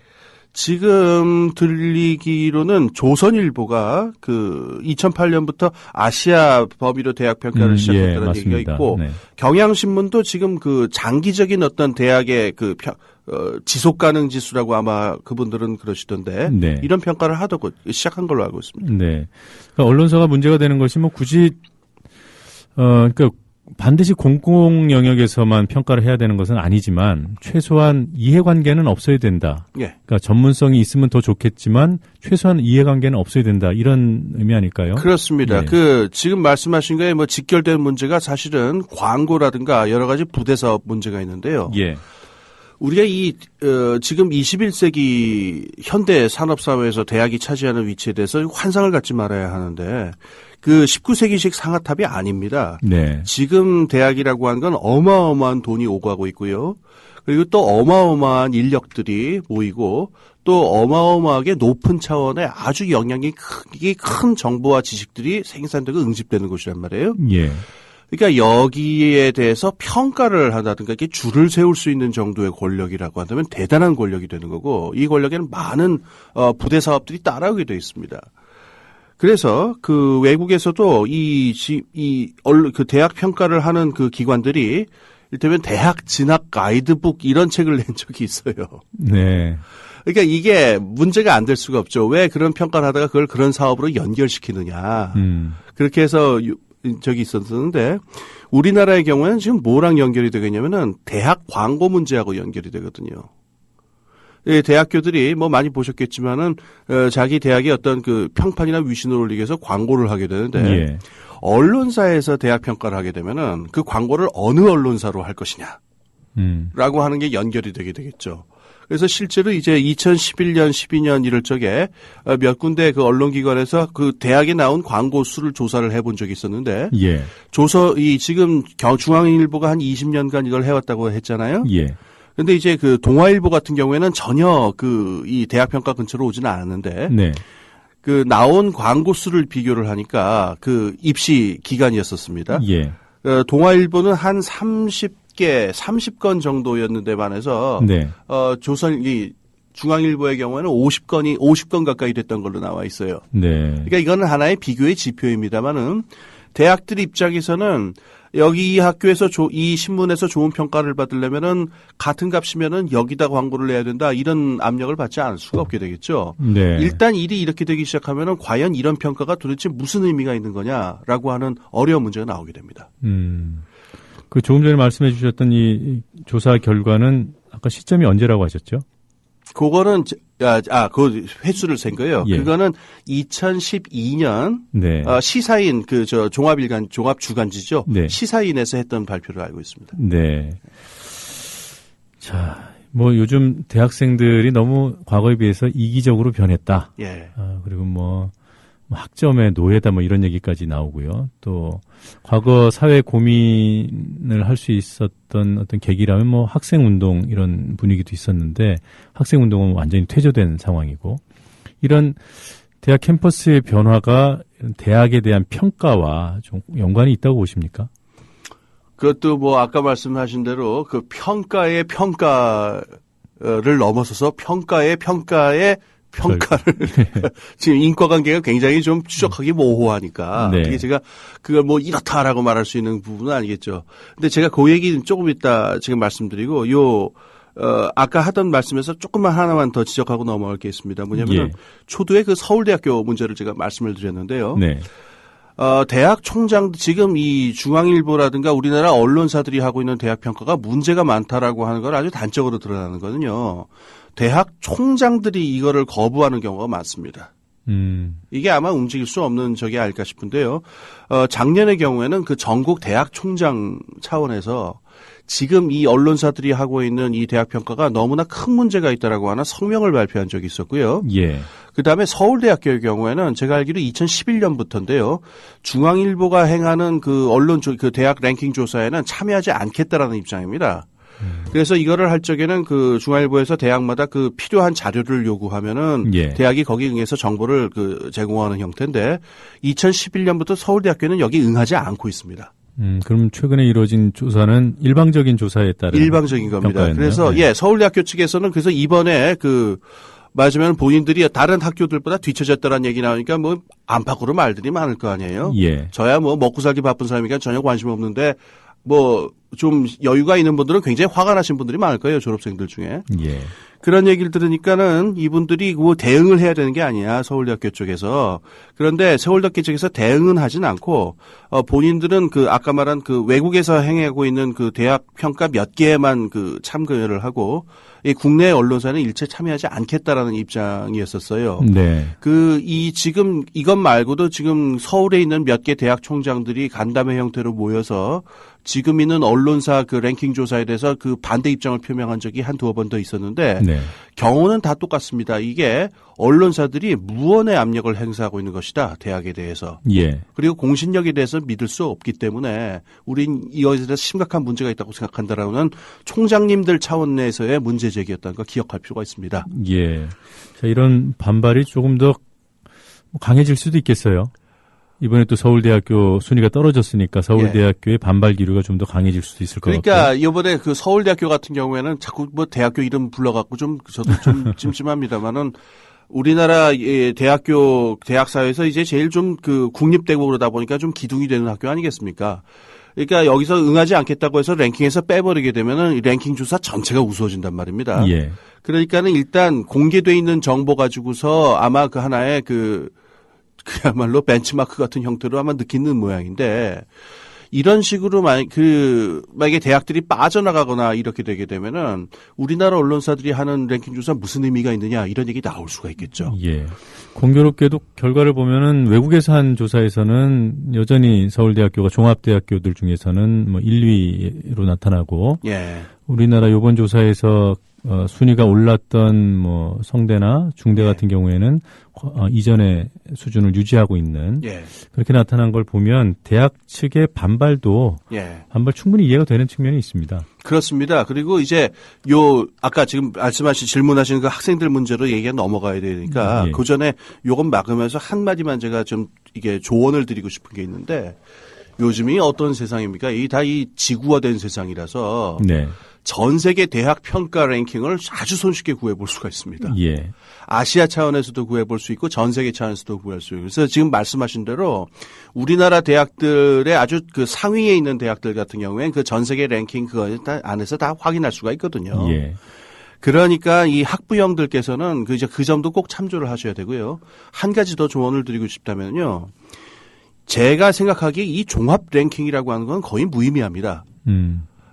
지금 들리기로는 조선일보가 그 2008년부터 아시아 범위로 대학 평가를 시작했다는 얘기가 있고 경향신문도 지금 그 장기적인 어떤 대학의 그 지속 가능 지수라고 아마 그분들은 그러시던데 이런 평가를 하다고 시작한 걸로 알고 있습니다. 네. 그러니까 언론사가 문제가 되는 것이 뭐 굳이 그러니까 반드시 공공 영역에서만 평가를 해야 되는 것은 아니지만 최소한 이해관계는 없어야 된다. 그러니까 전문성이 있으면 더 좋겠지만 최소한 이해관계는 없어야 된다. 이런 의미 아닐까요? 그렇습니다. 지금 말씀하신 거에 뭐 직결된 문제가 사실은 광고라든가 여러 가지 부대 사업 문제가 있는데요. 우리가 지금 21세기 현대 산업사회에서 대학이 차지하는 위치에 대해서 환상을 갖지 말아야 하는데 그 19세기식 상아탑이 아닙니다. 지금 대학이라고 하는 건 어마어마한 돈이 오가고 있고요. 그리고 또 어마어마한 인력들이 모이고 또 어마어마하게 높은 차원의 아주 영향이 큰 정보와 지식들이 생산되고 응집되는 곳이란 말이에요. 그러니까 여기에 대해서 평가를 한다든가 이렇게 줄을 세울 수 있는 정도의 권력이라고 한다면 대단한 권력이 되는 거고 이 권력에는 많은 부대 사업들이 따라오게 돼 있습니다. 그래서 그 외국에서도 그 대학 평가를 하는 그 기관들이 이를테면 대학 진학 가이드북 이런 책을 낸 적이 있어요. 그러니까 이게 문제가 안 될 수가 없죠. 왜 그런 평가를 하다가 그걸 그런 사업으로 연결시키느냐. 그렇게 해서 적이 있었는데 우리나라의 경우에는 지금 뭐랑 연결이 되겠냐면은 대학 광고 문제하고 연결이 되거든요. 대학교들이 뭐 많이 보셨겠지만은 자기 대학의 어떤 그 평판이나 위신을 올리기 위해서 광고를 하게 되는데 언론사에서 대학 평가를 하게 되면은 그 광고를 어느 언론사로 할 것이냐라고 하는 게 연결이 되게 되겠죠. 그래서 실제로 이제 2011년, 12년 이럴 적에 몇 군데 그 언론기관에서 그 대학에 나온 광고 수를 조사를 해본 적이 있었는데 지금 중앙일보가 한 20년간 이걸 해왔다고 했잖아요. 근데 이제 그 동아일보 같은 경우에는 전혀 이 대학 평가 근처로 오지는 않았는데 그 나온 광고 수를 비교를 하니까 그 입시 기간이었었습니다. 동아일보는 한 30건 정도였는데 반해서 중앙일보의 경우에는 50건 가까이 됐던 걸로 나와 있어요. 그러니까 이거는 하나의 비교의 지표입니다만은 대학들 입장에서는 여기 이 학교에서 이 신문에서 좋은 평가를 받으려면은 같은 값이면은 여기다 광고를 내야 된다 이런 압력을 받지 않을 수가 없게 되겠죠. 일단 일이 이렇게 되기 시작하면은 과연 이런 평가가 도대체 무슨 의미가 있는 거냐라고 하는 어려운 문제가 나오게 됩니다. 그 조금 전에 말씀해 주셨던 이 조사 결과는 아까 시점이 언제라고 하셨죠? 그거는 그 횟수를 센 거예요. 그거는 2012년 시사인 종합주간지죠. 시사인에서 했던 발표를 알고 있습니다. 자, 뭐 요즘 대학생들이 너무 과거에 비해서 이기적으로 변했다. 그리고 뭐 학점의 노예다 뭐 이런 얘기까지 나오고요. 또 과거 사회 고민을 할 수 있었던 어떤 계기라면 뭐 학생운동 이런 분위기도 있었는데 학생운동은 완전히 퇴조된 상황이고 이런 대학 캠퍼스의 변화가 대학에 대한 평가와 좀 연관이 있다고 보십니까? 그것도 뭐 아까 말씀하신 대로 그 평가를 넘어서서 평가를 지금 인과관계가 굉장히 좀 추적하기 모호하니까 이게 제가 그걸 뭐 이렇다라고 말할 수 있는 부분은 아니겠죠. 근데 제가 그 얘기는 조금 이따 지금 말씀드리고 아까 하던 말씀에서 조금만 하나만 더 지적하고 넘어갈 게 있습니다. 뭐냐면은 초두에 그 서울대학교 문제를 제가 말씀을 드렸는데요. 대학 총장 지금 이 중앙일보라든가 우리나라 언론사들이 하고 있는 대학 평가가 문제가 많다라고 하는 걸 아주 단적으로 드러나는 거는요. 대학 총장들이 이거를 거부하는 경우가 많습니다. 이게 아마 움직일 수 없는 적이 아닐까 싶은데요. 작년의 경우에는 그 전국 대학 총장 차원에서 지금 이 언론사들이 하고 있는 이 대학 평가가 너무나 큰 문제가 있다라고 하는 성명을 발표한 적이 있었고요. 예. 그다음에 서울대학교의 경우에는 제가 알기로 2011년부터인데요. 중앙일보가 행하는 그 그 대학 랭킹 조사에는 참여하지 않겠다라는 입장입니다. 그래서 이거를 할 적에는 그 중앙일보에서 대학마다 그 필요한 자료를 요구하면은 예. 대학이 거기에 응해서 정보를 그 제공하는 형태인데 2011년부터 서울대학교는 여기 응하지 않고 있습니다. 그럼 최근에 이루어진 조사는 일방적인 조사에 따른 일방적인 겁니다. 평가였네요. 그래서 네. 예, 서울대학교 측에서는 그래서 이번에 맞으면 본인들이 다른 학교들보다 뒤처졌다라는 얘기 나오니까 뭐 안팎으로 말들이 많을 거 아니에요. 예. 저야 뭐 먹고 살기 바쁜 사람이니까 전혀 관심 없는데 뭐 좀 여유가 있는 분들은 굉장히 화가 나신 분들이 많을 거예요. 졸업생들 중에. 예. 그런 얘기를 들으니까는 이분들이 뭐 대응을 해야 되는 게 아니야. 서울대학교 쪽에서. 그런데 서울대학교 쪽에서 대응은 하진 않고 본인들은 그 아까 말한 그 외국에서 행하고 있는 그 대학 평가 몇 개에만 그 참가를 하고 이 국내 언론사는 일체 참여하지 않겠다라는 입장이었었어요. 네. 지금 이것 말고도 지금 서울에 있는 몇 개 대학 총장들이 간담회 형태로 모여서 지금 있는 언론사 그 랭킹 조사에 대해서 그 반대 입장을 표명한 적이 한두어 번 더 있었는데 네. 경우는 다 똑같습니다. 이게 언론사들이 무언의 압력을 행사하고 있는 것이다. 대학에 대해서. 예. 그리고 공신력에 대해서 믿을 수 없기 때문에 우린 이것에 대해서 심각한 문제가 있다고 생각한다라는 총장님들 차원 내에서의 문제 제기였다는 거 기억할 필요가 있습니다. 예. 자, 이런 반발이 조금 더 강해질 수도 있겠어요. 이번에 또 서울대학교 순위가 떨어졌으니까 서울대학교의 반발 기류가 좀 더 강해질 수도 있을 것 같고요. 그러니까 이번에 그 서울대학교 같은 경우에는 자꾸 뭐 대학교 이름 불러갖고 저도 좀 찜찜합니다만은 우리나라 대학 사회에서 이제 제일 좀 그 국립대고 그러다 보니까 좀 기둥이 되는 학교 아니겠습니까? 그러니까 여기서 응하지 않겠다고 해서 랭킹에서 빼버리게 되면은 이 랭킹 조사 전체가 우스워진단 말입니다. 예. 그러니까는 일단 공개돼 있는 정보 가지고서 아마 그 하나의 그야말로 벤치마크 같은 형태로 아마 느끼는 모양인데 이런 식으로 만약에 대학들이 빠져나가거나 이렇게 되게 되면은 우리나라 언론사들이 하는 랭킹 조사 무슨 의미가 있느냐 이런 얘기 나올 수가 있겠죠. 예. 공교롭게도 결과를 보면은 외국에서 한 조사에서는 여전히 서울대학교가 종합대학교들 중에서는 뭐 1, 2로 나타나고 예. 우리나라 요번 조사에서 순위가 올랐던 뭐 성대나 중대 같은 경우에는 이전의 수준을 유지하고 있는 그렇게 나타난 걸 보면 대학 측의 반발도 반발 충분히 이해가 되는 측면이 있습니다. 그렇습니다. 그리고 이제 아까 지금 말씀하신 질문하시는 그 학생들 문제로 얘기가 넘어가야 되니까 그 전에 요건 막으면서 한마디만 제가 좀 이게 조언을 드리고 싶은 게 있는데 요즘이 어떤 세상입니까? 이 지구화된 세상이라서 네. 전 세계 대학 평가 랭킹을 아주 손쉽게 구해볼 수가 있습니다. 예. 아시아 차원에서도 구해볼 수 있고 전 세계 차원에서도 구할 수 있고 그래서 지금 말씀하신 대로 우리나라 대학들의 아주 그 상위에 있는 대학들 같은 경우에는 그 전 세계 랭킹 그거 안에서 다 확인할 수가 있거든요. 예. 그러니까 이 학부형들께서는 그 점도 꼭 참조를 하셔야 되고요. 한 가지 더 조언을 드리고 싶다면요. 제가 생각하기에 이 종합 랭킹이라고 하는 건 거의 무의미합니다.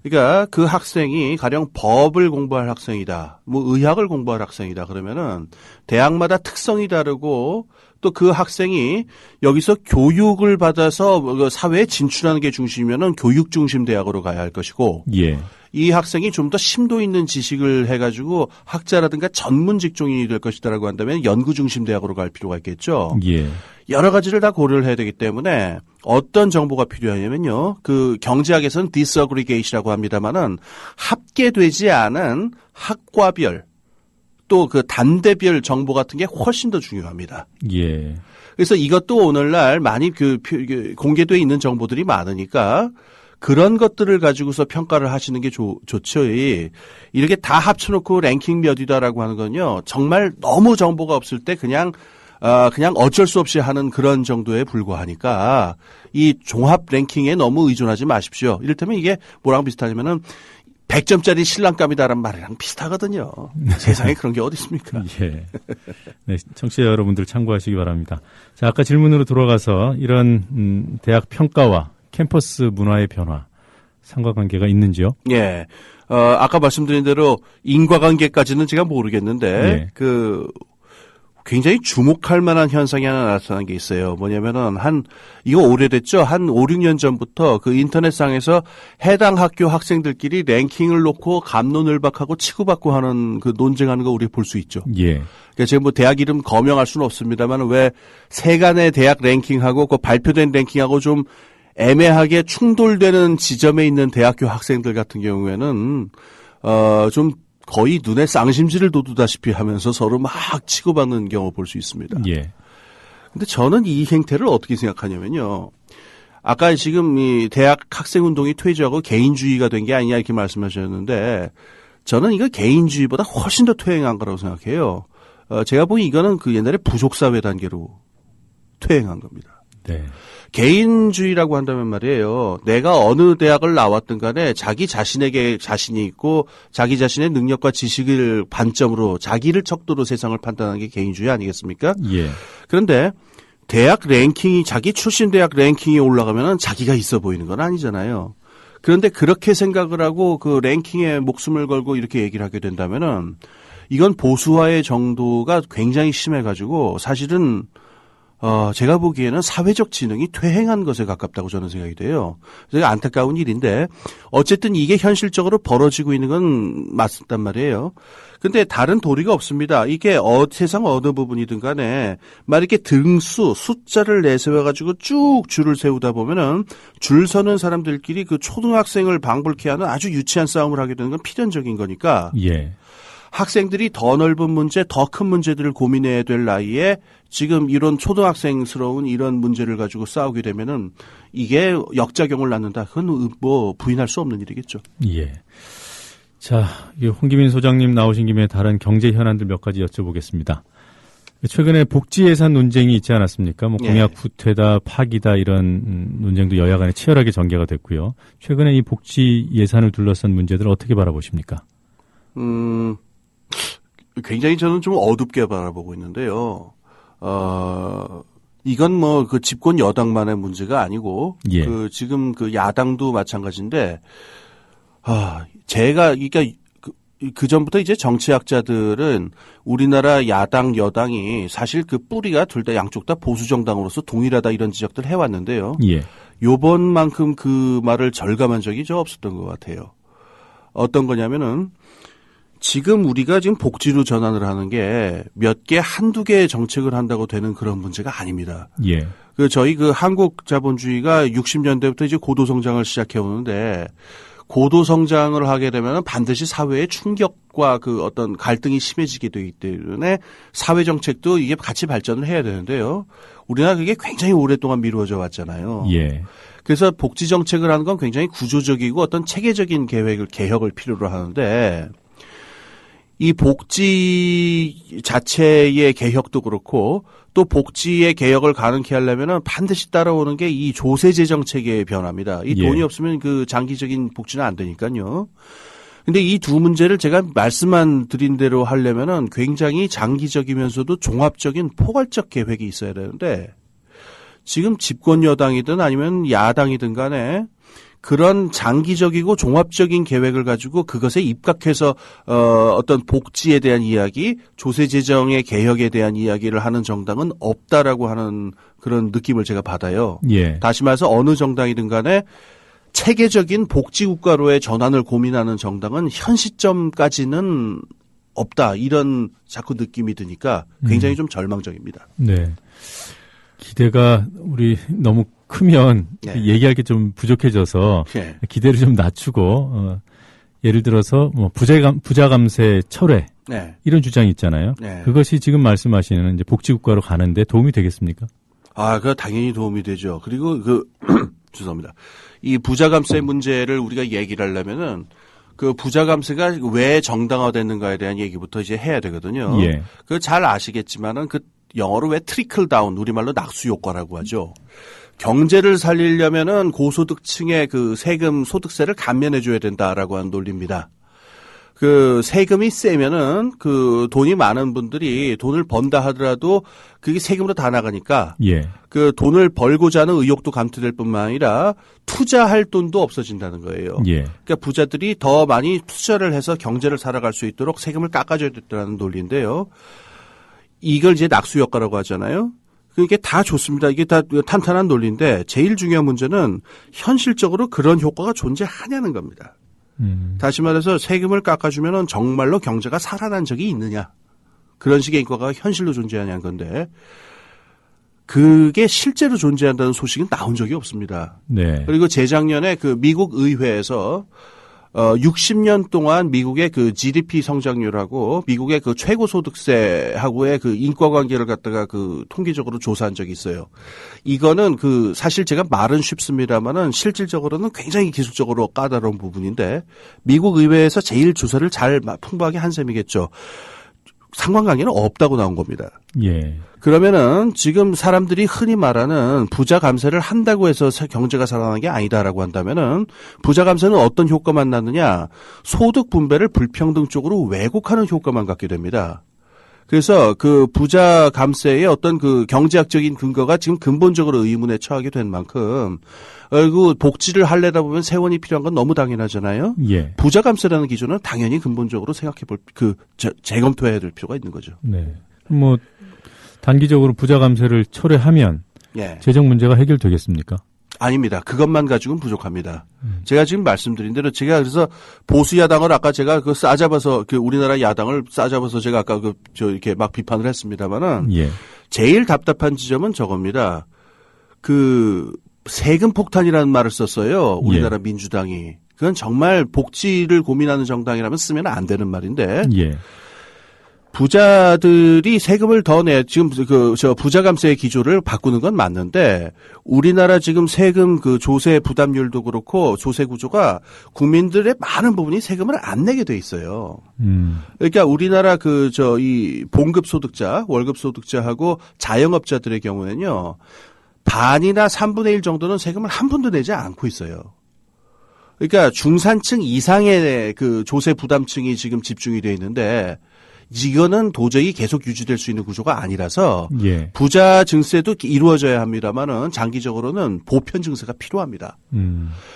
그러니까 그 학생이 가령 법을 공부할 학생이다, 뭐 의학을 공부할 학생이다 그러면은 대학마다 특성이 다르고 또 그 학생이 여기서 교육을 받아서 사회에 진출하는 게 중심이면은 교육 중심 대학으로 가야 할 것이고, 예. 이 학생이 좀 더 심도 있는 지식을 해가지고 학자라든가 전문 직종인이 될 것이다라고 한다면 연구 중심 대학으로 갈 필요가 있겠죠. 예. 여러 가지를 다 고려를 해야 되기 때문에 어떤 정보가 필요하냐면요. 그 경제학에서는 disaggregate이라고 합니다만은 합계되지 않은 학과별 또 그 단대별 정보 같은 게 훨씬 더 중요합니다. 예. 그래서 이것도 오늘날 많이 공개되어 있는 정보들이 많으니까 그런 것들을 가지고서 평가를 하시는 게 좋죠. 이렇게 다 합쳐놓고 랭킹 몇이다라고 하는 건요. 정말 너무 정보가 없을 때 그냥 어쩔 수 없이 하는 그런 정도에 불과하니까 이 종합 랭킹에 너무 의존하지 마십시오. 이를테면 이게 뭐랑 비슷하냐면은 100점짜리 신랑감이다라는 말이랑 비슷하거든요. 세상에 그런 게 어디 있습니까? 예. 네, 청취자 여러분들 참고하시기 바랍니다. 자, 아까 질문으로 돌아가서 이런 대학 평가와 캠퍼스 문화의 변화 상관관계가 있는지요? 예. 아까 말씀드린 대로 인과관계까지는 제가 모르겠는데 예. 굉장히 주목할 만한 현상이 하나 나타난 게 있어요. 뭐냐면은 이거 오래됐죠? 한 5, 6년 전부터 그 인터넷상에서 해당 학교 학생들끼리 랭킹을 놓고 갑론을박하고 치고받고 하는 그 논쟁하는 거 우리 볼 수 있죠. 예. 그러니까 제가 뭐 대학 이름 거명할 수는 없습니다만 왜 세간의 대학 랭킹하고 그 발표된 랭킹하고 좀 애매하게 충돌되는 지점에 있는 대학교 학생들 같은 경우에는 좀 거의 눈에 쌍심지를 돋우다시피 하면서 서로 막 치고받는 경우 볼 수 있습니다. 예. 근데 저는 이 행태를 어떻게 생각하냐면요. 아까 지금 이 대학 학생 운동이 퇴조하고 개인주의가 된 게 아니냐 이렇게 말씀하셨는데 저는 이거 개인주의보다 훨씬 더 퇴행한 거라고 생각해요. 제가 보기 이거는 그 옛날에 부족사회 단계로 퇴행한 겁니다. 네. 개인주의라고 한다면 말이에요. 내가 어느 대학을 나왔든 간에 자기 자신에게 자신이 있고 자기 자신의 능력과 지식을 반점으로 자기를 척도로 세상을 판단하는 게 개인주의 아니겠습니까? 예. 그런데 대학 랭킹이 자기 출신 대학 랭킹이 올라가면은 자기가 있어 보이는 건 아니잖아요. 그런데 그렇게 생각을 하고 그 랭킹에 목숨을 걸고 이렇게 얘기를 하게 된다면은 이건 보수화의 정도가 굉장히 심해가지고 사실은 제가 보기에는 사회적 지능이 퇴행한 것에 가깝다고 저는 생각이 돼요. 되게 안타까운 일인데 어쨌든 이게 현실적으로 벌어지고 있는 건 맞단 말이에요. 근데 다른 도리가 없습니다. 이게 세상 어느 부분이든 간에 막 이렇게 등수, 숫자를 내세워가지고 쭉 줄을 세우다 보면은 줄 서는 사람들끼리 그 초등학생을 방불케 하는 아주 유치한 싸움을 하게 되는 건 필연적인 거니까. 예. 학생들이 더 넓은 문제, 더 큰 문제들을 고민해야 될 나이에 지금 이런 초등학생스러운 이런 문제를 가지고 싸우게 되면은 이게 역작용을 낳는다. 그건 뭐 부인할 수 없는 일이겠죠. 예. 자, 홍기민 소장님 나오신 김에 다른 경제 현안들 몇 가지 여쭤보겠습니다. 최근에 복지 예산 논쟁이 있지 않았습니까? 뭐 공약 후퇴다, 파기다 이런 논쟁도 여야 간에 치열하게 전개가 됐고요. 최근에 이 복지 예산을 둘러싼 문제들 어떻게 바라보십니까? 굉장히 저는 좀 어둡게 바라보고 있는데요. 이건 뭐 그 집권 여당만의 문제가 아니고 예. 그 지금 그 야당도 마찬가지인데 제가 그러니까 그 전부터 이제 정치학자들은 우리나라 야당 여당이 사실 그 뿌리가 둘 다 양쪽 다 보수 정당으로서 동일하다 이런 지적들 해왔는데요. 예. 요번만큼 그 말을 절감한 적이 저 없었던 것 같아요. 어떤 거냐면은 지금 우리가 지금 복지로 전환을 하는 게 몇 개, 한두 개의 정책을 한다고 되는 그런 문제가 아닙니다. 예. 저희 그 한국 자본주의가 60년대부터 이제 고도성장을 시작해 오는데 고도성장을 하게 되면 반드시 사회의 충격과 그 어떤 갈등이 심해지게 되기 때문에 사회정책도 이게 같이 발전을 해야 되는데요. 우리나라 그게 굉장히 오랫동안 미루어져 왔잖아요. 예. 그래서 복지정책을 하는 건 굉장히 구조적이고 어떤 체계적인 개혁을 필요로 하는데 이 복지 자체의 개혁도 그렇고 또 복지의 개혁을 가능케 하려면은 반드시 따라오는 게 이 조세제 정책의 변화입니다. 이 돈이 없으면 그 장기적인 복지는 안 되니까요. 근데 이 두 문제를 제가 말씀만 드린 대로 하려면은 굉장히 장기적이면서도 종합적인 포괄적 계획이 있어야 되는데 지금 집권 여당이든 아니면 야당이든 간에 그런 장기적이고 종합적인 계획을 가지고 그것에 입각해서 어떤 복지에 대한 이야기, 조세 재정의 개혁에 대한 이야기를 하는 정당은 없다라고 하는 그런 느낌을 제가 받아요. 예. 다시 말해서 어느 정당이든 간에 체계적인 복지 국가로의 전환을 고민하는 정당은 현 시점까지는 없다. 이런 자꾸 느낌이 드니까 굉장히 좀 절망적입니다. 네. 기대가 우리 너무 크면 얘기할 게 좀 부족해져서 기대를 좀 낮추고 예를 들어서 뭐 부자 감세 철회 이런 주장이 있잖아요. 그것이 지금 말씀하시는 이제 복지국가로 가는데 도움이 되겠습니까? 그거 당연히 도움이 되죠. 그리고 죄송합니다. 이 부자 감세 문제를 우리가 얘기를 하려면은 그 부자 감세가 왜 정당화됐는가에 대한 얘기부터 이제 해야 되거든요. 예. 그 잘 아시겠지만은 그 영어로 왜 트리클 다운, 우리말로 낙수 효과라고 하죠. 경제를 살리려면은 고소득층의 그 세금 소득세를 감면해 줘야 된다라고 하는 논리입니다. 그 세금이 세면은 그 돈이 많은 분들이 돈을 번다 하더라도 그게 세금으로 다 나가니까 그 돈을 벌고자 하는 의욕도 감퇴될 뿐만 아니라 투자할 돈도 없어진다는 거예요. 그러니까 부자들이 더 많이 투자를 해서 경제를 살아갈 수 있도록 세금을 깎아줘야 된다는 논리인데요. 이걸 이제 낙수효과라고 하잖아요. 이게 다 좋습니다. 이게 다 탄탄한 논리인데 제일 중요한 문제는 현실적으로 그런 효과가 존재하냐는 겁니다. 다시 말해서 세금을 깎아주면 정말로 경제가 살아난 적이 있느냐. 그런 식의 효과가 현실로 존재하냐는 건데 그게 실제로 존재한다는 소식은 나온 적이 없습니다. 네. 그리고 재작년에 그 미국 의회에서 60년 동안 미국의 그 GDP 성장률하고 미국의 그 최고소득세하고의 그 인과관계를 갖다가 그 통계적으로 조사한 적이 있어요. 이거는 그 사실 제가 말은 쉽습니다만은 실질적으로는 굉장히 기술적으로 까다로운 부분인데 미국 의회에서 제일 조사를 잘 풍부하게 한 셈이겠죠. 상관관계는 없다고 나온 겁니다. 예. 그러면은 지금 사람들이 흔히 말하는 부자 감세를 한다고 해서 경제가 살아나는 게 아니다라고 한다면은 부자 감세는 어떤 효과만 나느냐? 소득 분배를 불평등 쪽으로 왜곡하는 효과만 갖게 됩니다. 그래서 그 부자 감세의 어떤 그 경제학적인 근거가 지금 근본적으로 의문에 처하게 된 만큼 그리고 복지를 하려다 보면 세원이 필요한 건 너무 당연하잖아요. 예. 부자 감세라는 기준은 당연히 근본적으로 생각해 볼 재검토해야 될 필요가 있는 거죠. 네. 뭐 단기적으로 부자 감세를 철회하면 예. 재정 문제가 해결되겠습니까? 아닙니다. 그것만 가지고는 부족합니다. 제가 지금 말씀드린 대로 제가 그래서 보수 야당을 아까 제가 그 싸잡아서 그 우리나라 야당을 싸잡아서 제가 아까 이렇게 막 비판을 했습니다만은 예. 제일 답답한 지점은 저겁니다. 그 세금 폭탄이라는 말을 썼어요. 우리나라 예. 민주당이. 그건 정말 복지를 고민하는 정당이라면 쓰면 안 되는 말인데. 예. 부자들이 세금을 더 지금 부자 감세의 기조를 바꾸는 건 맞는데 우리나라 지금 세금 그 조세 부담률도 그렇고 조세 구조가 국민들의 많은 부분이 세금을 안 내게 돼 있어요. 그러니까 우리나라 이 봉급 소득자, 월급 소득자하고 자영업자들의 경우에는요. 반이나 3분의 1 정도는 세금을 한 푼도 내지 않고 있어요. 그러니까 중산층 이상의 그 조세 부담층이 지금 집중이 돼 있는데 이거는 도저히 계속 유지될 수 있는 구조가 아니라서 예. 부자 증세도 이루어져야 합니다만은 장기적으로는 보편 증세가 필요합니다.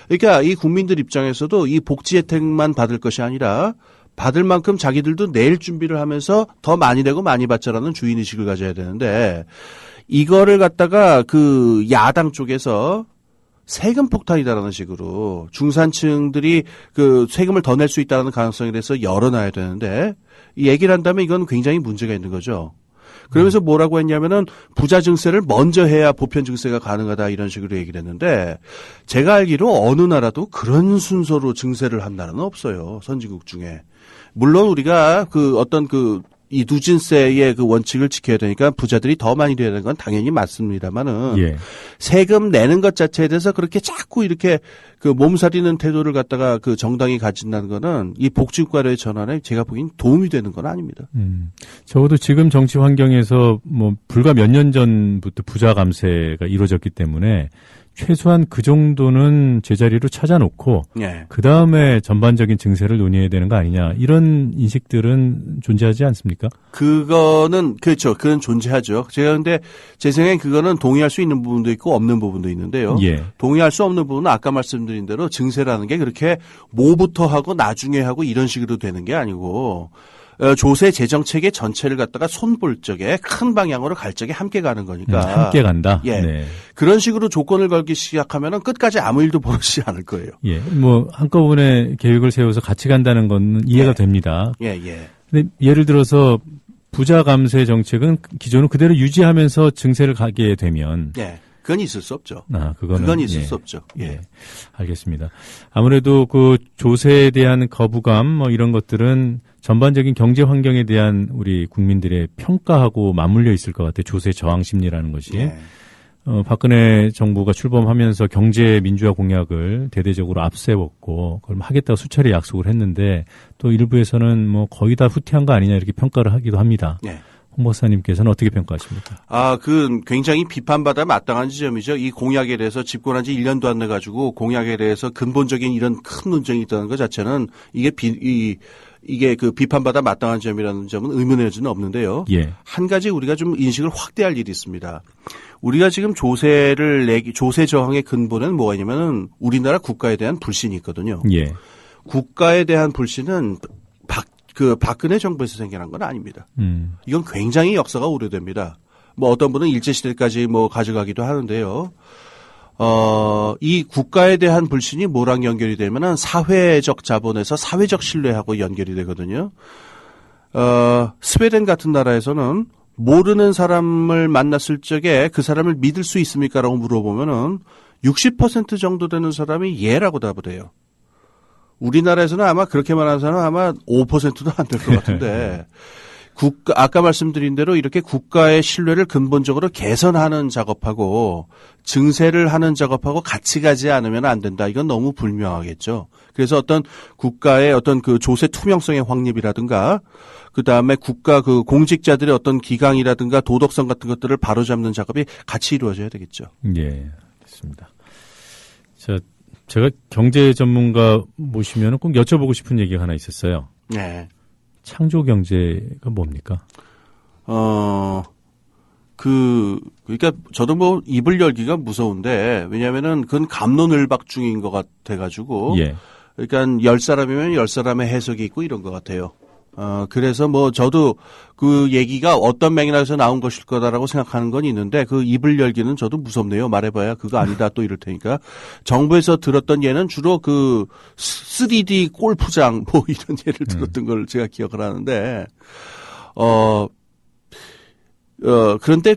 그러니까 이 국민들 입장에서도 이 복지 혜택만 받을 것이 아니라 받을 만큼 자기들도 낼 준비를 하면서 더 많이 내고 많이 받자라는 주인의식을 가져야 되는데 이거를 갖다가 그 야당 쪽에서 세금 폭탄이다라는 식으로 중산층들이 그 세금을 더 낼 수 있다는 가능성에 대해서 열어놔야 되는데 이 얘기를 한다면 이건 굉장히 문제가 있는 거죠. 그러면서 뭐라고 했냐면은 부자 증세를 먼저 해야 보편 증세가 가능하다 이런 식으로 얘기를 했는데 제가 알기로 어느 나라도 그런 순서로 증세를 한 나라는 없어요. 선진국 중에. 물론 우리가 그 어떤 이 누진세의 그 원칙을 지켜야 되니까 부자들이 더 많이 내야 되는 건 당연히 맞습니다만은 예. 세금 내는 것 자체에 대해서 그렇게 자꾸 이렇게 그 몸살이는 태도를 갖다가 그 정당이 가진다는 거는 이 복지국가의 전환에 제가 보기엔 도움이 되는 건 아닙니다. 적어도 지금 정치 환경에서 뭐 불과 몇 년 전부터 부자 감세가 이루어졌기 때문에 최소한 그 정도는 제자리로 찾아놓고 예. 그다음에 전반적인 증세를 논의해야 되는 거 아니냐 이런 인식들은 존재하지 않습니까? 그거는 그렇죠. 그건 존재하죠. 제가 근데 제 생각엔 그거는 동의할 수 있는 부분도 있고 없는 부분도 있는데요. 예. 동의할 수 없는 부분은 아까 말씀드린 대로 증세라는 게 그렇게 뭐부터 하고 나중에 하고 이런 식으로 되는 게 아니고 조세 재정 체계 전체를 갖다가 손볼 적에 큰 방향으로 갈 적에 함께 가는 거니까. 함께 간다. 예. 네. 그런 식으로 조건을 걸기 시작하면은 끝까지 아무 일도 벌어지지 않을 거예요. 예. 뭐 한꺼번에 계획을 세워서 같이 간다는 건 이해가 됩니다. 예, 예. 근데 예를 들어서 부자 감세 정책은 기존을 그대로 유지하면서 증세를 가게 되면 예. 그건 있을 수 없죠. 그건 있을 수 없죠. 예. 알겠습니다. 아무래도 그 조세에 대한 거부감 뭐 이런 것들은 전반적인 경제 환경에 대한 우리 국민들의 평가하고 맞물려 있을 것 같아요. 조세 저항 심리라는 것이. 예. 박근혜 정부가 출범하면서 경제 민주화 공약을 대대적으로 앞세웠고 그걸 하겠다고 수차례 약속을 했는데 또 일부에서는 뭐 거의 다 후퇴한 거 아니냐 이렇게 평가를 하기도 합니다. 예. 홍 박사님께서는 어떻게 평가하십니까? 그건 굉장히 비판받아 마땅한 지점이죠. 이 공약에 대해서 집권한 지 1년도 안 돼가지고 공약에 대해서 근본적인 이런 큰 논쟁이 있다는 것 자체는 이게 그 비판받아 마땅한 점이라는 점은 의문의 여지는 없는데요. 예. 한 가지 우리가 좀 인식을 확대할 일이 있습니다. 우리가 지금 조세 저항의 근본은 뭐가 있냐면은 우리나라 국가에 대한 불신이 있거든요. 예. 국가에 대한 불신은 그 박근혜 정부에서 생겨난 건 아닙니다. 이건 굉장히 역사가 오래됩니다. 뭐 어떤 분은 일제시대까지 뭐 가져가기도 하는데요. 이 국가에 대한 불신이 뭐랑 연결이 되면은 사회적 자본에서 사회적 신뢰하고 연결이 되거든요. 스웨덴 같은 나라에서는 모르는 사람을 만났을 적에 그 사람을 믿을 수 있습니까? 라고 물어보면은 60% 정도 되는 사람이 예라고 답을 해요. 우리나라에서는 아마 그렇게 말하는 사람은 아마 5%도 안 될 것 같은데 아까 말씀드린 대로 이렇게 국가의 신뢰를 근본적으로 개선하는 작업하고 증세를 하는 작업하고 같이 가지 않으면 안 된다. 이건 너무 불명하겠죠. 그래서 어떤 국가의 어떤 그 조세 투명성의 확립이라든가 그다음에 국가 그 공직자들의 어떤 기강이라든가 도덕성 같은 것들을 바로잡는 작업이 같이 이루어져야 되겠죠. 예, 알겠습니다. 자, 제가 경제 전문가 모시면 꼭 여쭤보고 싶은 얘기가 하나 있었어요. 네. 창조 경제가 뭡니까? 그러니까 저도 뭐 입을 열기가 무서운데 왜냐면은 그건 갑론을박 중인 것 같아가지고. 예. 그러니까 10사람이면 10사람의 해석이 있고 이런 것 같아요. 그래서 뭐 저도 그 얘기가 어떤 맥락에서 나온 것일 거다라고 생각하는 건 있는데 그 입을 열기는 저도 무섭네요. 말해봐야 그거 아니다 또 이럴 테니까. 정부에서 들었던 예는 주로 그 3D 골프장 뭐 이런 예를 들었던 걸 제가 기억을 하는데, 그런데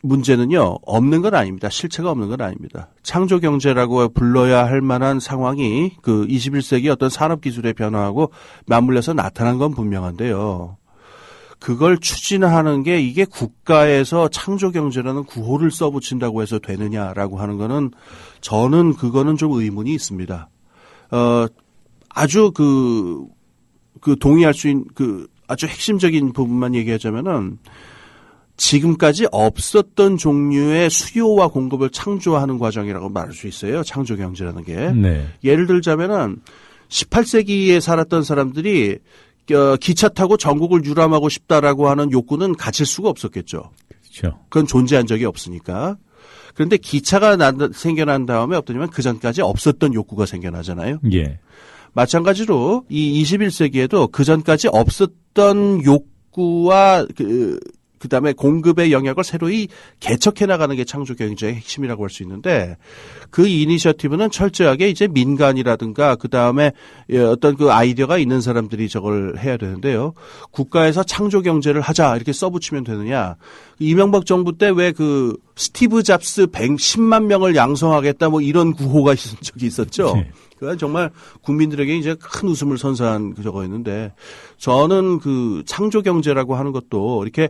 문제는요, 없는 건 아닙니다. 실체가 없는 건 아닙니다. 창조 경제라고 불러야 할 만한 상황이 그 21세기 어떤 산업 기술의 변화하고 맞물려서 나타난 건 분명한데요. 그걸 추진하는 게 이게 국가에서 창조 경제라는 구호를 써붙인다고 해서 되느냐라고 하는 거는 저는 그거는 좀 의문이 있습니다. 아주 그 동의할 수 있는 그 아주 핵심적인 부분만 얘기하자면은 지금까지 없었던 종류의 수요와 공급을 창조하는 과정이라고 말할 수 있어요. 창조 경제라는 게. 네. 예를 들자면은 18세기에 살았던 사람들이 기차 타고 전국을 유람하고 싶다라고 하는 욕구는 가질 수가 없었겠죠. 그렇죠. 그건 존재한 적이 없으니까. 그런데 기차가 생겨난 다음에 어떠냐면 그 전까지 없었던 욕구가 생겨나잖아요. 예. 마찬가지로 이 21세기에도 그 전까지 없었던 욕구와 그다음에 공급의 영역을 새로이 개척해 나가는 게 창조 경제의 핵심이라고 할 수 있는데 그 이니셔티브는 철저하게 이제 민간이라든가 그다음에 어떤 그 아이디어가 있는 사람들이 저걸 해야 되는데요. 국가에서 창조 경제를 하자 이렇게 써붙이면 되느냐. 이명박 정부 때 왜 그 스티브 잡스 110만 명을 양성하겠다 뭐 이런 구호가 있은 적이 있었죠. 네. 그건 정말 국민들에게 이제 큰 웃음을 선사한 저거였는데 저는 그 창조 경제라고 하는 것도 이렇게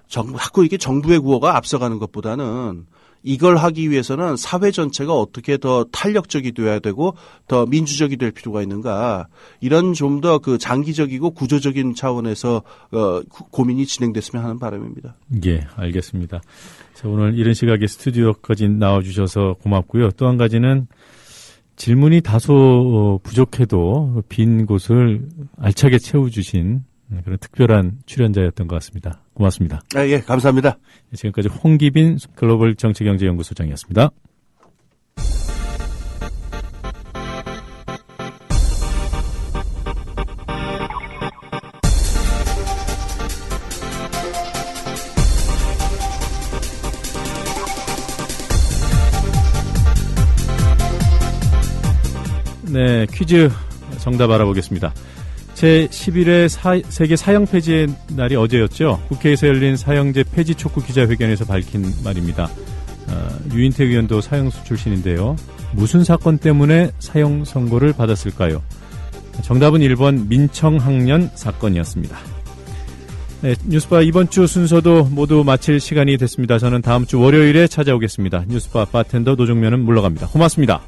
자꾸 이게 정부의 구호가 앞서가는 것보다는 이걸 하기 위해서는 사회 전체가 어떻게 더 탄력적이 돼야 되고 더 민주적이 될 필요가 있는가 이런 좀 더 그 장기적이고 구조적인 차원에서 고민이 진행됐으면 하는 바람입니다. 예, 알겠습니다. 자, 오늘 이런 시각에 스튜디오까지 나와주셔서 고맙고요. 또 한 가지는 질문이 다소 부족해도 빈 곳을 알차게 채워주신 그런 특별한 출연자였던 것 같습니다. 고맙습니다. 예, 감사합니다. 지금까지 홍기빈 글로벌 정치경제연구소장이었습니다. 네, 퀴즈 정답 알아보겠습니다. 제11회 세계 사형 폐지의 날이 어제였죠. 국회에서 열린 사형제 폐지 촉구 기자회견에서 밝힌 말입니다. 유인태 의원도 사형수 출신인데요. 무슨 사건 때문에 사형 선고를 받았을까요? 정답은 1번 민청학년 사건이었습니다. 네, 뉴스바 이번 주 순서도 모두 마칠 시간이 됐습니다. 저는 다음 주 월요일에 찾아오겠습니다. 뉴스바 바텐더 노종면은 물러갑니다. 고맙습니다.